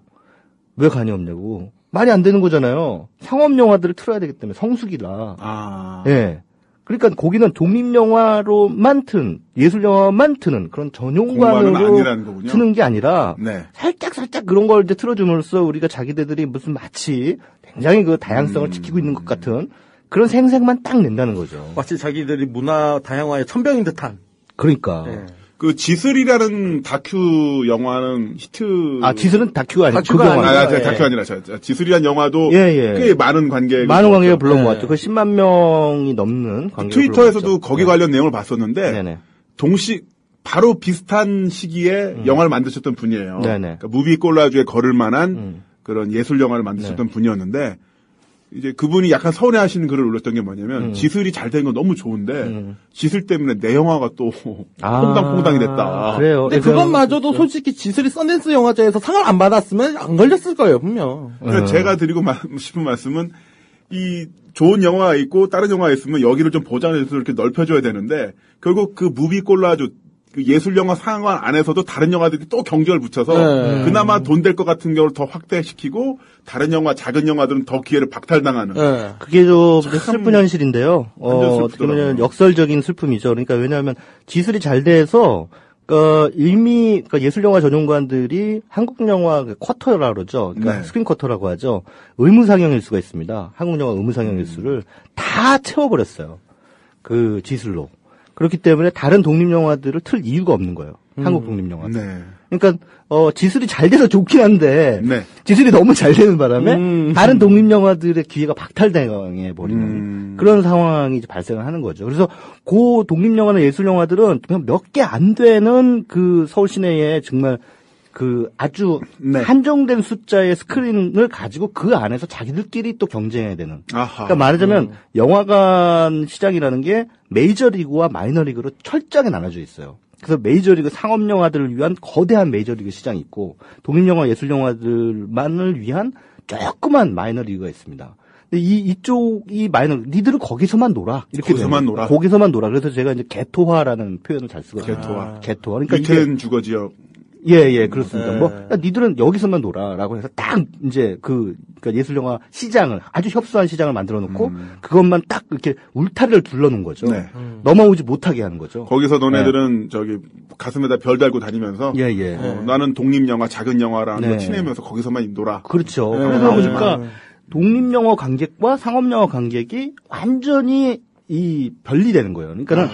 왜 관이 없냐고. 말이 안 되는 거잖아요. 상업 영화들을 틀어야 되기 때문에 성수기라. 예. 그러니까 거기는 독립영화로만 튼, 예술영화만 트는 그런 전용관으로 트는 게 아니라 살짝 그런 걸 이제 틀어줌으로써 우리가 자기들이 무슨 마치 굉장히 그 다양성을 지키고 있는 것 같은 그런 생색만 딱 낸다는 거죠. 마치 자기들이 문화 다양화의 천병인 듯한. 그러니까. 그 지슬이라는 다큐 영화는 히트. 지슬은 다큐가 아니고 다큐 아니라 지슬이라는 영화도 꽤 많은 관객을 불러모았죠. 그 10만 명이 넘는 관객을 트위터에서도 거기 관련 내용을 봤었는데 바로 비슷한 시기에 영화를 만드셨던 분이에요. 그러니까 무비 콜라주에 걸을 만한 그런 예술 영화를 만드셨던 분이었는데 이제 그분이 약간 서운해하시는 글을 올렸던 게 뭐냐면 지슬이 잘 된 건 너무 좋은데 지슬 때문에 내 영화가 또 퐁당퐁당이 됐다. 그래요. 근데 그것마저도 솔직히 지슬이 썬댄스 영화제에서 상을 안 받았으면 안 걸렸을 거예요 분명. 그러니까 제가 드리고 싶은 말씀은 이 좋은 영화가 있고 다른 영화가 있으면 여기를 좀 보장해서 이렇게 넓혀줘야 되는데 결국 그 무비 콜라주 그 예술 영화 상황 안에서도 다른 영화들이 또 경쟁을 붙여서 그나마 돈 될 것 같은 경우를 더 확대시키고 다른 영화 작은 영화들은 더 기회를 박탈당하는. 그게 좀 슬픈 현실인데요. 어떻게 보면 역설적인 슬픔이죠. 그러니까 왜냐하면 지술이 잘 돼서 이미 예술 영화 전용관들이 한국 영화 쿼터라고 그러죠. 그러니까 스크린 쿼터라고 하죠. 의무 상영 일수가 있습니다. 한국 영화 의무 상영 일수를 다 채워버렸어요. 그 지술로. 그렇기 때문에 다른 독립 영화들을 틀 이유가 없는 거예요. 한국 독립 영화들. 그러니까 지술이 잘 돼서 좋긴 한데 지술이 너무 잘 되는 바람에 다른 독립 영화들의 기회가 박탈당해 버리는 그런 상황이 이제 발생을 하는 거죠. 그래서 그 독립 영화나 예술 영화들은 몇 개 안 되는 그 서울 시내에 정말 아주 네. 한정된 숫자의 스크린을 가지고 그 안에서 자기들끼리 또 경쟁해야 되는. 그러니까 말하자면 영화관 시장이라는 게 메이저리그와 마이너리그로 철저하게 나눠져 있어요. 그래서 메이저리그 상업영화들을 위한 거대한 메이저리그 시장이 있고 독립영화, 예술영화들만을 위한 조그만 마이너리그가 있습니다. 근데 이쪽이 니들은 거기서만 놀아. 이렇게 거기서만 놀아. 거기서만 놀아. 그래서 제가 이제 개토화라는 표현을 잘 쓰거든요. 개토화. 그러니까 유태인 주거지역. 예, 그렇습니다. 야, 니들은 여기서만 놀아라고 해서 딱 이제 그러니까 예술영화 시장을 아주 협소한 시장을 만들어 놓고 그것만 딱 이렇게 울타리를 둘러놓은 거죠. 네. 넘어오지 못하게 하는 거죠. 거기서 너네들은 저기 가슴에다 별 달고 다니면서 나는 독립영화, 작은 영화라는 거 치내면서 거기서만 놀아. 그렇죠. 그러다 보니까 독립영화 관객과 상업영화 관객이 완전히 분리되는 거예요. 그러니까는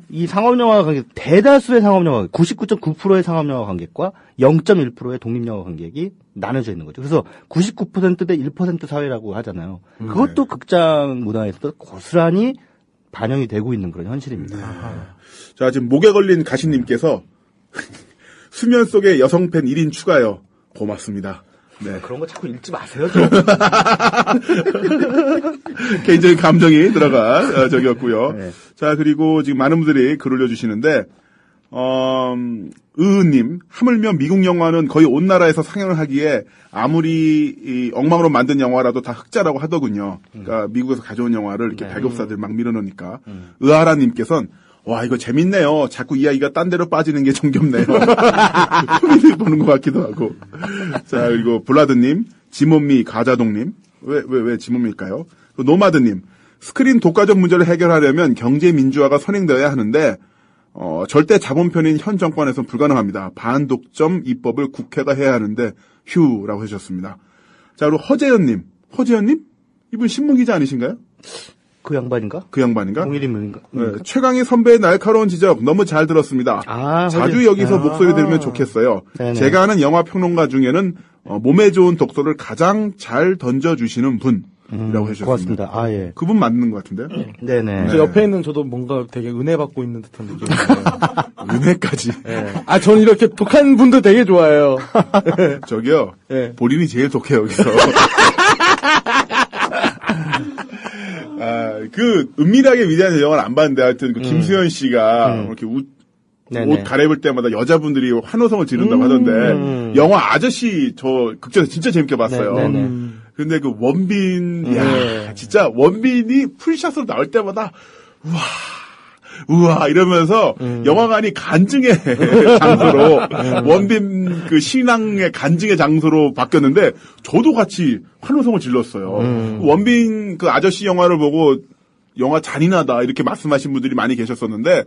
이 상업영화 관객, 대다수의 상업영화, 99.9%의 상업영화 관객과 0.1%의 독립영화 관객이 나눠져 있는 거죠. 그래서 99% 대 1% 사회라고 하잖아요. 그것도 극장 문화에서도 고스란히 반영이 되고 있는 그런 현실입니다. 자, 지금 목에 걸린 가시님께서 수면 속에 여성 팬 1인 추가요. 고맙습니다. 네. 그런 거 자꾸 읽지 마세요. 개인적인 감정이 들어가 적이었고요. 네. 자, 그리고 지금 많은 분들이 글 올려주시는데 의은님, 하물며 미국 영화는 거의 온 나라에서 상영을 하기에 아무리 엉망으로 만든 영화라도 다 흑자라고 하더군요. 그러니까 미국에서 가져온 영화를 이렇게 배급사들 막 밀어넣으니까. 의아라님께서는 와, 이거 재밌네요. 자꾸 이야기가 딴 데로 빠지는 게 정겹네요. 코미디 보는 것 같기도 하고. 자, 그리고 블라드님, 지몬미 가자동님. 왜 지몬미일까요? 노마드님, 스크린 독과점 문제를 해결하려면 경제 민주화가 선행되어야 하는데, 절대 자본편인 현 정권에서는 불가능합니다. 반독점 입법을 국회가 해야 하는데, 휴라고 해주셨습니다. 자, 그리고 허재현님. 이분 신문기자 아니신가요? 그 양반인가? 동일인물인가? 네, 최강희 선배의 날카로운 지적 너무 잘 들었습니다. 자주 여기서 목소리 들으면 좋겠어요. 네네. 제가 아는 영화 평론가 중에는 몸에 좋은 독서를 가장 잘 던져주시는 분이라고 해주셨습니다. 고맙습니다. 예. 그분 맞는 것 같은데요? 네네. 저 옆에 있는 저도 뭔가 되게 은혜 받고 있는 듯한 느낌이에요. 은혜까지. 네. 저는 이렇게 독한 분도 되게 좋아해요. 저기요. 네. 본인이 제일 독해요, 여기서. 은밀하게 위대한 영화를 안 봤는데, 하여튼, 김수현 씨가, 이렇게 옷 갈아입을 때마다 여자분들이 환호성을 지른다고 하던데, 영화 아저씨, 저, 극장에서 진짜 재밌게 봤어요. 근데 그 원빈, 진짜 원빈이 풀샷으로 나올 때마다, 우와, 이러면서, 영화관이 간증의 장소로, 원빈 그 신앙의 간증의 장소로 바뀌었는데, 저도 같이 환호성을 질렀어요. 원빈 그 아저씨 영화를 보고, 영화 잔인하다, 이렇게 말씀하신 분들이 많이 계셨었는데,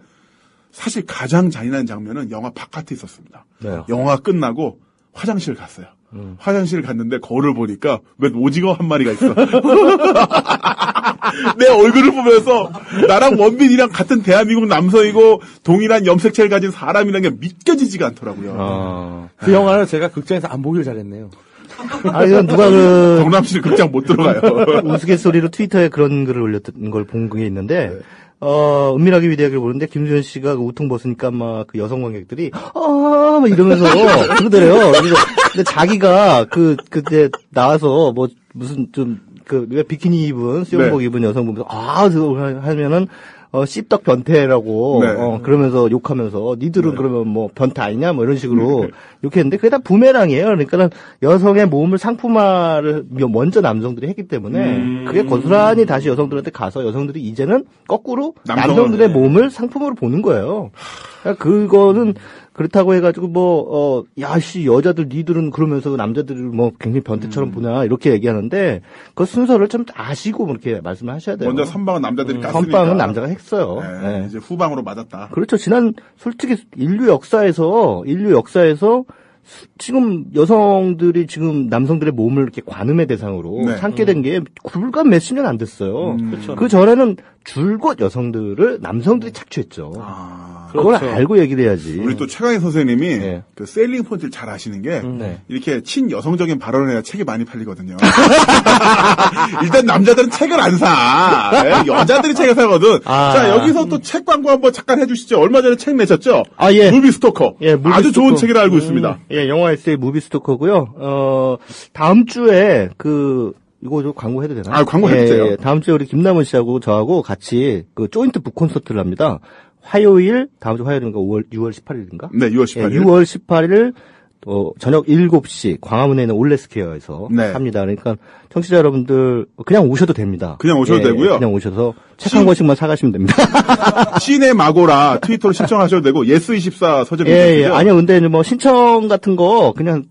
사실 가장 잔인한 장면은 영화 바깥에 있었습니다. 네. 영화 끝나고 화장실 갔어요. 화장실 갔는데 거울을 보니까 왜 오징어 한 마리가 있어. 내 얼굴을 보면서 나랑 원빈이랑 같은 대한민국 남성이고 동일한 염색체를 가진 사람이라는 게 믿겨지지가 않더라고요. 그 영화를 제가 극장에서 안 보길 잘했네요. 이건 누가 정남씨는 극장 못 들어가요. 우스갯소리로 트위터에 그런 글을 올렸던 걸 본 게 있는데, 은밀하게 위대하게 보는데, 김수현 씨가 웃통 벗으니까 막 그 여성 관객들이, 막 이러면서 그러더래요. 그래서, 근데 자기가 그때 나와서 무슨 왜 비키니 입은, 수영복 입은 여성 보면서, 하면은, 씹덕 변태라고, 그러면서 욕하면서, 니들은 그러면 뭐 변태 아니냐? 뭐 이런 식으로 욕했는데, 그게 다 부메랑이에요. 그러니까는 여성의 몸을 상품화를 먼저 남성들이 했기 때문에, 그게 고스란히 다시 여성들한테 가서 여성들이 이제는 거꾸로 남성들의 몸을 상품으로 보는 거예요. 그러니까 그거는, 그렇다고 해가지고 여자들 니들은 그러면서 남자들을 굉장히 변태처럼 보냐 이렇게 얘기하는데 그 순서를 좀 아시고 이렇게 말씀을 하셔야 돼요. 먼저 선방은 남자들이 깠으니까. 선방은 남자가 했어요. 네. 이제 후방으로 맞았다. 그렇죠. 솔직히 인류 역사에서 지금 여성들이 지금 남성들의 몸을 이렇게 관음의 대상으로 삼게 된 게 불과 몇십 년 안 됐어요. 그렇죠. 그 전에는 줄곧 여성들을 남성들이 착취했죠. 아, 그걸 그렇죠. 알고 얘기를 해야지. 우리 또 최강희 선생님이 네. 그 셀링 포인트를 잘 아시는 게 네. 이렇게 친여성적인 발언을 해야 책이 많이 팔리거든요. 일단 남자들은 책을 안 사. 네, 여자들이 책을 사거든. 자, 여기서 또 책 광고 한번 잠깐 해주시죠. 얼마 전에 책 내셨죠? 예. 무비 스토커. 예, 무비 아주 스토커. 좋은 책이라 알고 있습니다. 예, 영화 에세이 무비 스토커고요. 다음 주에 이거 좀 광고해도 되나요? 아, 광고해도 돼요. 예, 다음 주에 우리 김남은 씨하고 저하고 같이 그 조인트 북 콘서트를 합니다. 화요일, 다음 주 화요일인가 6월 18일인가? 네, 6월 18일. 예, 6월 18일 저녁 7시 광화문에 있는 올레스퀘어에서 네. 합니다. 그러니까 청취자 여러분들 그냥 오셔도 됩니다. 그냥 오셔도 되고요. 그냥 오셔서 책 한 권씩만 사가시면 됩니다. 시내 마고라 트위터로 신청하셔도 되고 예스24 서점 예, 있죠. 아니요. 근데 뭐 신청 같은 거 그냥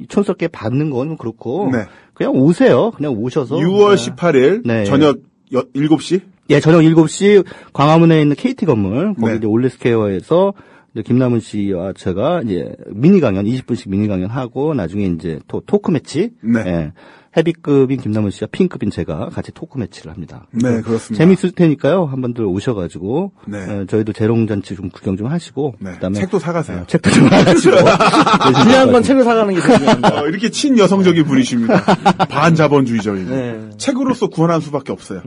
촌스럽게 받는 건 그렇고 네. 그냥 오세요. 그냥 오셔서 6월 18일 네. 저녁 7시. 예, 저녁 7시 광화문에 있는 KT 건물 거기 네. 이제 올레스퀘어에서 이제 김남은 씨와 제가 이제 미니 강연 20분씩 미니 강연 하고 나중에 이제 토크 매치. 네. 예. 헤비급인 김남은 씨와 핑급인 제가 같이 토크 매치를 합니다. 네, 그렇습니다. 재밌을 테니까요. 한번들 오셔가지고 네. 저희도 재롱잔치 좀 구경 좀 하시고 네. 그다음에 책도 사가세요. 책도 좀 사가시고 중요한 건 책을 사가는 게 중요합니다. 이렇게 친여성적인 분이십니다. 반자본주의적이고. 네. 책으로서 구원할 수밖에 없어요.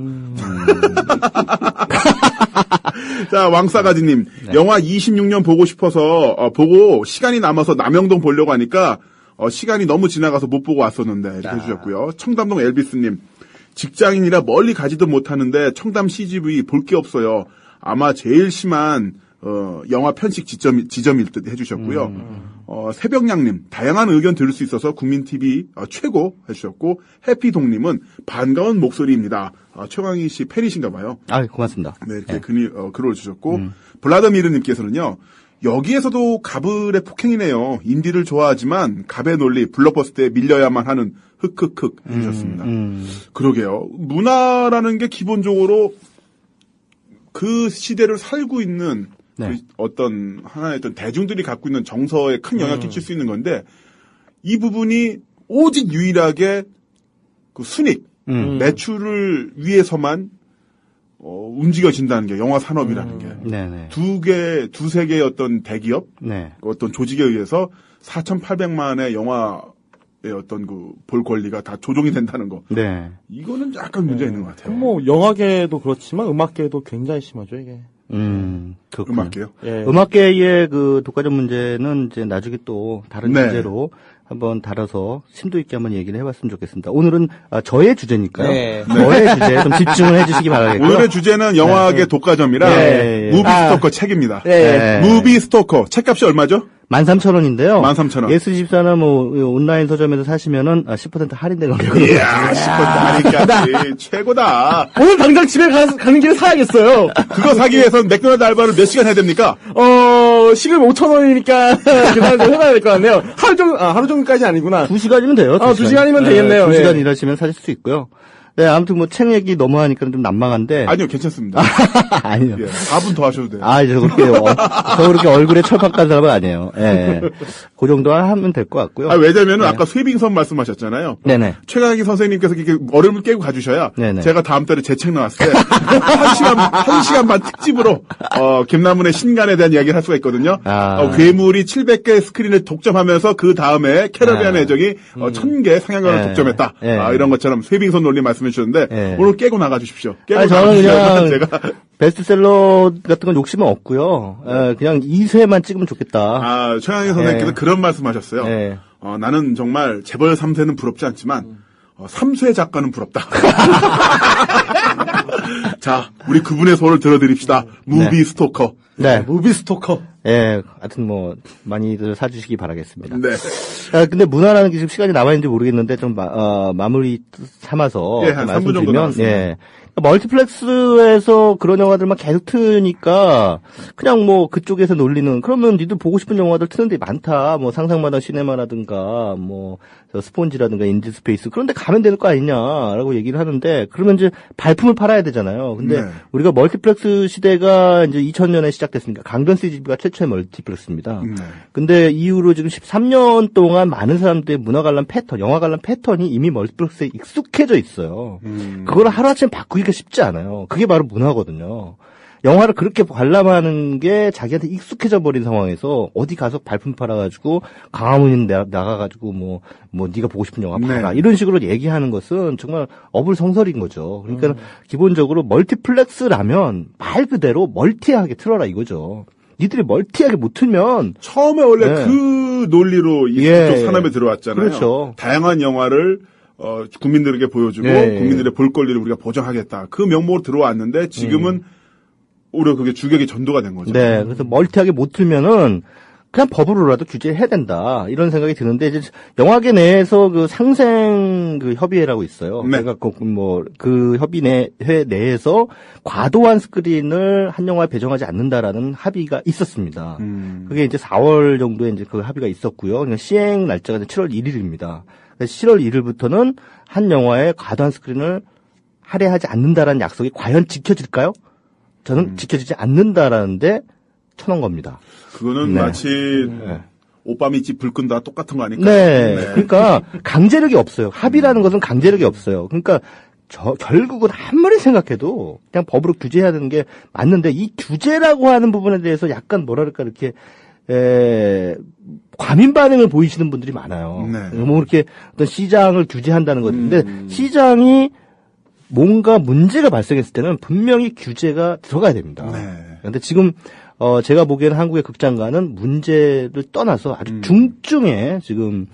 자, 왕싸가지님. 네. 영화 26년 보고 싶어서, 보고 시간이 남아서 남영동 보려고 하니까, 시간이 너무 지나가서 못 보고 왔었는데, 이렇게 해주셨고요. 청담동 엘비스님. 직장인이라 멀리 가지도 못하는데, 청담 CGV 볼 게 없어요. 아마 제일 심한, 영화 편식 지점일 듯 해주셨고요. 새벽냥님, 다양한 의견 들을 수 있어서 국민TV 최고 해주셨고, 해피동님은 반가운 목소리입니다. 최강희 씨 팬이신가 봐요. 아, 고맙습니다. 네, 이렇게 글을 주셨고, 블라드미르님께서는요, 여기에서도 가불의 폭행이네요. 인디를 좋아하지만 갑의 논리, 블록버스터에 밀려야만 하는 흑흑흑 해주셨습니다. 그러게요. 문화라는 게 기본적으로 그 시대를 살고 있는 네. 그 어떤 하나의 어떤 대중들이 갖고 있는 정서에 큰 영향을 끼칠 수 있는 건데 이 부분이 오직 유일하게 그 순익, 매출을 위해서만 움직여진다는 게 영화 산업이라는 게 네네. 두세 개의 어떤 대기업, 네. 어떤 조직에 의해서 4,800만의 영화의 어떤 그 볼 권리가 다 조종이 된다는 거. 네. 이거는 약간 문제가 있는 것 같아요. 뭐 영화계도 그렇지만 음악계도 굉장히 심하죠 이게. 그렇군요. 음악계요? 예. 음악계의 그 독과점 문제는 이제 나중에 또 다른 네. 주제로 한번 다뤄서 심도 있게 한번 얘기를 해봤으면 좋겠습니다. 오늘은 저의 주제니까요. 네. 저의 주제에 좀 집중을 해주시기 바라겠고요. 오늘의 주제는 영화계 독과점이라 네. 무비 스토커 책입니다. 네. 무비 스토커 책값이 얼마죠? 13,000원인데요. 13,000원. 예스24나 뭐 온라인 서점에서 사시면은 10% 할인된 가격으로. 이야, 10% 할인까지 최고다. 오늘 당장 집에 가는 길에 사야겠어요. 그거 사기 위해서는 맥도날드 알바를 몇 시간 해야 됩니까? 시급 5,000원이니까 계산 좀 해봐야 될 것 같네요. 하루 종일까지 아니구나. 2시간이면 돼요. 2시간이면 되겠네요. 2시간 예. 일하시면 사실 수 있고요. 네, 아무튼 뭐 책 얘기 너무 하니까 좀 난망한데. 아니요, 괜찮습니다. 아니요. 예, 4분 더 하셔도 돼요. 저 그렇게 얼굴에 철판 깐 사람은 아니에요. 예. 그 정도 하면 될 것 같고요. 왜냐면은 아까 쇠빙선 말씀하셨잖아요. 네네. 최강희 선생님께서 이렇게 얼음을 깨고 가주셔야 네네. 제가 다음 달에 제 책 나왔을 때 1시간 반 특집으로 김남훈의 신간에 대한 이야기를 할 수가 있거든요. 괴물이 700개 스크린을 독점하면서 그 다음에 캐러비안 해적이 1000개 상영관을 독점했다. 이런 것처럼 쇠빙선 논리 말씀해 주셨는데 오늘 깨고 나가 주십시오. 깨고 저는 그냥 제가 베스트셀러 같은 건 욕심은 없고요. 그냥 2쇄만 찍으면 좋겠다. 최강희 선생님께서 그런 말씀하셨어요. 나는 정말 재벌 3세는 부럽지 않지만 3쇄 작가는 부럽다. 자, 우리 그분의 소원을 들어드립시다. 무비 스토커. 네. 무비 스토커. 예, 하여튼 뭐 많이들 사주시기 바라겠습니다. 네. 근데 문화라는 게 지금 시간이 남아있는지 모르겠는데 좀 마무리 삼아서 한 3분 정도 남았습니다. 예. 멀티플렉스에서 그런 영화들만 계속 트니까 그냥 뭐 그쪽에서 놀리는 그러면 니들 보고 싶은 영화들 트는 데 많다. 뭐 상상마당 시네마라든가 뭐 스폰지라든가 인디스페이스 그런 데 가면 되는 거 아니냐라고 얘기를 하는데 그러면 이제 발품을 팔아야 되잖아요. 근데 우리가 멀티플렉스 시대가 이제 2000년에 시작됐으니까 강변 CGV가 최초의 멀티플렉스입니다. 근데 이후로 지금 13년 동안 많은 사람들의 문화 관람 패턴, 영화 관람 패턴이 이미 멀티플렉스에 익숙해져 있어요. 그걸 하루아침에 바꾸기 보기가 쉽지 않아요. 그게 바로 문화거든요. 영화를 그렇게 관람하는 게 자기한테 익숙해져 버린 상황에서 어디 가서 발품 팔아가지고 강화문인 나가가지고 뭐 네가 보고 싶은 영화 봐라. 이런 식으로 얘기하는 것은 정말 어불성설인 거죠. 그러니까 기본적으로 멀티플렉스라면 말 그대로 멀티하게 틀어라 이거죠. 니들이 멀티하게 못 틀면 처음에 원래 그 논리로 이쪽 산업에 들어왔잖아요. 그렇죠. 다양한 영화를 국민들에게 보여주고 국민들의 볼 권리를 우리가 보장하겠다. 그 명목으로 들어왔는데 지금은 오히려 그게 주객이 전도가 된 거죠. 네, 그래서 멀티하게 못 틀면은 그냥 법으로라도 규제해야 된다 이런 생각이 드는데 이제 영화계 내에서 그 상생 그 협의회라고 있어요. 그러니까 그 협의회 내에서 과도한 스크린을 한 영화에 배정하지 않는다라는 합의가 있었습니다. 그게 이제 4월 정도에 이제 그 합의가 있었고요. 그러니까 시행 날짜가 7월 1일입니다. 그래서 7월 1일부터는 한 영화에 과도한 스크린을 할애하지 않는다라는 약속이 과연 지켜질까요? 저는 지켜지지 않는다라는데 쳐놓은 겁니다. 그거는 마치 오빠 밑집 불 끈다 똑같은 거 아닐까요? 네. 그러니까 강제력이 없어요. 합의라는 것은 강제력이 없어요. 그러니까 결국은 아무리 생각해도 그냥 법으로 규제해야 되는 게 맞는데 이 규제라고 하는 부분에 대해서 약간 뭐랄까 이렇게 과민 반응을 보이시는 분들이 많아요. 뭐 이렇게 어떤 시장을 규제한다는 건데 시장이 뭔가 문제가 발생했을 때는 분명히 규제가 들어가야 됩니다. 그런데 지금 제가 보기에는 한국의 극장가는 문제를 떠나서 아주 중증의 지금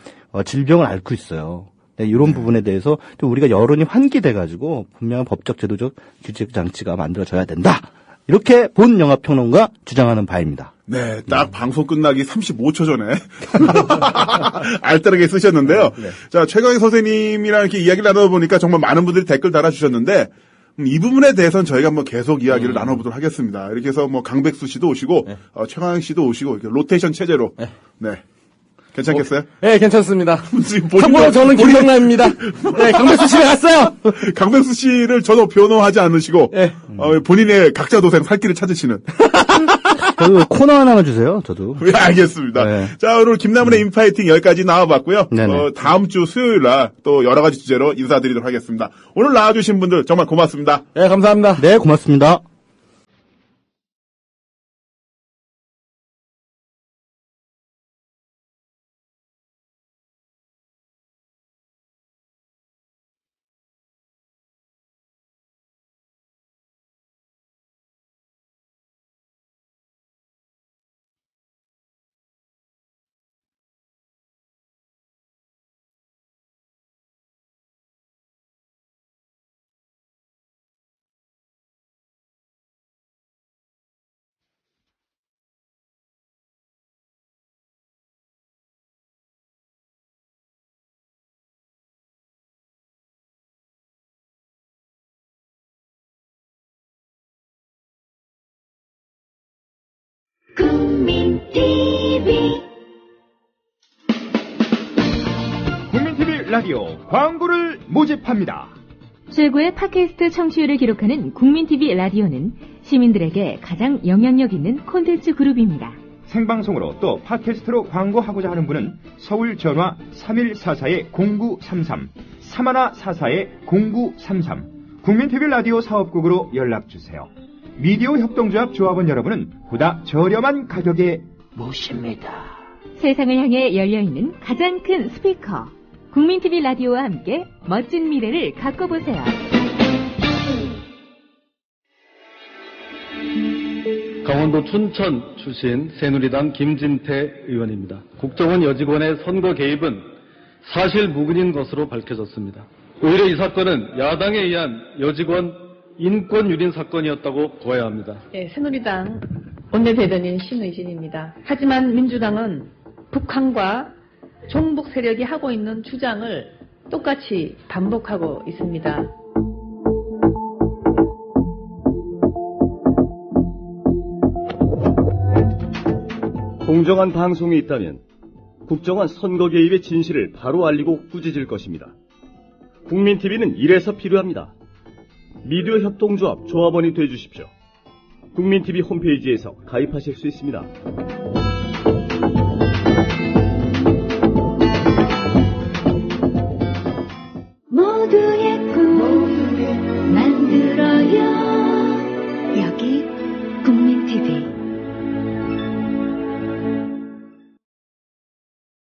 질병을 앓고 있어요. 이런 부분에 대해서 좀 우리가 여론이 환기돼가지고 분명한 법적 제도적 규제 장치가 만들어져야 된다. 이렇게 본 영화평론가 주장하는 바입니다. 네, 딱 방송 끝나기 35초 전에 알뜰하게 쓰셨는데요. 자, 최강희 선생님이랑 이렇게 이야기를 나눠보니까 정말 많은 분들이 댓글 달아주셨는데 이 부분에 대해서는 저희가 한번 계속 이야기를 나눠보도록 하겠습니다. 이렇게 해서 뭐 강백수 씨도 오시고 최강희 씨도 오시고 이렇게 로테이션 체제로 네. 괜찮겠어요? 네, 괜찮습니다. 참고로 저는 김정남입니다. 네, 강백수 씨가 갔어요. 강백수 씨를 전혀 변호하지 않으시고 본인의 각자 도생 살 길을 찾으시는. 저도 코너 하나만 주세요. 저도. 네, 알겠습니다. 자, 오늘 김남훈의 인파이팅 여기까지 나와봤고요. 다음 주 수요일 날 또 여러 가지 주제로 인사드리도록 하겠습니다. 오늘 나와주신 분들 정말 고맙습니다. 네, 감사합니다. 네, 고맙습니다. 국민TV 라디오 광고를 모집합니다. 최고의 팟캐스트 청취율을 기록하는 국민TV 라디오는 시민들에게 가장 영향력 있는 콘텐츠 그룹입니다. 생방송으로 또 팟캐스트로 광고하고자 하는 분은 서울 전화 3144-0933, 3144-0933 국민TV 라디오 사업국으로 연락주세요. 미디어 협동조합 조합원 여러분은 보다 저렴한 가격에 모십니다. 세상을 향해 열려있는 가장 큰 스피커 국민TV 라디오와 함께 멋진 미래를 가꿔보세요. 강원도 춘천 출신 새누리당 김진태 의원입니다. 국정원 여직원의 선거 개입은 사실 무근인 것으로 밝혀졌습니다. 오히려 이 사건은 야당에 의한 여직원 인권 유린 사건이었다고 보아야 합니다. 네, 새누리당 원내대변인 신의진입니다. 하지만 민주당은 북한과 종북 세력이 하고 있는 주장을 똑같이 반복하고 있습니다. 공정한 방송이 있다면 국정원 선거 개입의 진실을 바로 알리고 꾸짖을 것입니다. 국민TV는 이래서 필요합니다. 미디어 협동조합 조합원이 되어주십시오. 국민TV 홈페이지에서 가입하실 수 있습니다. 모두의 꿈 만들어 여기